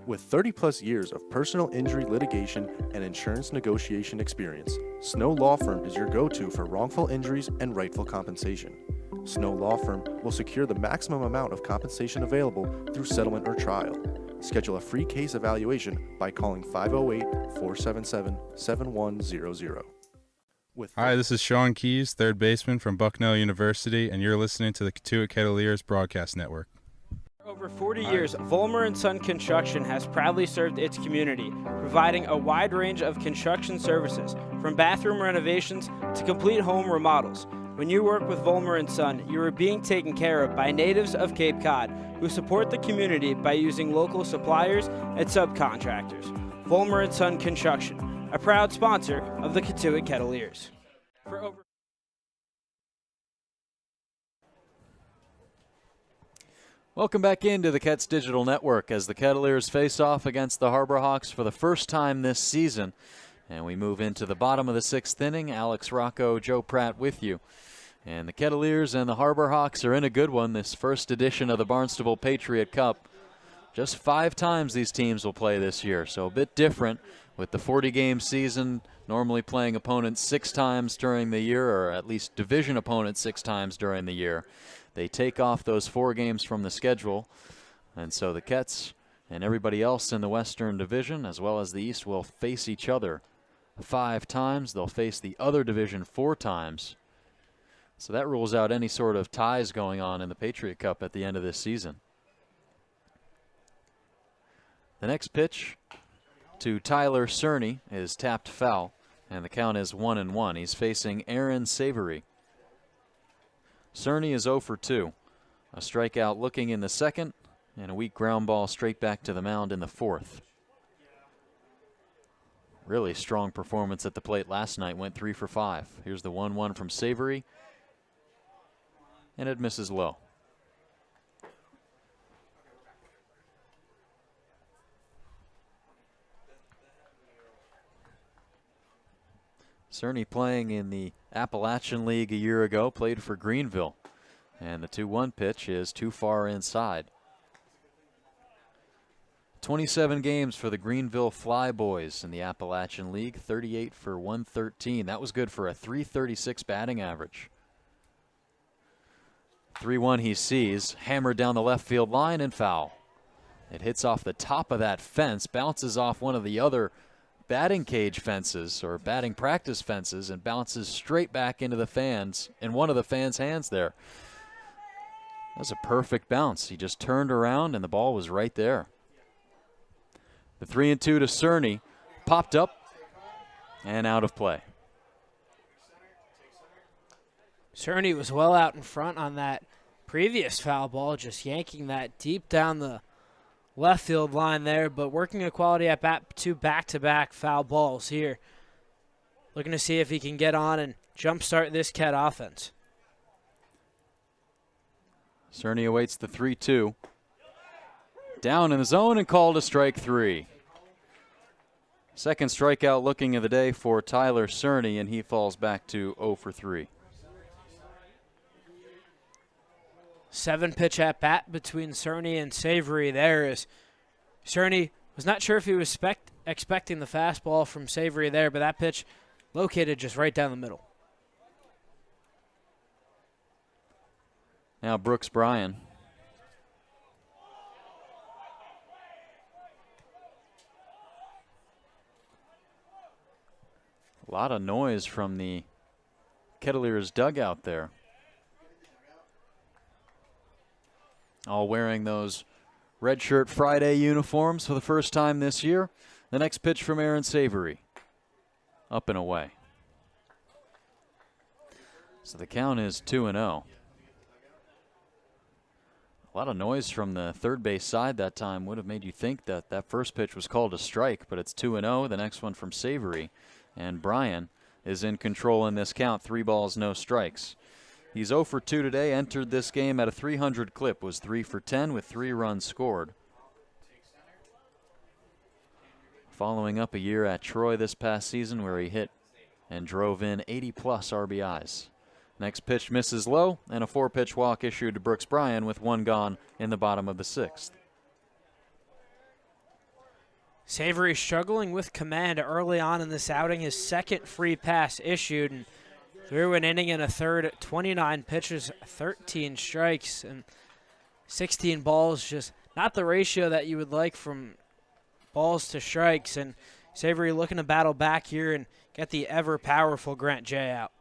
With 30-plus years of personal injury litigation and insurance negotiation experience, Snow Law Firm is your go-to for wrongful injuries and rightful compensation. Snow Law Firm will secure the maximum amount of compensation available through settlement or trial. Schedule a free case evaluation by calling 508-477-7100. Hi, this is Sean Keys, third baseman from Bucknell University, and you're listening to the Cotuit Kettleers Broadcast Network. For over 40 years, Vollmer & Son Construction has proudly served its community, providing a wide range of construction services, from bathroom renovations to complete home remodels. When you work with Vollmer & Son, you are being taken care of by natives of Cape Cod who support the community by using local suppliers and subcontractors. Vollmer & Son Construction, a proud sponsor of the Cotuit Kettleers. Welcome back into the Ketts Digital Network as the Kettleers face off against the Harbor Hawks for the first time this season. And we move into the bottom of the 6th inning. Alex Rocco, Joe Pratt with you. And the Kettleers and the Harbor Hawks are in a good one this first edition of the Barnstable Patriot Cup. Just 5 times these teams will play this year, so a bit different with the 40-game season, normally playing opponents 6 times during the year, or at least division opponents 6 times during the year. They take off those 4 games from the schedule, and so the Ketts and everybody else in the Western Division, as well as the East, will face each other 5 times. They'll face the other division 4 times. So that rules out any sort of ties going on in the Patriot Cup at the end of this season. The next pitch to Tyler Cerny is tapped foul, and the count is 1-1. He's facing Aaron Savory. Cerny is 0 for 2. A strikeout looking in the 2nd, and a weak ground ball straight back to the mound in the 4th. Really strong performance at the plate last night, went 3 for 5. Here's the 1-1 from Savory, and it misses low. Cerny playing in the Appalachian League a year ago, played for Greenville. And the 2-1 pitch is too far inside. 27 games for the Greenville Flyboys in the Appalachian League, 38 for 113. That was good for a .336 batting average. 3-1 he sees, hammered down the left field line and foul. It hits off the top of that fence, bounces off one of the other batting cage fences or batting practice fences and bounces straight back into the fans, in one of the fans' hands there. That was a perfect bounce. He just turned around and the ball was right there. The 3-2 to Cerny, popped up and out of play. Cerny was well out in front on that previous foul ball, just yanking that deep down the left field line there, but working a quality at bat, 2 back-to-back foul balls here. Looking to see if he can get on and jumpstart this Ket offense. Cerny awaits the 3-2. Down in the zone and called a strike 3. Second strikeout looking of the day for Tyler Cerny, and he falls back to 0 for 3. 7-pitch at bat between Cerny and Savory there, as Cerny was not sure if he was expecting the fastball from Savory there, but that pitch located just right down the middle. Now Brooks Bryan. A lot of noise from the Kettleers dugout there. All wearing those red shirt Friday uniforms for the first time this year. The next pitch from Aaron Savory. Up and away. So the count is 2-0. A lot of noise from the third base side that time would have made you think that that first pitch was called a strike, but it's 2-0. The next one from Savory. And Bryan is in control in this count. 3 balls, no strikes. He's 0 for 2 today, entered this game at a .300 clip, was 3 for 10 with 3 runs scored. Following up a year at Troy this past season where he hit and drove in 80-plus RBIs. Next pitch misses low, and a 4-pitch walk issued to Brooks Bryan with 1 gone in the bottom of the 6th. Savory struggling with command early on in this outing. His second free pass issued, and through an inning and a third, 29 pitches, 13 strikes, and 16 balls. Just not the ratio that you would like from balls to strikes. And Savory looking to battle back here and get the ever-powerful Grant J out.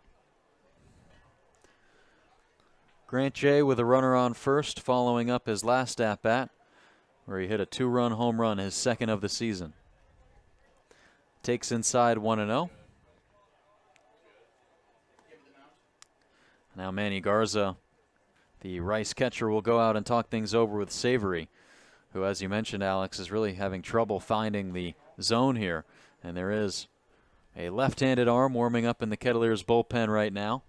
Grant J with a runner on first, following up his last at-bat, where he hit a 2-run home run, his second of the season. Takes inside 1-0. Now Manny Garza, the Rice catcher, will go out and talk things over with Savory, who, as you mentioned, Alex, is really having trouble finding the zone here. And there is a left-handed arm warming up in the Kettleers bullpen right now.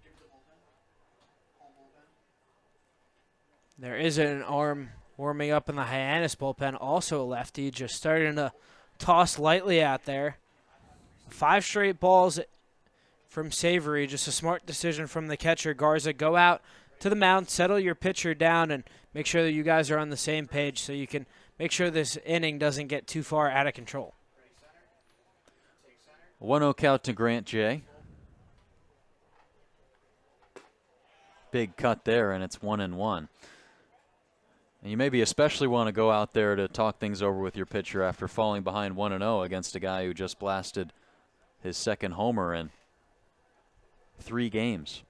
There is an arm warming up in the Hyannis bullpen, also a lefty, just starting to toss lightly out there. 5 straight balls from Savory, just a smart decision from the catcher. Garza, go out to the mound, settle your pitcher down, and make sure that you guys are on the same page so you can make sure this inning doesn't get too far out of control. 1-0 count to Grant J. Big cut there, and it's 1-1. And you maybe especially want to go out there to talk things over with your pitcher after falling behind 1-0 against a guy who just blasted his second homer in 3 games.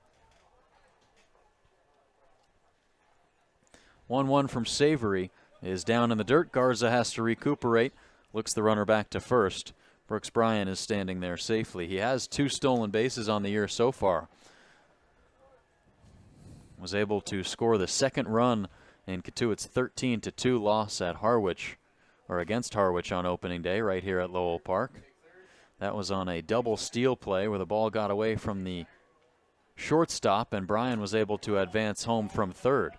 1-1 from Savory is down in the dirt. Garza has to recuperate. Looks the runner back to first. Brooks Bryan is standing there safely. He has 2 stolen bases on the year so far. Was able to score the second run in Cotuit's 13-2 loss at Harwich, or against Harwich on opening day right here at Lowell Park. That was on a double steal play where the ball got away from the shortstop and Bryan was able to advance home from third.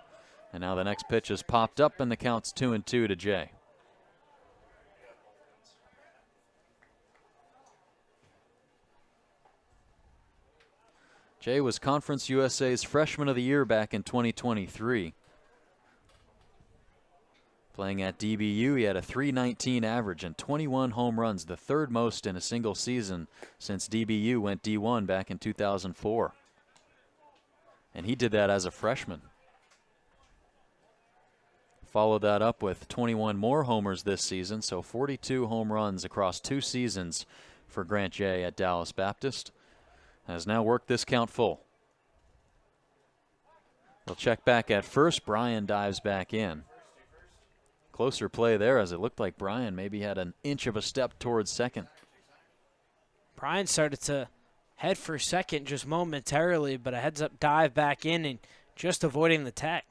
And now the next pitch is popped up and the count's 2-2 to Jay. Jay was Conference USA's Freshman of the Year back in 2023. Playing at DBU, he had a .319 average and 21 home runs, the third most in a single season since DBU went D1 back in 2004. And he did that as a freshman. Followed that up with 21 more homers this season, so 42 home runs across 2 seasons for Grant Jay at Dallas Baptist. Has now worked this count full. They'll check back at first. Brian dives back in. Closer play there, as it looked like Brian maybe had an inch of a step towards second. Brian started to head for second just momentarily, but a heads-up dive back in and just avoiding the tag.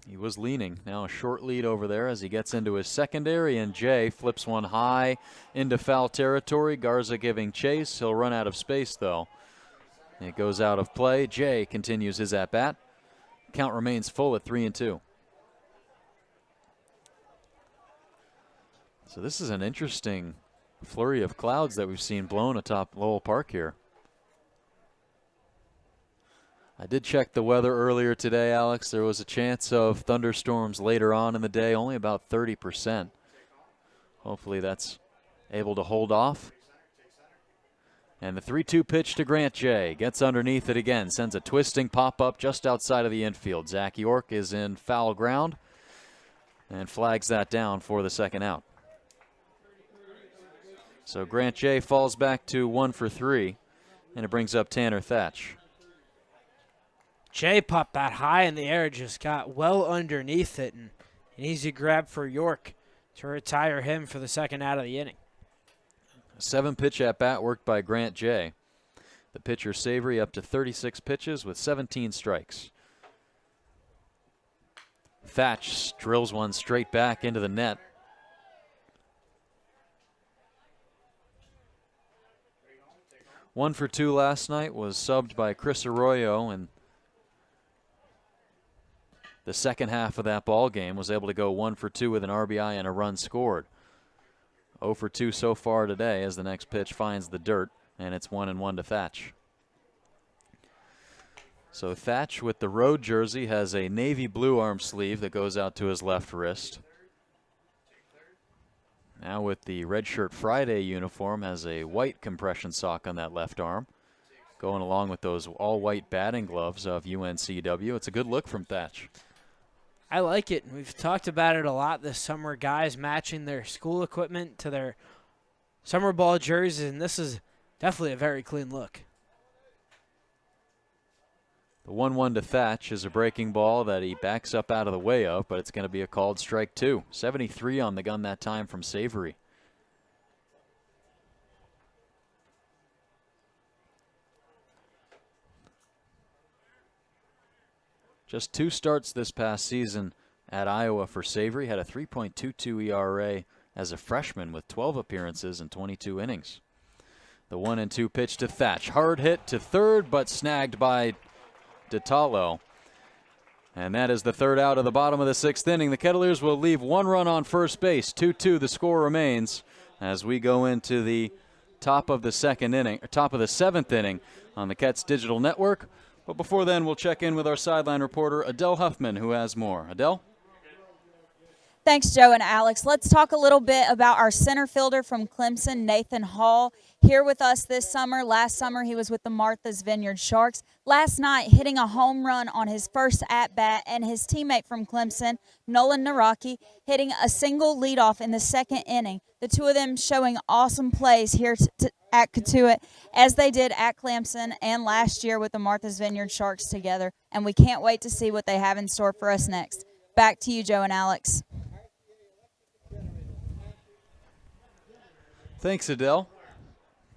He was leaning. Now a short lead over there as he gets into his secondary, and Jay flips one high into foul territory. Garza giving chase. He'll run out of space, though. It goes out of play. Jay continues his at-bat. Count remains full at 3-2. So this is an interesting flurry of clouds that we've seen blown atop Lowell Park here. I did check the weather earlier today, Alex. There was a chance of thunderstorms later on in the day, only about 30%. Hopefully that's able to hold off. And the 3-2 pitch to Grant Jay. Gets underneath it again. Sends a twisting pop-up just outside of the infield. Zach York is in foul ground and flags that down for the second out. So Grant Jay falls back to 1 for 3, and it brings up Tanner Thatch. Jay popped that high in the air, just got well underneath it, and an easy grab for York to retire him for the second out of the inning. A 7-pitch at-bat worked by Grant Jay. The pitcher Savory up to 36 pitches with 17 strikes. Thatch drills one straight back into the net. One for 2 last night, was subbed by Chris Arroyo, and the second half of that ball game was able to go 1 for 2 with an RBI and a run scored. 0 for 2 so far today as the next pitch finds the dirt, and it's 1-1 to Thatch. So Thatch with the road jersey has a navy blue arm sleeve that goes out to his left wrist. Now with the Red Shirt Friday uniform has a white compression sock on that left arm, going along with those all-white batting gloves of UNCW. It's a good look from Thatch. I like it. We've talked about it a lot this summer, guys matching their school equipment to their summer ball jerseys, and this is definitely a very clean look. The 1-1 to Thatch is a breaking ball that he backs up out of the way of, but it's going to be a called strike 2. 73 on the gun that time from Savory. Just 2 starts this past season at Iowa for Savory. Had a 3.22 ERA as a freshman with 12 appearances and 22 innings. The 1-2 pitch to Thatch. Hard hit to third, but snagged by DeTalo. And that is the third out of the bottom of the 6th inning. The Kettleers will leave 1 run on first base. 2-2 the score remains as we go into the top of the 7th inning on the Ketts Digital Network. But before then, we'll check in with our sideline reporter, Adele Huffman, who has more. Adele? Thanks, Joe and Alex. Let's talk a little bit about our center fielder from Clemson, Nathan Hall, here with us this summer. Last summer, he was with the Martha's Vineyard Sharks. Last night, hitting a home run on his first at-bat, and his teammate from Clemson, Nolan Nocki, hitting a single leadoff in the 2nd inning. The two of them showing awesome plays here at Cotuit, as they did at Clemson and last year with the Martha's Vineyard Sharks together. And we can't wait to see what they have in store for us next. Back to you, Joe and Alex. Thanks, Adele.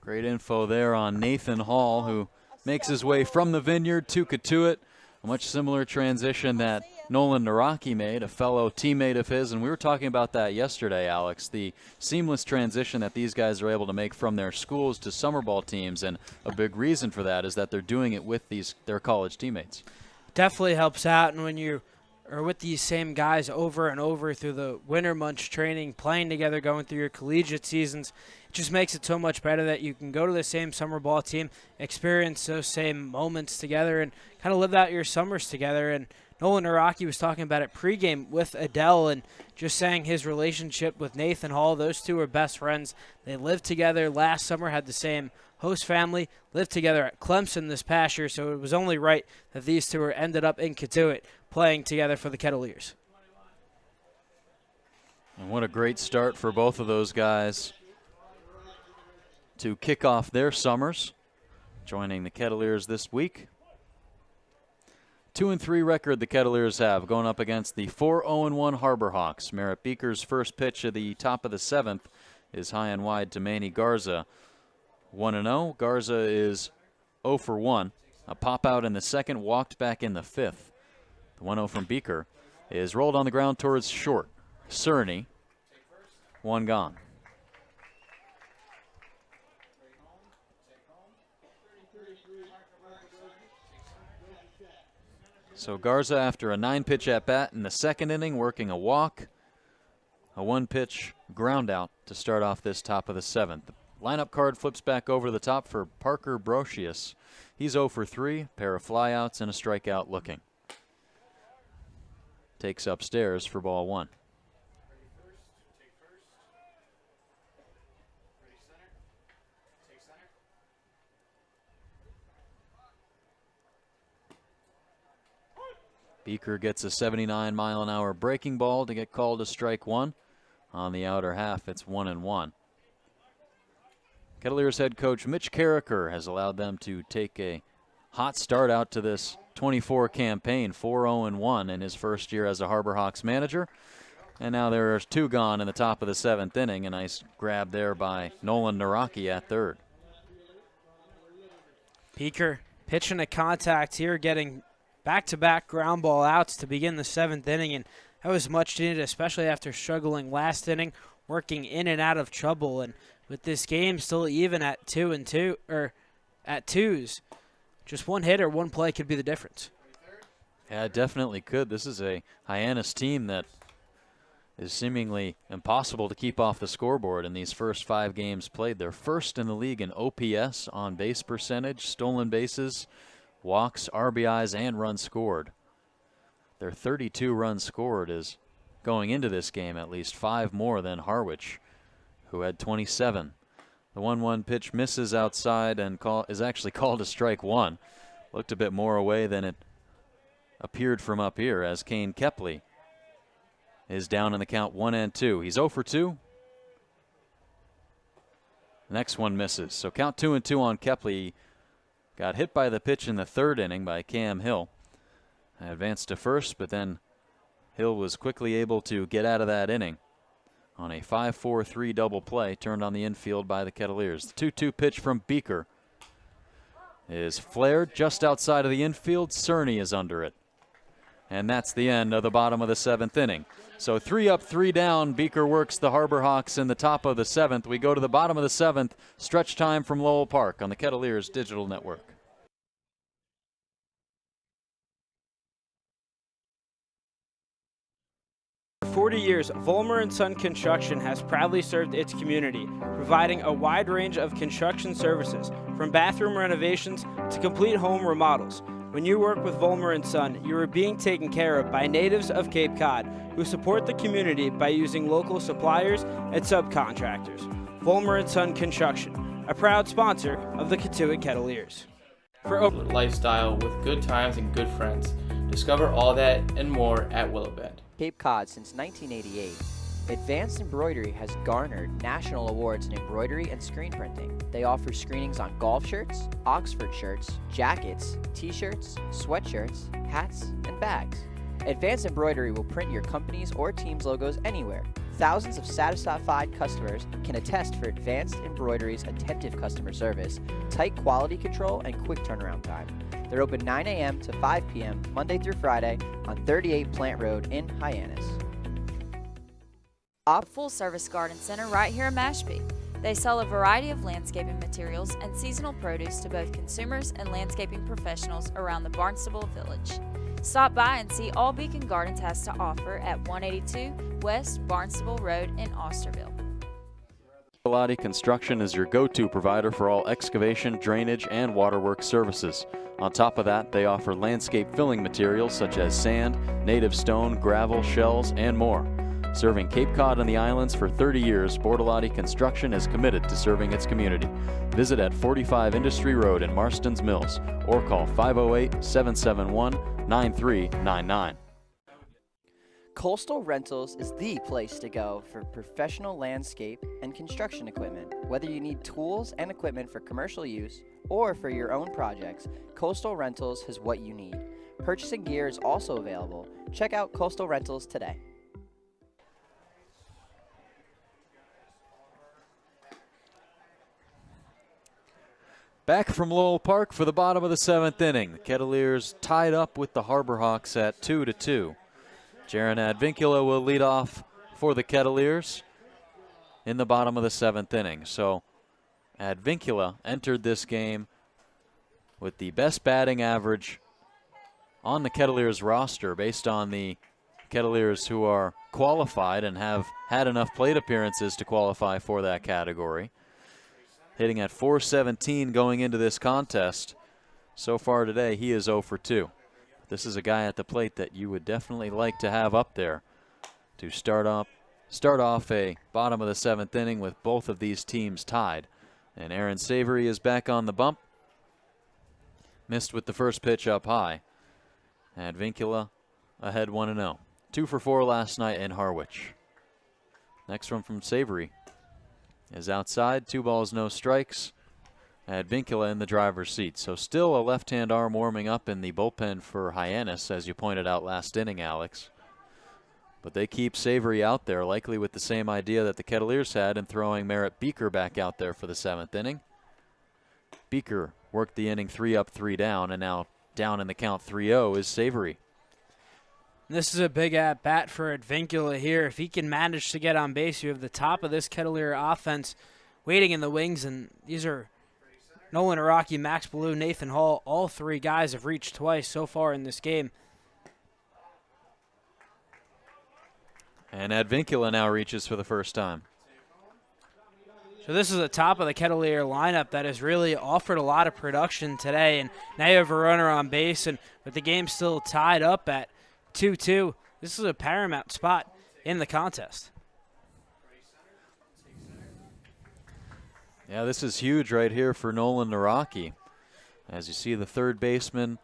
Great info there on Nathan Hall, who makes his way from the Vineyard to Cotuit. A much similar transition that Nolan Nocki made, a fellow teammate of his, and we were talking about that yesterday, Alex, the seamless transition that these guys are able to make from their schools to summer ball teams, and a big reason for that is that they're doing it with their college teammates. Definitely helps out, and when you are with these same guys over and over through the winter months training, playing together, going through your collegiate seasons, it just makes it so much better that you can go to the same summer ball team, experience those same moments together, and kind of live out your summers together. And Nolan Nocki was talking about it pregame with Adele and just saying his relationship with Nathan Hall. Those two are best friends. They lived together last summer, had the same host family, lived together at Clemson this past year, so it was only right that these two ended up in Cotuit playing together for the Kettleers. And what a great start for both of those guys to kick off their summers, joining the Kettleers this week. 2-3 record the Kettleers have, going up against the 4-0-1 Harbor Hawks. Merritt Beaker's first pitch at the top of the 7th is high and wide to Manny Garza. 1-0. Garza is 0 for 1. A pop out in the second, walked back in the 5th. The 1-0 from Beaker is rolled on the ground towards short. Cerny, one gone. So Garza, after a 9-pitch at-bat in the second inning, working a walk, a 1-pitch ground out to start off this top of the 7th. The lineup card flips back over the top for Parker Brocius. He's 0 for 3, pair of flyouts and a strikeout looking. Takes upstairs for ball 1. Beaker gets a 79-mile-an-hour breaking ball to get called to strike 1. On the outer half, it's 1-1. Kettleers head coach Mitch Carricker has allowed them to take a hot start out to this 24 campaign, 4-0-1 in his first year as a Harbor Hawks manager. And now there's 2 gone in the top of the 7th inning. A nice grab there by Nolan Nocki at third. Beaker pitching a contact here, getting back-to-back ground ball outs to begin the 7th inning, and that was much needed, especially after struggling last inning, working in and out of trouble. And with this game still even at 2-2, or at 2s, just one hit or one play could be the difference. Yeah, it definitely could. This is a Hyannis team that is seemingly impossible to keep off the scoreboard in these first 5 games played. They're first in the league in OPS, on base percentage, stolen bases, walks, RBIs, and runs scored. Their 32 runs scored is, going into this game, at least 5 more than Harwich, who had 27. The 1-1 pitch misses outside and is actually called a strike 1. Looked a bit more away than it appeared from up here, as Kane Kepley is down in the count 1-2. He's 0 for 2. Next one misses. So count 2-2 on Kepley. Got hit by the pitch in the 3rd inning by Cam Hill. Advanced to first, but then Hill was quickly able to get out of that inning on a 5-4-3 double play turned on the infield by the Kettleers. The 2-2 pitch from Beaker is flared just outside of the infield. Cerny is under it. And that's the end of the bottom of the 7th inning. So 3 up, 3 down. Beaker works the Harbor Hawks in the top of the 7th. We go to the bottom of the 7th. Stretch time from Lowell Park on the Kettleers Digital Network. For 40 years, Vollmer & Son Construction has proudly served its community, providing a wide range of construction services, from bathroom renovations to complete home remodels. When you work with Vollmer & Son, you are being taken care of by natives of Cape Cod who support the community by using local suppliers and subcontractors. Vollmer & Son Construction, a proud sponsor of the Cotuit Kettleers. For a lifestyle with good times and good friends, discover all that and more at Willow Bend. Cape Cod since 1988. Advanced Embroidery has garnered national awards in embroidery and screen printing. They offer screenings on golf shirts, Oxford shirts, jackets, t-shirts, sweatshirts, hats, and bags. Advanced Embroidery will print your company's or team's logos anywhere. Thousands of satisfied customers can attest for Advanced Embroidery's attentive customer service, tight quality control, and quick turnaround time. They're open 9 a.m. to 5 p.m. Monday through Friday on 38 Plant Road in Hyannis. A full-service garden center right here in Mashpee. They sell a variety of landscaping materials and seasonal produce to both consumers and landscaping professionals around the Barnstable Village. Stop by and see all Beacon Gardens has to offer at 182 West Barnstable Road in Austerville. Bortolotti Construction is your go-to provider for all excavation, drainage, and waterworks services. On top of that, they offer landscape filling materials such as sand, native stone, gravel, shells, and more. Serving Cape Cod and the islands for 30 years, Bortolotti Construction is committed to serving its community. Visit at 45 Industry Road in Marston's Mills or call 508-771-9399. Coastal Rentals is the place to go for professional landscape and construction equipment. Whether you need tools and equipment for commercial use or for your own projects, Coastal Rentals has what you need. Purchasing gear is also available. Check out Coastal Rentals today. Back from Lowell Park for the bottom of the 7th inning. The Kettleers tied up with the Harbor Hawks at 2-2. Jaron Advincula will lead off for the Kettleers in the bottom of the 7th inning. So Advincula entered this game with the best batting average on the Kettleers roster based on the Kettleers who are qualified and have had enough plate appearances to qualify for that category. Hitting at .417 going into this contest. So far today, he is 0 for 2. This is a guy at the plate that you would definitely like to have up there to start off a bottom of the 7th inning with both of these teams tied. And Aaron Savory is back on the bump. Missed with the first pitch up high. Advincula ahead 1-0. 2 for 4 last night in Harwich. Next one from Savory is outside. 2 balls, no strikes. Advincula in the driver's seat. So still a left-hand arm warming up in the bullpen for Hyannis, as you pointed out last inning, Alex. But they keep Savory out there, likely with the same idea that the Kettleers had in throwing Merritt Beaker back out there for the 7th inning. Beaker worked the inning 3 up, 3 down, and now down in the count 3-0 is Savory. This is a big at-bat for Advincula here. If he can manage to get on base, you have the top of this Kettleer offense waiting in the wings, and these are Nolan Nocki, Max Ballou, Nathan Hall. All 3 guys have reached twice so far in this game. And Advincula now reaches for the first time. So this is the top of the Kettleer lineup that has really offered a lot of production today, and now you have a runner on base, and with the game still tied up at 2-2, this is a paramount spot in the contest. Yeah, this is huge right here for Nolan Nocki. As you see the third baseman,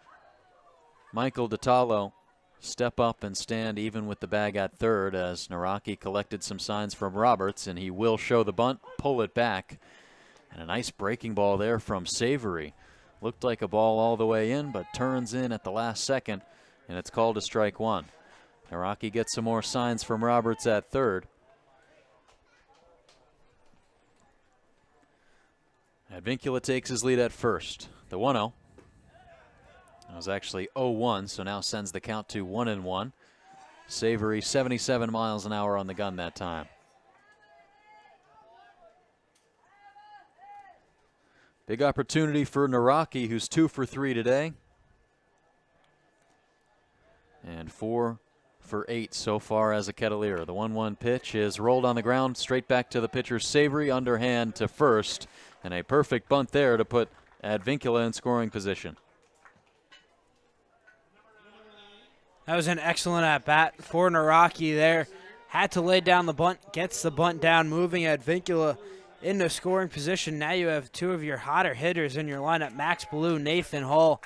Michael Ditalo, step up and stand even with the bag at third as Nocki collected some signs from Roberts, and he will show the bunt, pull it back. And a nice breaking ball there from Savory. Looked like a ball all the way in, but turns in at the last second, and it's called a strike 1. Nocki gets some more signs from Roberts at third. Advincula takes his lead at first. The 1-0. It was actually 0-1, so now sends the count to 1-1. Savory 77 miles an hour on the gun that time. Big opportunity for Nocki, who's 2 for 3 today. And 4 for 8 so far as a Kettleer. The 1-1 pitch is rolled on the ground, straight back to the pitcher Savory, underhand to first. And a perfect bunt there to put Advincula in scoring position. That was an excellent at-bat for Nocki there. Had to lay down the bunt, gets the bunt down, moving Advincula into scoring position. Now you have 2 of your hotter hitters in your lineup, Max Ballou, Nathan Hall,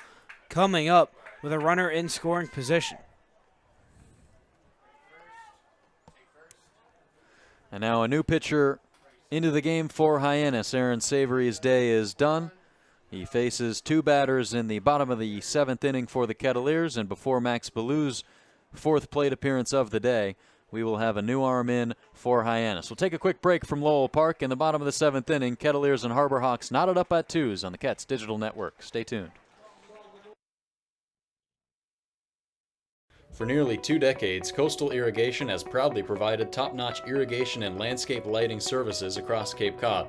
coming up with a runner in scoring position. And now a new pitcher into the game for Hyannis. Aaron Savory's day is done. He faces 2 batters in the bottom of the 7th inning for the Kettleers, and before Max Ballou's 4th plate appearance of the day, we will have a new arm in for Hyannis. We'll take a quick break from Lowell Park. In the bottom of the 7th inning, Kettleers and Harbor Hawks knotted up at 2s on the Ketts Digital Network. Stay tuned. For nearly 2 decades, Coastal Irrigation has proudly provided top-notch irrigation and landscape lighting services across Cape Cod.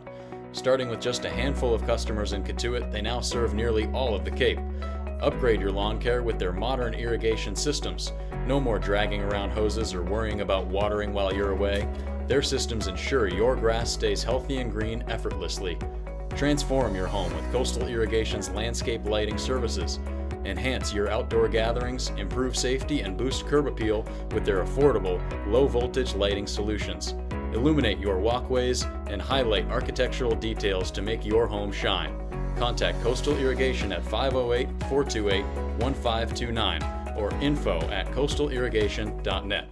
Starting with just a handful of customers in Cotuit, they now serve nearly all of the Cape. Upgrade your lawn care with their modern irrigation systems. No more dragging around hoses or worrying about watering while you're away. Their systems ensure your grass stays healthy and green effortlessly. Transform your home with Coastal Irrigation's landscape lighting services. Enhance your outdoor gatherings, improve safety, and boost curb appeal with their affordable, low-voltage lighting solutions. Illuminate your walkways and highlight architectural details to make your home shine. Contact Coastal Irrigation at 508-428-1529 or info@coastalirrigation.net.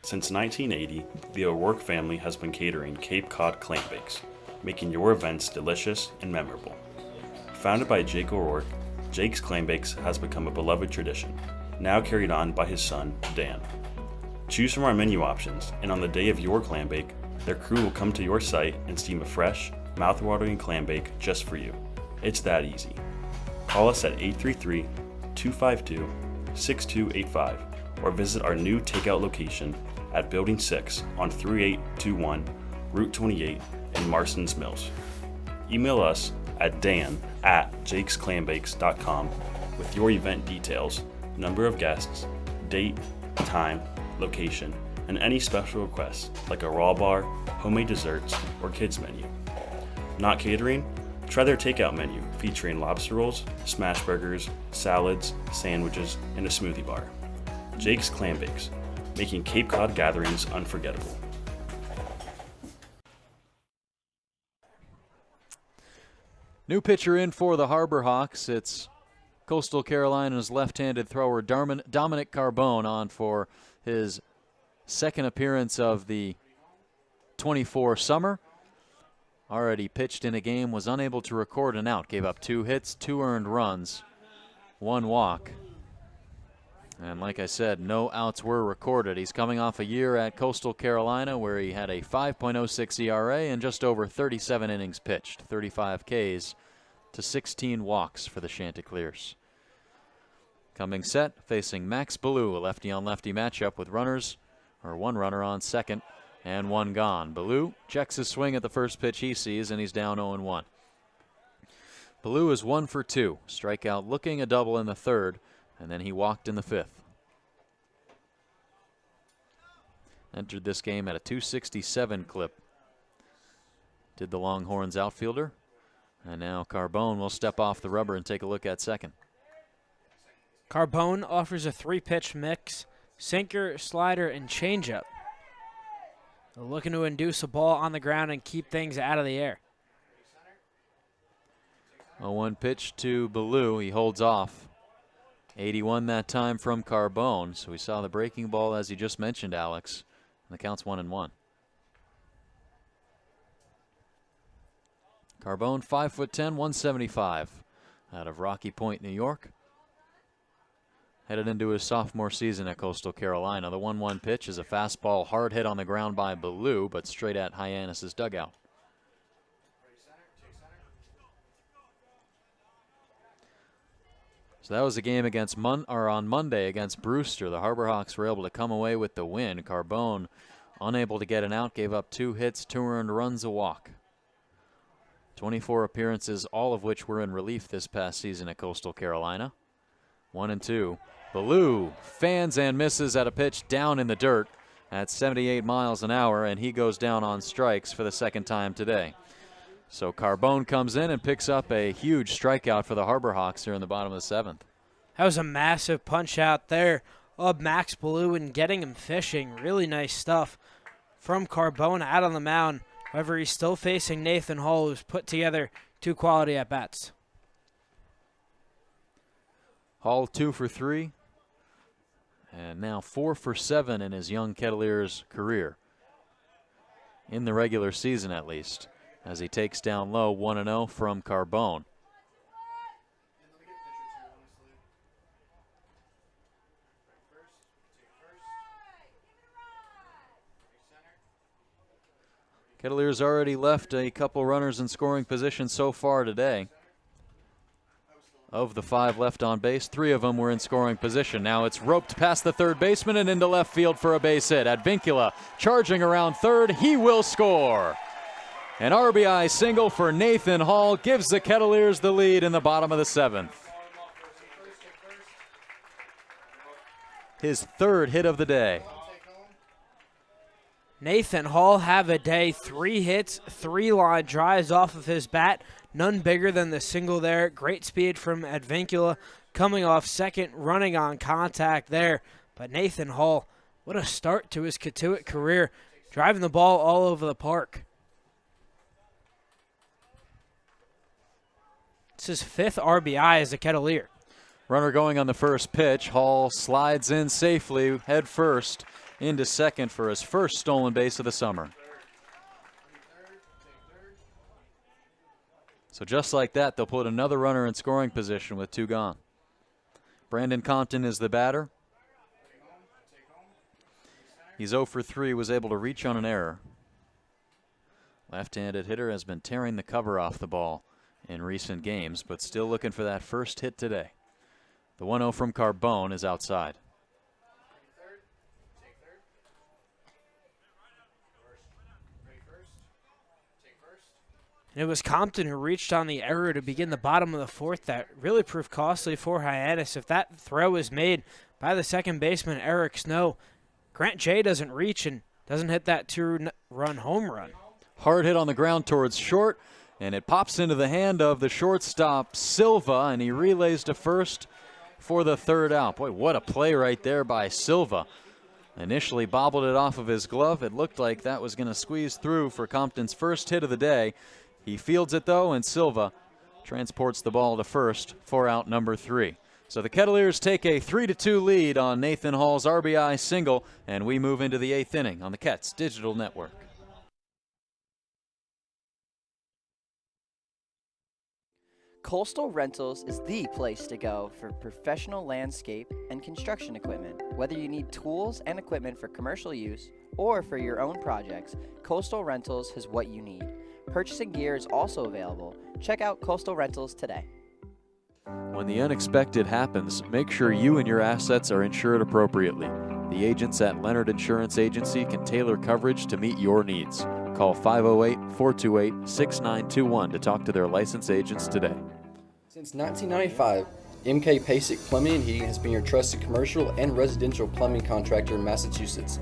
Since 1980, the O'Rourke family has been catering Cape Cod clam bakes, making your events delicious and memorable. Founded by Jake O'Rourke, Jake's Clam Bakes has become a beloved tradition, now carried on by his son, Dan. Choose from our menu options, and on the day of your clam bake, their crew will come to your site and steam a fresh, mouth-watering clam bake just for you. It's that easy. Call us at 833-252-6285 or visit our new takeout location at Building 6 on 3821 Route 28 in Marston's Mills. Email us at dan@jakesclambakes.com with your event details, number of guests, date, time, location, and any special requests like a raw bar, homemade desserts, or kids menu. Not catering? Try their takeout menu featuring lobster rolls, smash burgers, salads, sandwiches, and a smoothie bar. Jake's Clam Bakes, making Cape Cod gatherings unforgettable. New pitcher in for the Harbor Hawks. It's Coastal Carolina's left-handed thrower Dominic Carbone on for his second appearance of the 24 summer. Already pitched in a game, was unable to record an out, gave up 2 hits, 2 earned runs, 1 walk. And like I said, no outs were recorded. He's coming off a year at Coastal Carolina where he had a 5.06 ERA and just over 37 innings pitched, 35 Ks to 16 walks for the Chanticleers. Coming set, facing Max Ballou, a lefty-on-lefty matchup with one runner on second and 1 gone. Ballou checks his swing at the first pitch he sees, and he's down 0-1. Ballou is 1 for 2, strikeout looking, a double in the third, and then he walked in the 5th. Entered this game at a 267 clip. Did the Longhorns outfielder. And now Carbone will step off the rubber and take a look at second. Carbone offers a 3-pitch mix, sinker, slider, and changeup. Looking to induce a ball on the ground and keep things out of the air. 0-1 pitch to Ballou. He holds off. 81 that time from Carbone. So we saw the breaking ball as you just mentioned, Alex. And the count's 1-1. Carbone, 5'10", 175, out of Rocky Point, New York. Headed into his sophomore season at Coastal Carolina. The 1-1 pitch is a fastball hard hit on the ground by Ballou, but straight at Hyannis' dugout. So that was a game against on Monday against Brewster. The Harbor Hawks were able to come away with the win. Carbone, unable to get an out, gave up 2 hits, 2 earned runs, a walk. 24 appearances, all of which were in relief this past season at Coastal Carolina. 1-2. Ballou fans and misses at a pitch down in the dirt at 78 miles an hour, and he goes down on strikes for the second time today. So Carbone comes in and picks up a huge strikeout for the Harbor Hawks here in the bottom of the 7th. That was a massive punch out there of Max Ballou and getting him fishing. Really nice stuff from Carbone out on the mound. However, he's still facing Nathan Hall, who's put together 2 quality at-bats. Hall 2 for 3, and now 4 for 7 in his young Kettleers career. In the regular season, at least, as he takes down low 1-0 from Carbone. Kettleers already left a couple runners in scoring position so far today. Of the 5 left on base, 3 of them were in scoring position. Now it's roped past the third baseman and into left field for a base hit. Advincula charging around third. He will score. An RBI single for Nathan Hall gives the Kettleers the lead in the bottom of the 7th. His 3rd hit of the day. Nathan Hall have a day, 3 hits, 3 line drives off of his bat, none bigger than the single there. Great speed from Advincula coming off second, running on contact there. But Nathan Hall, what a start to his Cotuit career, driving the ball all over the park. It's his 5th RBI as a Kettleer. Runner going on the first pitch. Hall slides in safely, head first, into second for his first stolen base of the summer. So just like that, they'll put another runner in scoring position with 2 gone. Brandon Compton is the batter. He's 0 for 3, was able to reach on an error. Left-handed hitter has been tearing the cover off the ball in recent games, but still looking for that first hit today. The 1-0 from Carbone is outside. And it was Compton who reached on the error to begin the bottom of the 4th that really proved costly for Hyannis. If that throw is made by the second baseman, Eric Snow, Grant J doesn't reach and doesn't hit that 2-run home run. Hard hit on the ground towards short, and it pops into the hand of the shortstop, Silva, and he relays to first for the 3rd out. Boy, what a play right there by Silva. Initially bobbled it off of his glove. It looked like that was going to squeeze through for Compton's first hit of the day. He fields it, though, and Silva transports the ball to first for out number 3. So the Kettleers take a 3-2 lead on Nathan Hall's RBI single, and we move into the 8th inning on the Ketts Digital Network. Coastal Rentals is the place to go for professional landscape and construction equipment. Whether you need tools and equipment for commercial use or for your own projects, Coastal Rentals has what you need. Purchasing gear is also available. Check out Coastal Rentals today. When the unexpected happens, make sure you and your assets are insured appropriately. The agents at Leonard Insurance Agency can tailor coverage to meet your needs. Call 508-428-6921 to talk to their licensed agents today. Since 1995, MK Pasic Plumbing and Heating has been your trusted commercial and residential plumbing contractor in Massachusetts.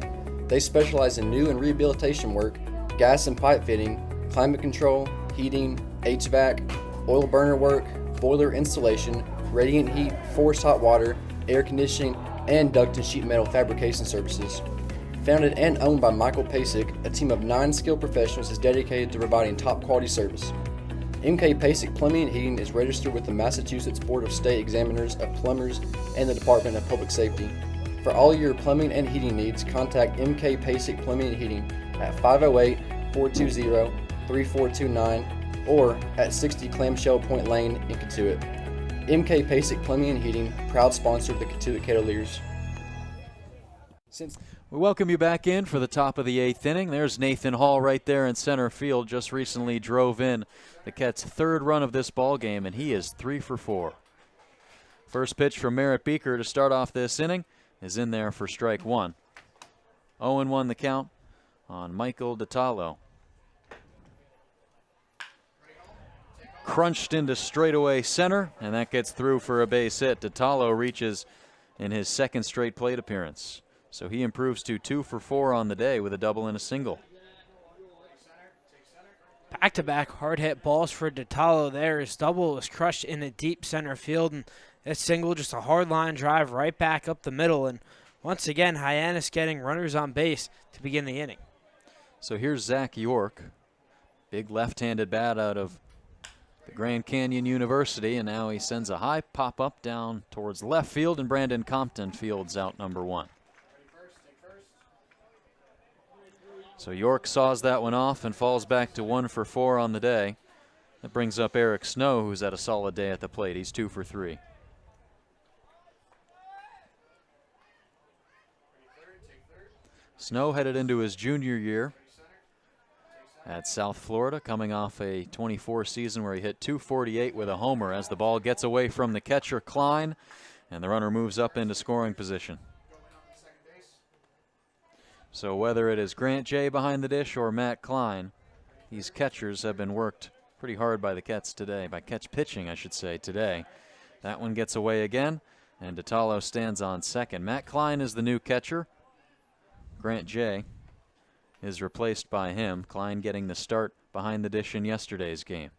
They specialize in new and rehabilitation work, gas and pipe fitting, climate control, heating, HVAC, oil burner work, boiler installation, radiant heat, forced hot water, air conditioning, and duct and sheet metal fabrication services. Founded and owned by Michael Pasic, a team of 9 skilled professionals is dedicated to providing top quality service. MK Pasic Plumbing and Heating is registered with the Massachusetts Board of State Examiners of Plumbers and the Department of Public Safety. For all your plumbing and heating needs, contact MK Pasic Plumbing and Heating at 508-420-3429 or at 60 Clamshell Point Lane in Cotuit. MK Pasic Plumbing and Heating, proud sponsor of the Cotuit Kettleers. We welcome you back in for the top of the 8th inning. There's Nathan Hall right there in center field. Just recently drove in the Ketts' 3rd run of this ball game, and he is 3 for 4. First pitch from Merritt Beaker to start off this inning is in there for strike 1. 0-1 the count on Michael DiTallo. Crunched into straightaway center, and that gets through for a base hit. DiTallo reaches in his 2nd straight plate appearance. So he improves to 2 for 4 on the day with a double and a single. Back-to-back hard-hit balls for DiTallo there. His double was crushed in a deep center field, and this single just a hard line drive right back up the middle. And once again, Hyannis getting runners on base to begin the inning. So here's Zach York. Big left-handed bat out of the Grand Canyon University, and now he sends a high pop-up down towards left field, and Brandon Compton fields out number 1. So York saws that one off and falls back to 1 for 4 on the day. That brings up Eric Snow, who's had a solid day at the plate. He's 2 for 3. Snow headed into his junior year at South Florida, coming off a 24 season where he hit .248 with a homer as the ball gets away from the catcher, Klein, and the runner moves up into scoring position. So whether it is Grant J behind the dish or Matt Klein, these catchers have been worked pretty hard by the Ketts today, by Ketts pitching, I should say, today. That one gets away again, and DiTallo stands on second. Matt Klein is the new catcher. Grant J is replaced by him. Klein getting the start behind the dish in yesterday's game.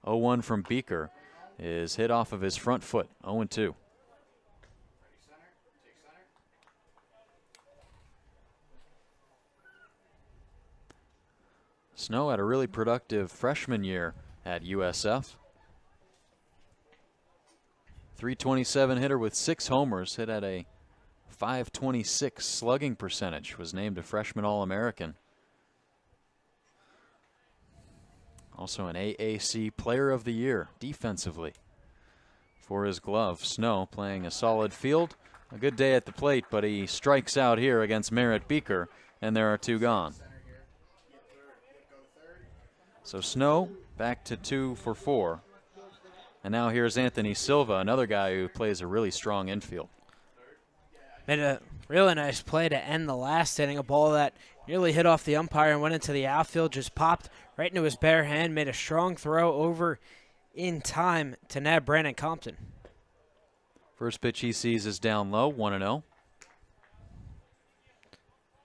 0-1 from Beaker is hit off of his front foot. 0-2. Snow had a really productive freshman year at USF. 327 hitter with 6 homers, hit at a .526 slugging percentage, was named a freshman All-American. Also an AAC Player of the Year defensively for his glove. Snow playing a solid field. A good day at the plate, but he strikes out here against Merritt Beaker, and there are 2 gone. So Snow back to 2 for 4. And now here's Anthony Silva, another guy who plays a really strong infield. Made a really nice play to end the last inning. A ball that nearly hit off the umpire and went into the outfield, just popped right into his bare hand, made a strong throw over in time to nab Brandon Compton. First pitch he sees is down low, 1-0.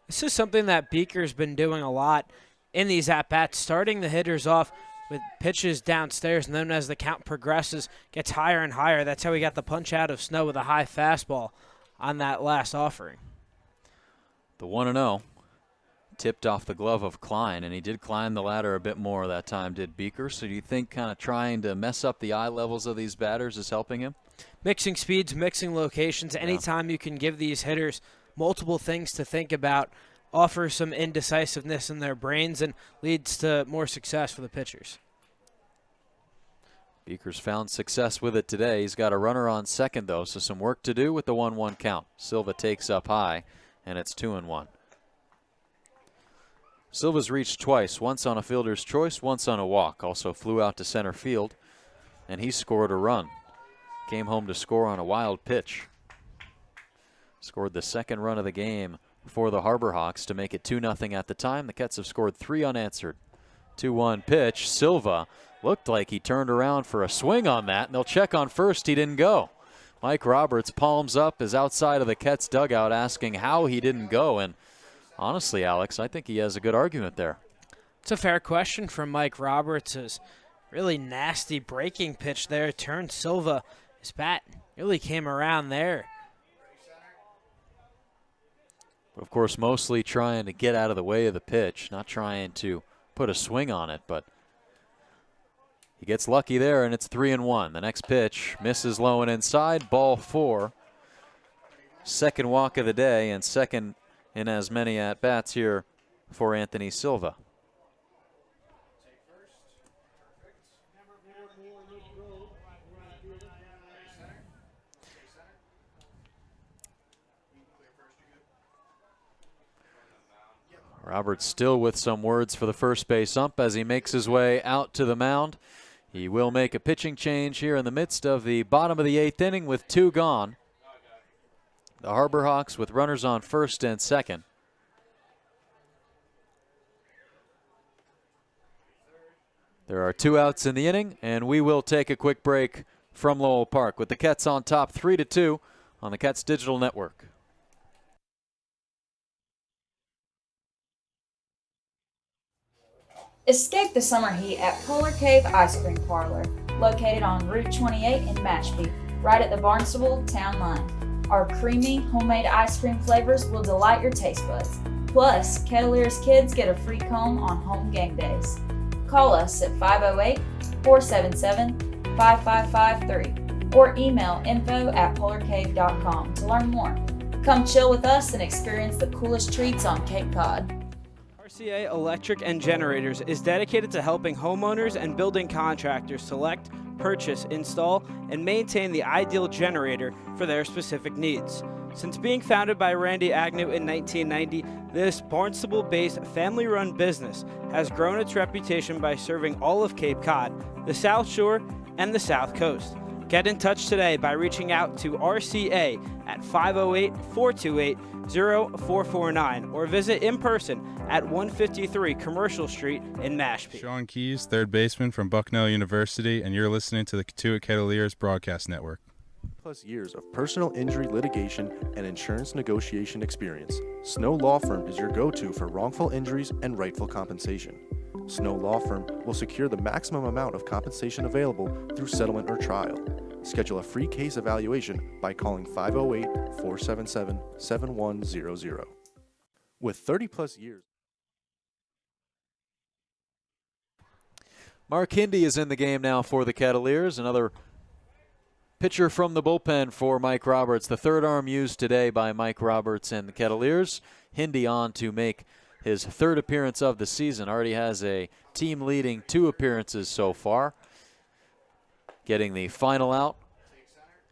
This is something that Beaker's been doing a lot in these at-bats, starting the hitters off with pitches downstairs, and then as the count progresses, gets higher and higher. That's how he got the punch out of Snow with a high fastball on that last offering. The 1-0 tipped off the glove of Klein, and he did climb the ladder a bit more that time, did Beaker. So do you think kind of trying to mess up the eye levels of these batters is helping him? Mixing speeds, mixing locations, anytime you can give these hitters multiple things to think about, offers some indecisiveness in their brains and leads to more success for the pitchers. Beaker's found success with it today. He's got a runner on second, though, so some work to do with the 1-1 count. Silva takes up high, and it's 2-1. Silva's reached twice, once on a fielder's choice, once on a walk. Also flew out to center field, and he scored a run. Came home to score on a wild pitch. Scored the second run of the game for the Harbor Hawks to make it 2-0 at the time. The Cats have scored 3 unanswered. 2-1 pitch. Silva looked like he turned around for a swing on that, and they'll check on first. He didn't go. Mike Roberts palms up, is outside of the Cats dugout asking how he didn't go. And honestly, Alex, I think he has a good argument there. It's a fair question from Mike Roberts. His really nasty breaking pitch there turned Silva. His bat really came around there. Of course, mostly trying to get out of the way of the pitch, not trying to put a swing on it, but he gets lucky there, and it's 3-1. The next pitch misses low and inside, ball 4. Second walk of the day, and second in as many at-bats here for Anthony Silva. Roberts still with some words for the first base ump as he makes his way out to the mound. He will make a pitching change here in the midst of the bottom of the 8th inning with 2 gone. The Harbor Hawks with runners on first and second. There are 2 outs in the inning, and we will take a quick break from Lowell Park with the Cats on top 3-2 on the Cats Digital Network. Escape the summer heat at Polar Cave Ice Cream Parlor, located on Route 28 in Mashpee, right at the Barnstable town line. Our creamy, homemade ice cream flavors will delight your taste buds. Plus, Kettleers kids get a free cone on home game days. Call us at 508-477-5553 or email info@polarcave.com to learn more. Come chill with us and experience the coolest treats on Cape Cod. RCA Electric and Generators is dedicated to helping homeowners and building contractors select, purchase, install, and maintain the ideal generator for their specific needs. Since being founded by Randy Agnew in 1990, this Barnstable-based family-run business has grown its reputation by serving all of Cape Cod, the South Shore, and the South Coast. Get in touch today by reaching out to RCA at 508-428-0449 or visit in person at 153 Commercial Street in Mashpee. Sean Keys, third baseman from Bucknell University, and you're listening to the Cotuit Kettleers Broadcast Network. 30+ years of personal injury litigation and insurance negotiation experience, Snow Law Firm is your go-to for wrongful injuries and rightful compensation. Snow Law Firm will secure the maximum amount of compensation available through settlement or trial. Schedule a free case evaluation by calling 508-477-7100. With 30+ years. Mark Hindy is in the game now for the Kettleers. Another pitcher from the bullpen for Mike Roberts. The third arm used today by Mike Roberts and the Kettleers. Hindy on to make his third appearance of the season. Already has a team-leading 2 appearances so far. Getting the final out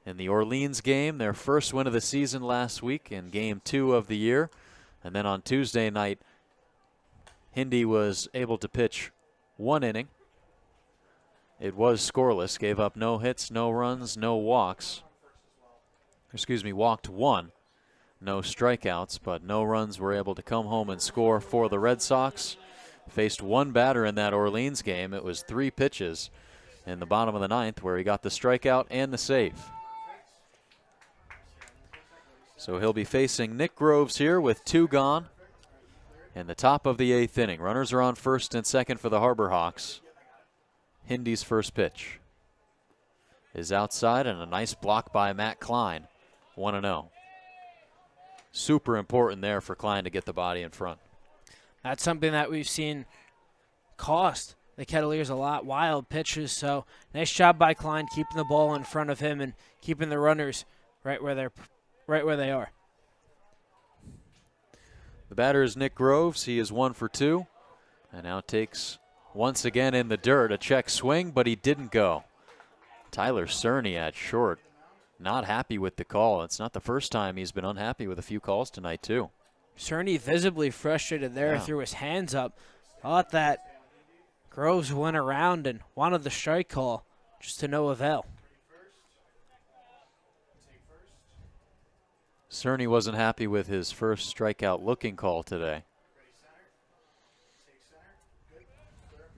in the Orleans game, their first win of the season last week in Game 2 of the year. And then on Tuesday night, Hindy was able to pitch 1 inning. It was scoreless, gave up no hits, no runs, no walks. Walked 1, no strikeouts, but no runs were able to come home and score for the Red Sox. Faced 1 batter in that Orleans game. It was 3 pitches in the bottom of the 9th where he got the strikeout and the save. So he'll be facing Nick Groves here with 2 gone in the top of the 8th inning. Runners are on first and second for the Harbor Hawks. Hindy's first pitch is outside, and a nice block by Matt Klein. 1-0. Super important there for Klein to get the body in front. That's something that we've seen cost the Kettleers a lot. Wild pitches, so nice job by Klein keeping the ball in front of him and keeping the runners right where they are. The batter is Nick Groves. He is 1 for 2, and now takes once again in the dirt a check swing, but he didn't go. Tyler Cerny at short, not happy with the call. It's not the first time he's been unhappy with a few calls tonight too. Cerny visibly frustrated there, threw his hands up. Thought that Groves went around and wanted the strike call, just to no avail. Cerny wasn't happy with his first strikeout looking call today.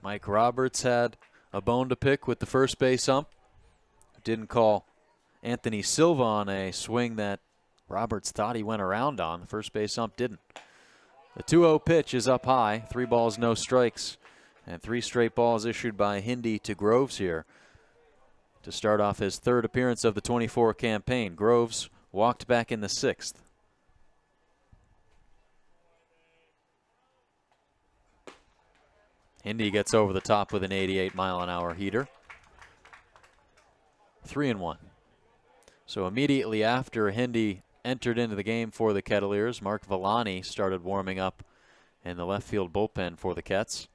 Mike Roberts had a bone to pick with the first base ump. Didn't call Anthony Silva on a swing that Roberts thought he went around on. The first base ump didn't. The 2-0 pitch is up high. 3 balls, no strikes. And 3 straight balls issued by Hindy to Groves here to start off his third appearance of the 24 campaign. Groves walked back in the 6th. Hindy gets over the top with an 88-mile-an-hour heater. 3-1. So immediately after Hindy entered into the game for the Kettleers, Mark Villani started warming up in the left field bullpen for the Kets.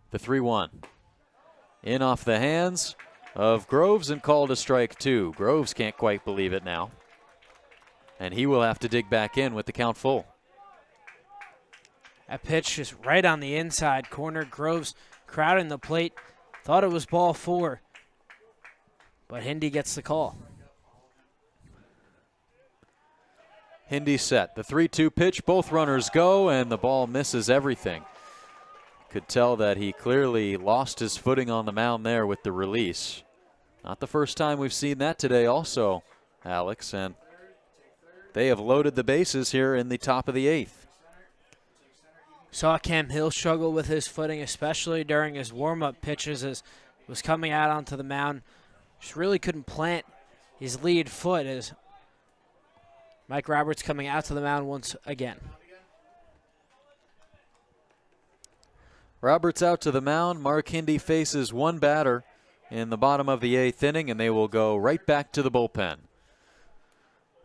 The 3-1. In off the hands of Groves and called a strike 2. Groves can't quite believe it now, and he will have to dig back in with the count full. That pitch just right on the inside corner. Groves crowding the plate. Thought it was ball 4, but Hindy gets the call. Hindy set. The 3-2 pitch. Both runners go, and the ball misses everything. Could tell that he clearly lost his footing on the mound there with the release. Not the first time we've seen that today also, Alex, and they have loaded the bases here in the top of the 8th. Saw Cam Hill struggle with his footing, especially during his warm-up pitches as was coming out onto the mound. Just really couldn't plant his lead foot as Mike Roberts coming out to the mound once again. Roberts out to the mound. Mark Hindy faces 1 batter in the bottom of the 8th inning, and they will go right back to the bullpen.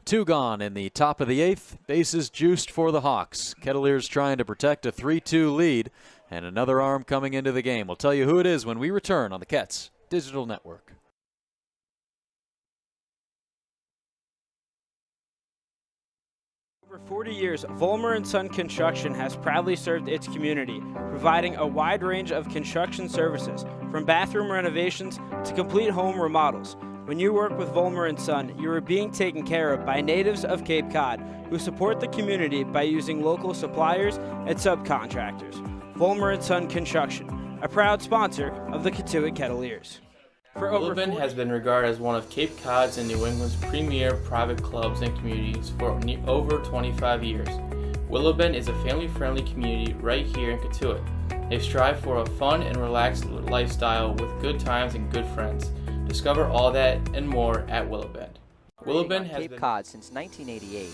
2 gone in the top of the 8th. Bases juiced for the Hawks. Kettleers trying to protect a 3-2 lead, and another arm coming into the game. We'll tell you who it is when we return on the Kets Digital Network. For 40 years, Vollmer & Son Construction has proudly served its community, providing a wide range of construction services, from bathroom renovations to complete home remodels. When you work with Vollmer & Son, you are being taken care of by natives of Cape Cod who support the community by using local suppliers and subcontractors. Vollmer & Son Construction, a proud sponsor of the Cotuit Kettleers. For over Willowbend has been regarded as one of Cape Cod's and New England's premier private clubs and communities for over 25 years. Willowbend is a family-friendly community right here in Cotuit. They strive for a fun and relaxed lifestyle with good times and good friends. Discover all that and more at Willowbend. Willowbend has Cape Cod since 1988.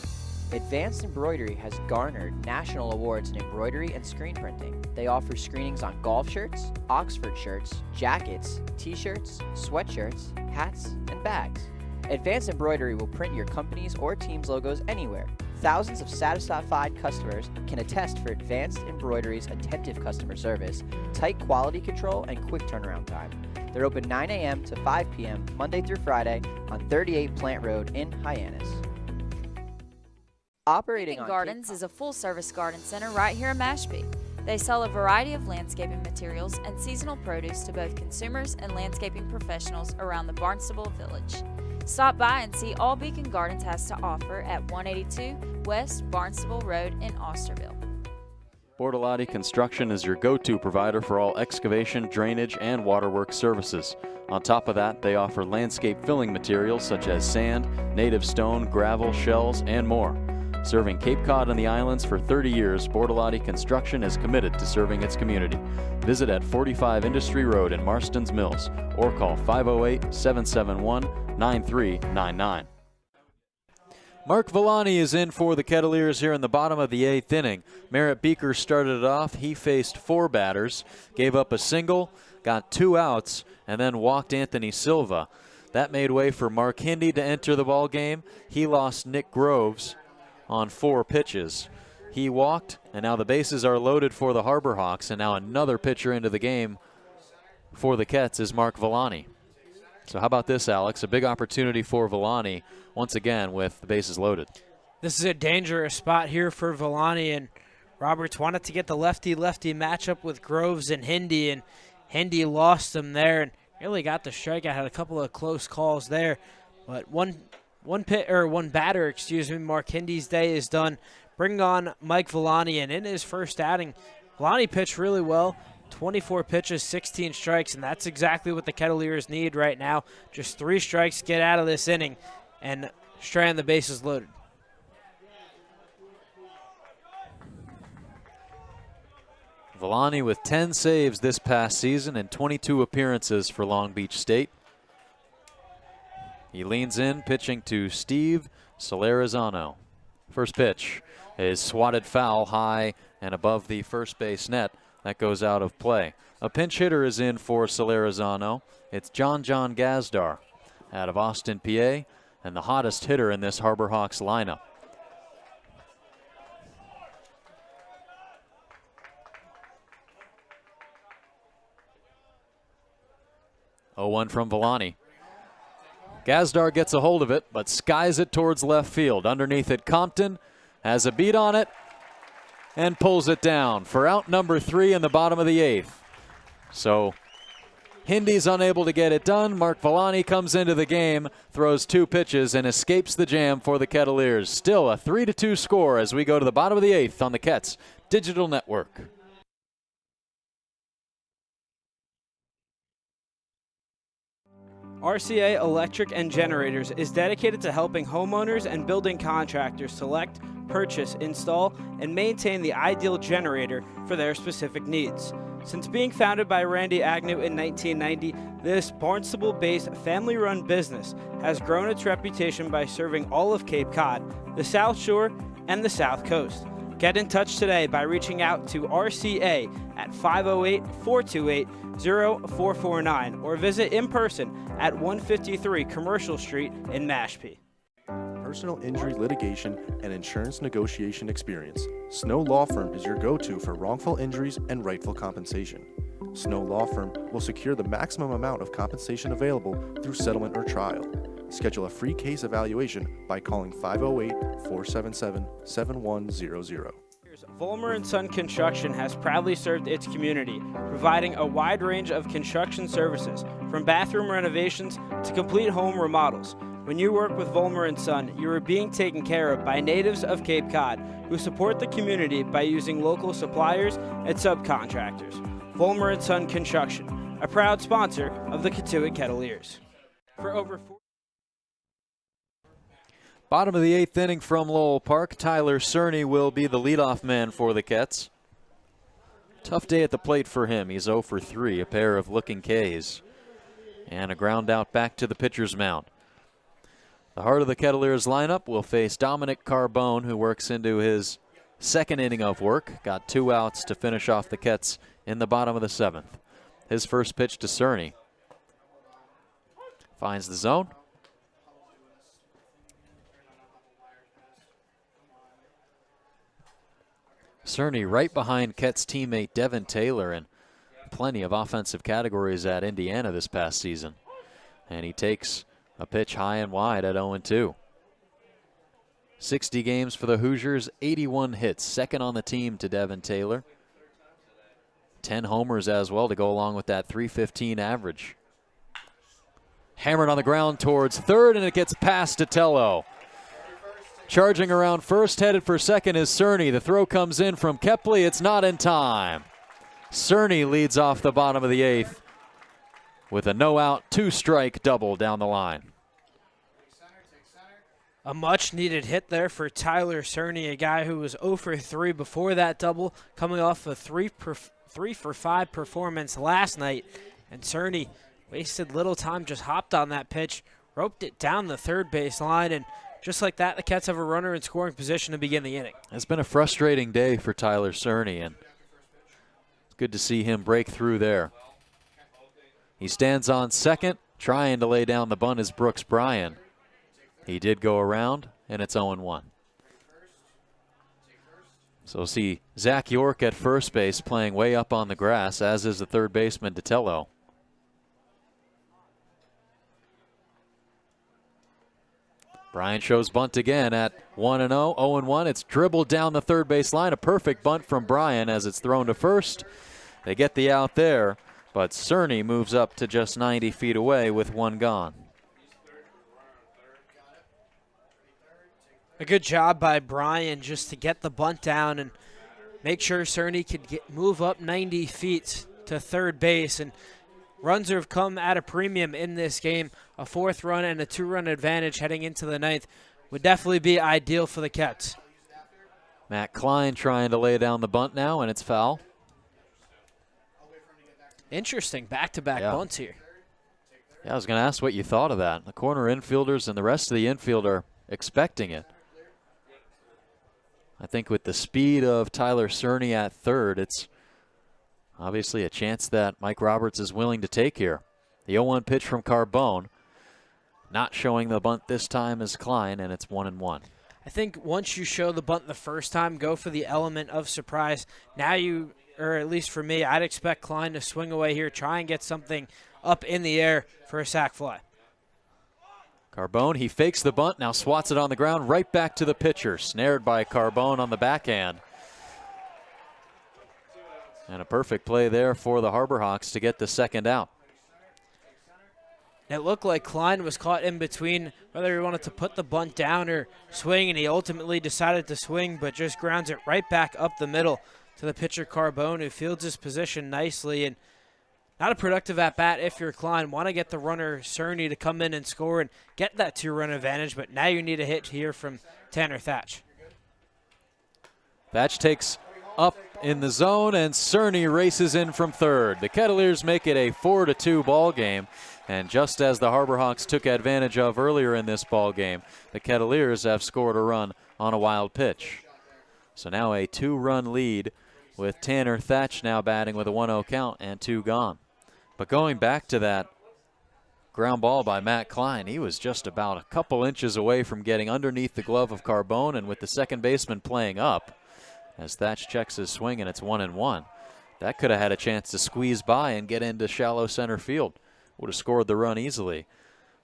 Advanced Embroidery has garnered national awards in embroidery and screen printing. They offer screenings on golf shirts, Oxford shirts, jackets, t-shirts, sweatshirts, hats, and bags. Advanced Embroidery will print your company's or team's logos anywhere. Thousands of satisfied customers can attest for Advanced Embroidery's attentive customer service, tight quality control, and quick turnaround time. They're open 9 a.m. to 5 p.m. Monday through Friday on 38 Plant Road in Hyannis. Operating on Gardens is a full-service garden center right here in Mashpee. They sell a variety of landscaping materials and seasonal produce to both consumers and landscaping professionals around the Barnstable Village. Stop by and see all Beacon Gardens has to offer at 182 West Barnstable Road in Austerville. Bortolotti Construction is your go-to provider for all excavation, drainage, and waterworks services. On top of that, they offer landscape filling materials such as sand, native stone, gravel, shells, and more. Serving Cape Cod and the islands for 30 years, Bortolotti Construction is committed to serving its community. Visit at 45 Industry Road in Marston's Mills or call 508-771-9399. Mark Villani is in for the Kettleers here in the bottom of the 8th inning. Merritt Beaker started it off. He faced 4 batters, gave up a single, got 2 outs, and then walked Anthony Silva. That made way for Mark Hindy to enter the ball game. He lost Nick Groves on 4 pitches. He walked, and now the bases are loaded for the Harbor Hawks, and now another pitcher into the game for the Kets is Mark Villani. So how about this, Alex? A big opportunity for Villani once again with the bases loaded. This is a dangerous spot here for Villani, and Roberts wanted to get the lefty-lefty matchup with Groves and Hindy, and Hindy lost him there and really got the strikeout. Had a couple of close calls there, but one batter, Mark Hindy's day is done. Bring on Mike Villani, and in his first outing, Villani pitched really well. 24 pitches, 16 strikes, and that's exactly what the Kettleers need right now. Just 3 strikes, get out of this inning, and strand the bases loaded. Villani with 10 saves this past season and 22 appearances for Long Beach State. He leans in, pitching to Steve Solarizano. First pitch is swatted foul high and above the first base net. That goes out of play. A pinch hitter is in for Solarizano. It's John Gazdar out of Austin, PA, and the hottest hitter in this Harbor Hawks lineup. Oh, 1 from Villani. Gazdar gets a hold of it, but skies it towards left field. Underneath it, Compton has a beat on it and pulls it down for out number 3 in the bottom of the 8th. So Hindy's unable to get it done. Mark Villani comes into the game, throws 2 pitches, and escapes the jam for the Kettleers. Still a 3-2 score as we go to the bottom of the 8th on the Kets Digital Network. RCA Electric and Generators is dedicated to helping homeowners and building contractors select, purchase, install, and maintain the ideal generator for their specific needs. Since being founded by Randy Agnew in 1990, this Barnstable-based family-run business has grown its reputation by serving all of Cape Cod, the South Shore, and the South Coast. Get in touch today by reaching out to RCA at 508-428-0449 or visit in person at 153 Commercial Street in Mashpee. Personal injury litigation and insurance negotiation experience. Snow Law Firm is your go-to for wrongful injuries and rightful compensation. Snow Law Firm will secure the maximum amount of compensation available through settlement or trial. Schedule a free case evaluation by calling 508-477-7100. Vollmer & Son Construction has proudly served its community, providing a wide range of construction services, from bathroom renovations to complete home remodels. When you work with Vollmer & Son, you are being taken care of by natives of Cape Cod who support the community by using local suppliers and subcontractors. Vollmer & Son Construction, a proud sponsor of the Cotuit Kettleers. For over 4 Bottom of the 8th inning from Lowell Park. Tyler Cerny will be the leadoff man for the Kets. Tough day at the plate for him. He's 0 for 3, a pair of looking Ks. And a ground out back to the pitcher's mound. The heart of the Kettleers lineup will face Dominic Carbone, who works into his second inning of work. Got 2 outs to finish off the Kets in the bottom of the 7th. His first pitch to Cerny. Finds the zone. Cerny right behind Kets teammate Devin Taylor in plenty of offensive categories at Indiana this past season. And he takes a pitch high and wide at 0-2. 60 games for the Hoosiers, 81 hits, second on the team to Devin Taylor. 10 homers as well to go along with that .315 average. Hammered on the ground towards third, and it gets past Titello. Charging around first, headed for second is Cerny. The throw comes in from Kepley. It's not in time. Cerny leads off the bottom of the 8th with a no-out, 2-strike double down the line. A much-needed hit there for Tyler Cerny, a guy who was 0 for 3 before that double, coming off a 3 for 5 performance last night. And Cerny wasted little time, just hopped on that pitch, roped it down the third base line, and just like that, the Cats have a runner in scoring position to begin the inning. It's been a frustrating day for Tyler Cerny, and it's good to see him break through there. He stands on second, trying to lay down the bunt is Brooks Bryan. He did go around, and it's 0-1. So see Zach York at first base playing way up on the grass, as is the third baseman Titello. Bryan shows bunt again at 1-0, 0-1. It's dribbled down the third base line. A perfect bunt from Bryan as it's thrown to first. They get the out there, but Cerny moves up to just 90 feet away with 1 gone. A good job by Bryan just to get the bunt down and make sure Cerny could move up 90 feet to third base. And runs have come at a premium in this game. A 4th run and a 2-run advantage heading into the 9th would definitely be ideal for the Cats. Matt Klein trying to lay down the bunt now, and it's foul. Interesting back-to-back bunts here. Yeah, I was going to ask what you thought of that. The corner infielders and the rest of the infield are expecting it. I think with the speed of Tyler Cerny at third, it's obviously a chance that Mike Roberts is willing to take here. The 0-1 pitch from Carbone. Not showing the bunt this time is Klein, and it's 1-1. I think once you show the bunt the first time, go for the element of surprise. Now you, or at least for me, I'd expect Klein to swing away here, try and get something up in the air for a sac fly. Carbone, he fakes the bunt, now swats it on the ground, right back to the pitcher. Snared by Carbone on the backhand. And a perfect play there for the Harbor Hawks to get the second out. It looked like Klein was caught in between whether he wanted to put the bunt down or swing, and he ultimately decided to swing, but just grounds it right back up the middle to the pitcher Carbone, who fields his position nicely. And not a productive at-bat if you're Klein. Want to get the runner Cerny to come in and score and get that 2-run advantage, but now you need a hit here from Tanner Thatch. Thatch takes up in the zone, and Cerny races in from third. The Kettleers make it a 4-2 ball game. And just as the Harbor Hawks took advantage of earlier in this ball game, the Kettleers have scored a run on a wild pitch. So now a 2-run lead with Tanner Thatch now batting with a 1-0 count and 2 gone. But going back to that ground ball by Matt Klein, he was just about a couple inches away from getting underneath the glove of Carbone, and with the second baseman playing up, as Thatch checks his swing and it's 1-1. That could have had a chance to squeeze by and get into shallow center field. Would have scored the run easily.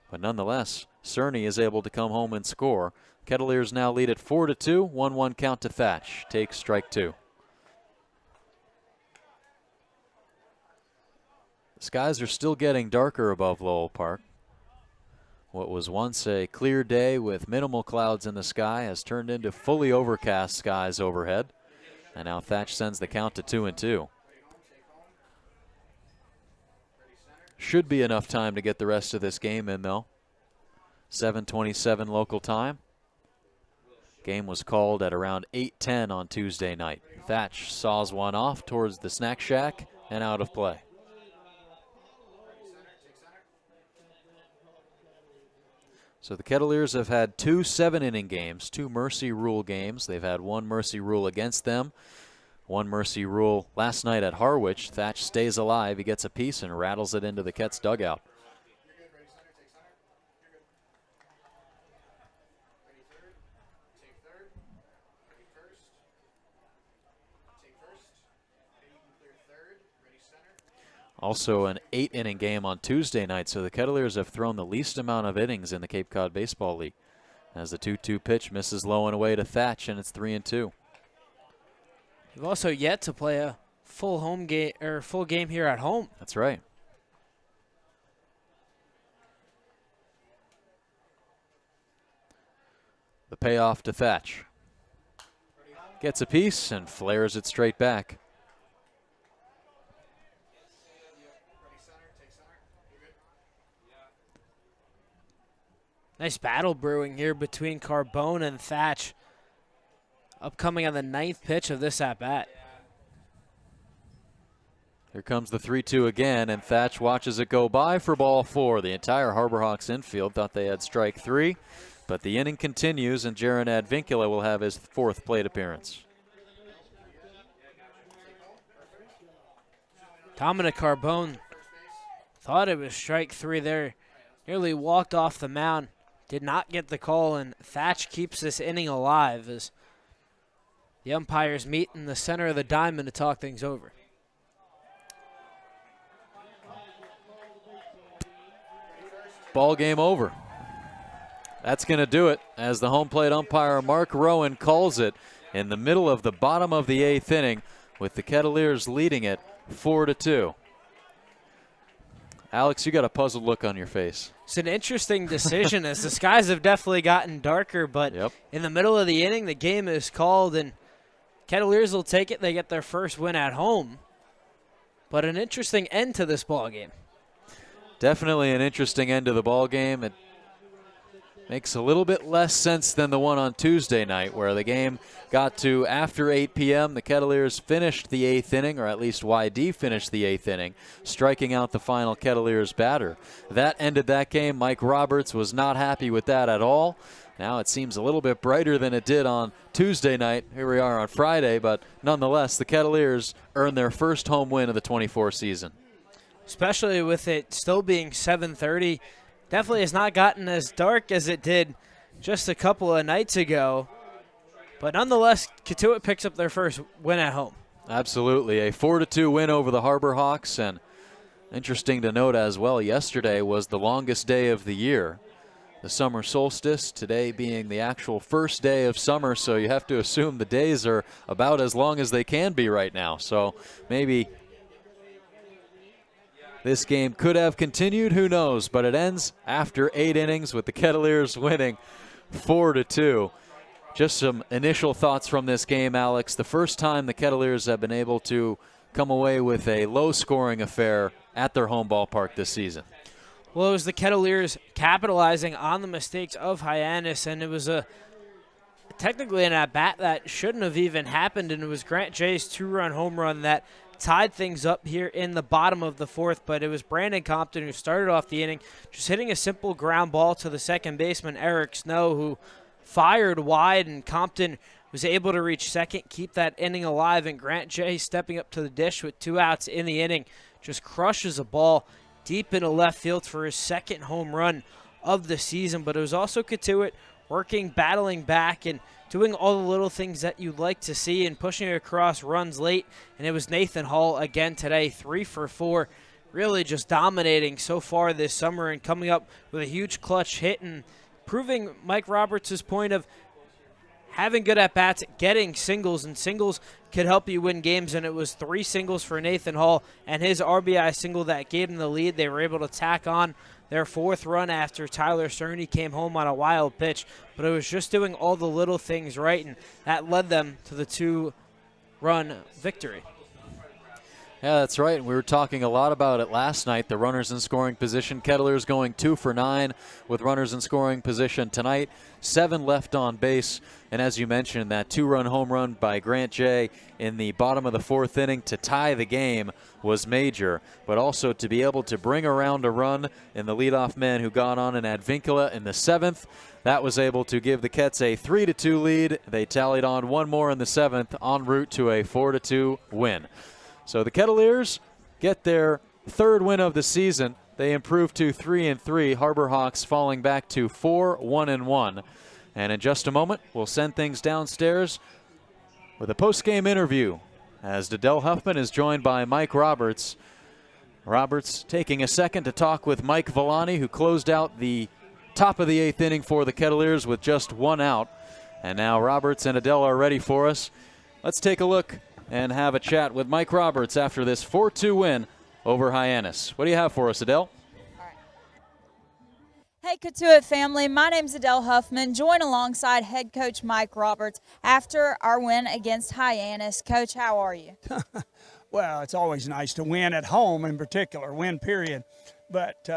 But nonetheless, Cerny is able to come home and score. Kettleers now lead at 4-2, 1-1 count to Thatch. Takes strike 2. The skies are still getting darker above Lowell Park. What was once a clear day with minimal clouds in the sky has turned into fully overcast skies overhead. And now Thatch sends the count to 2-2. Should be enough time to get the rest of this game in, though. 7:27 local time. Game was called at around 8:10 on Tuesday night. Thatch saws one off towards the snack shack and out of play. So the Kettleers have had 2 7-inning games, 2 mercy rule games. They've had 1 mercy rule against them. 1 mercy rule last night at Harwich. Thatch stays alive. He gets a piece and rattles it into the Ketts dugout. Also an 8-inning game on Tuesday night, so the Kettleers have thrown the least amount of innings in the Cape Cod Baseball League. As the 2-2 pitch misses low and away to Thatch, and it's 3-2. We've also yet to play a full home game or full game here at home. That's right. The payoff to Thatch. Gets a piece and flares it straight back. Nice battle brewing here between Carbone and Thatch. Upcoming on the 9th pitch of this at-bat. Here comes the 3-2 again, and Thatch watches it go by for ball 4. The entire Harbor Hawks infield thought they had strike 3, but the inning continues, and Jaron Advincula will have his 4th plate appearance. Dominic Carbone thought it was strike 3 there. Nearly walked off the mound. Did not get the call, and Thatch keeps this inning alive as the umpires meet in the center of the diamond to talk things over. Ball game over. That's going to do it as the home plate umpire Mark Rowan calls it in the middle of the bottom of the 8th inning, with the Kettleers leading it 4-2. Alex, you got a puzzled look on your face. It's an interesting decision as the skies have definitely gotten darker, but in the middle of the inning, the game is called, and Kettleers will take it. They get their first win at home, but an interesting end to this ball game. Definitely an interesting end to the ball game. It makes a little bit less sense than the one on Tuesday night, where the game got to after 8 p.m. The Kettleers finished the 8th inning, or at least YD finished the 8th inning, striking out the final Kettleers batter. That ended that game. Mike Roberts was not happy with that at all. Now it seems a little bit brighter than it did on Tuesday night. Here we are on Friday, but nonetheless, the Kettleers earned their first home win of the 24 season. Especially with it still being 7:30. Definitely has not gotten as dark as it did just a couple of nights ago. But nonetheless, Cotuit picks up their first win at home. Absolutely. A 4-2 win over the Harbor Hawks. And interesting to note as well, yesterday was the longest day of the year. The summer solstice, today being the actual first day of summer, so you have to assume the days are about as long as they can be right now. So maybe this game could have continued, who knows, but it ends after 8 innings with the Kettleers winning 4-2. Just some initial thoughts from this game, Alex. The first time the Kettleers have been able to come away with a low-scoring affair at their home ballpark this season. Well, it was the Kettleers capitalizing on the mistakes of Hyannis, and it was technically an at-bat that shouldn't have even happened, and it was Grant Jay's 2-run home run that tied things up here in the bottom of the 4th, but it was Brandon Compton who started off the inning just hitting a simple ground ball to the second baseman, Eric Snow, who fired wide, and Compton was able to reach second, keep that inning alive, and Grant Jay stepping up to the dish with 2 outs in the inning just crushes a ball deep into left field for his second home run of the season. But it was also Cotuit working, battling back, and doing all the little things that you'd like to see and pushing across runs late. And it was Nathan Hall again today, 3 for 4, really just dominating so far this summer and coming up with a huge clutch hit and proving Mike Roberts' point of having good at-bats, getting singles, and singles could help you win games, and it was 3 singles for Nathan Hall and his RBI single that gave him the lead. They were able to tack on their 4th run after Tyler Cerny came home on a wild pitch, but it was just doing all the little things right, and that led them to the 2-run victory. Yeah, that's right. We were talking a lot about it last night, the runners in scoring position. Kettleers going 2 for 9 with runners in scoring position tonight. 7 left on base. And as you mentioned, that 2-run home run by Grant Jay in the bottom of the 4th inning to tie the game was major. But also to be able to bring around a run in the leadoff man who got on and Advincula in the 7th, that was able to give the Kets a 3-2 lead. They tallied on one more in the 7th en route to a 4-2 win. So the Kettleers get their 3rd win of the season. They improve to 3-3. Harbor Hawks falling back to 4-1-1. And in just a moment, we'll send things downstairs with a post-game interview as Dedell Huffman is joined by Mike Roberts. Roberts taking a second to talk with Mike Villani, who closed out the top of the 8th inning for the Kettleers with just 1 out. And now Roberts and Dedell are ready for us. Let's take a look and have a chat with Mike Roberts after this 4-2 win over Hyannis. What do you have for us, Dedell? Hey, Cotuit family. My name's Dedell Huffman. Join alongside head coach Mike Roberts after our win against Hyannis. Coach, how are you? Well, it's always nice to win at home in particular, win period. But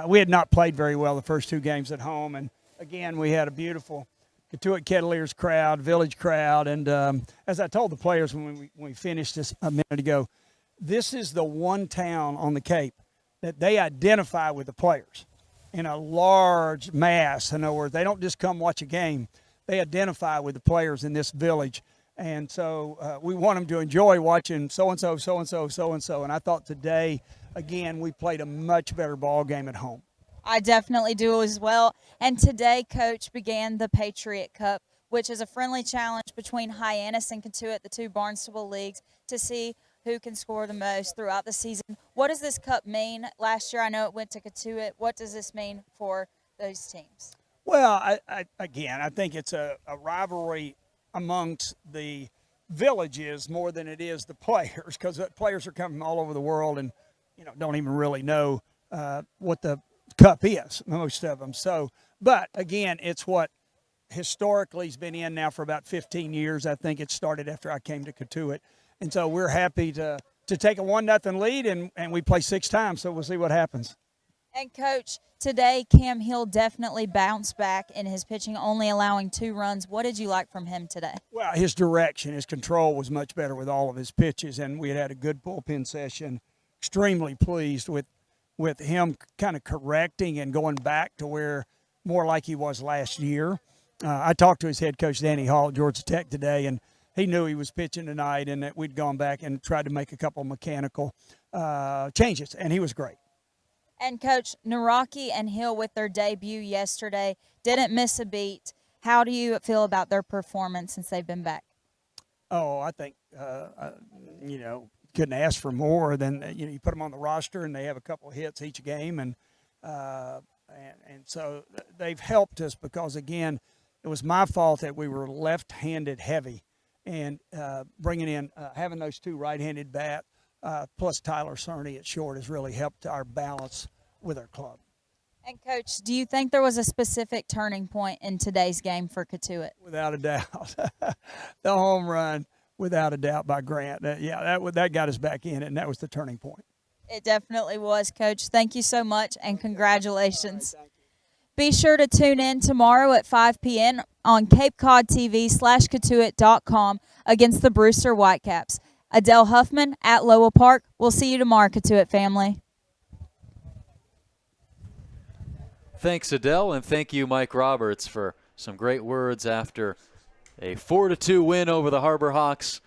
we had not played very well the first 2 games at home. And, again, we had a beautiful Cotuit Kettleers crowd, village crowd. And as I told the players when we finished this a minute ago, this is the one town on the Cape that they identify with the players in a large mass. In other words, they don't just come watch a game. They identify with the players in this village. And so we want them to enjoy watching so-and-so, so-and-so, so-and-so. And I thought today, again, we played a much better ball game at home. I definitely do as well. And today, Coach, began the Patriot Cup, which is a friendly challenge between Hyannis and Cotuit, the 2 Barnstable leagues, to see who can score the most throughout the season. What does this cup mean? Last year, I know it went to Cotuit. What does this mean for those teams? Well, I think it's a rivalry amongst the villages more than it is the players, because the players are coming all over the world and don't even really know what the cup is, most of them. So, but again, it's what historically has been in now for about 15 years. I think it started after I came to Cotuit. And so we're happy to take a 1-0 lead, and we play 6 times, so we'll see what happens. And, Coach, today Cam Hill definitely bounced back in his pitching, only allowing 2 runs. What did you like from him today? Well, his direction, his control was much better with all of his pitches, and we had a good bullpen session. Extremely pleased with him kind of correcting and going back to where more like he was last year. I talked to his head coach, Danny Hall, at Georgia Tech today, and he knew he was pitching tonight and that we'd gone back and tried to make a couple mechanical changes, and he was great. And, Coach, Nocki and Hill with their debut yesterday didn't miss a beat. How do you feel about their performance since they've been back? Oh, I think, couldn't ask for more than, you put them on the roster and they have a couple of hits each game. And so they've helped us because, again, it was my fault that we were left-handed heavy. And bringing in, having those 2 right-handed bat, plus Tyler Cerny at short has really helped our balance with our club. And, Coach, do you think there was a specific turning point in today's game for Cotuit? Without a doubt. The home run, without a doubt, by Grant. That got us back in it, and that was the turning point. It definitely was, Coach. Thank you so much, and congratulations. Right, be sure to tune in tomorrow at 5 p.m. on Cape Cod TV/Cotuit.com against the Brewster Whitecaps. Dedell Huffman at Lowell Park. We'll see you tomorrow, Cotuit family. Thanks, Dedell, and thank you, Mike Roberts, for some great words after a 4-2 win over the Harbor Hawks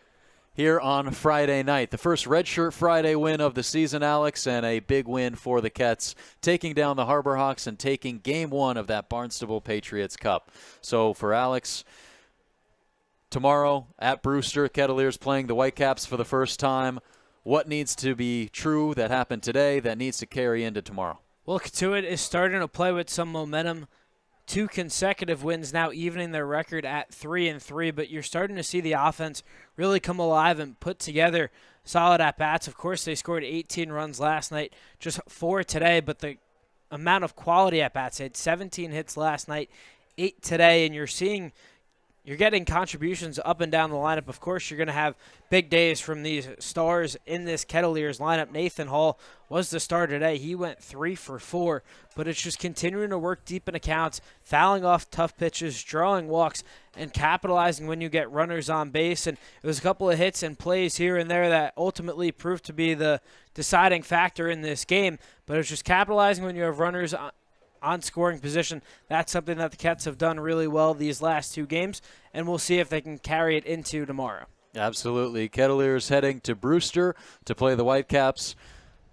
here on Friday night. The first Redshirt Friday win of the season, Alex, and a big win for the Kets, taking down the Harbor Hawks and taking Game 1 of that Barnstable Patriots Cup. So for Alex, tomorrow at Brewster, Kettleers playing the Whitecaps for the first time. What needs to be true that happened today that needs to carry into tomorrow? Well, Cotuit is starting to play with some momentum. 2 consecutive wins now, evening their record at 3-3, but you're starting to see the offense really come alive and put together solid at-bats. Of course, they scored 18 runs last night, just 4 today, but the amount of quality at-bats, they had 17 hits last night, 8 today, and you're seeing you're getting contributions up and down the lineup. Of course, you're going to have big days from these stars in this Kettleers lineup. Nathan Hall was the star today. He went 3 for 4, but it's just continuing to work deep in accounts, fouling off tough pitches, drawing walks, and capitalizing when you get runners on base. And it was a couple of hits and plays here and there that ultimately proved to be the deciding factor in this game, but it was just capitalizing when you have runners on scoring position. That's something that the Cats have done really well these last 2 games, and we'll see if they can carry it into tomorrow. Absolutely. Kettleers heading to Brewster to play the Whitecaps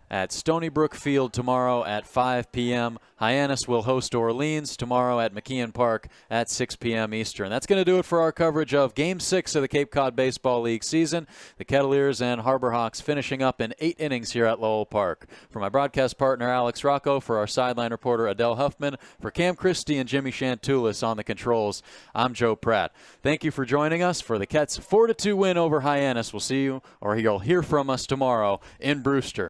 at Stony Brook Field tomorrow at 5 p.m. Hyannis will host Orleans tomorrow at McKeon Park at 6 p.m. Eastern. That's going to do it for our coverage of Game 6 of the Cape Cod Baseball League season. The Kettleers and Harbor Hawks finishing up in 8 innings here at Lowell Park. For my broadcast partner Alex Rocco, for our sideline reporter Adele Huffman, for Cam Christie and Jimmy Chantulis on the controls, I'm Joe Pratt. Thank you for joining us for the Cats' 4-2 win over Hyannis. We'll see you, or you'll hear from us tomorrow in Brewster.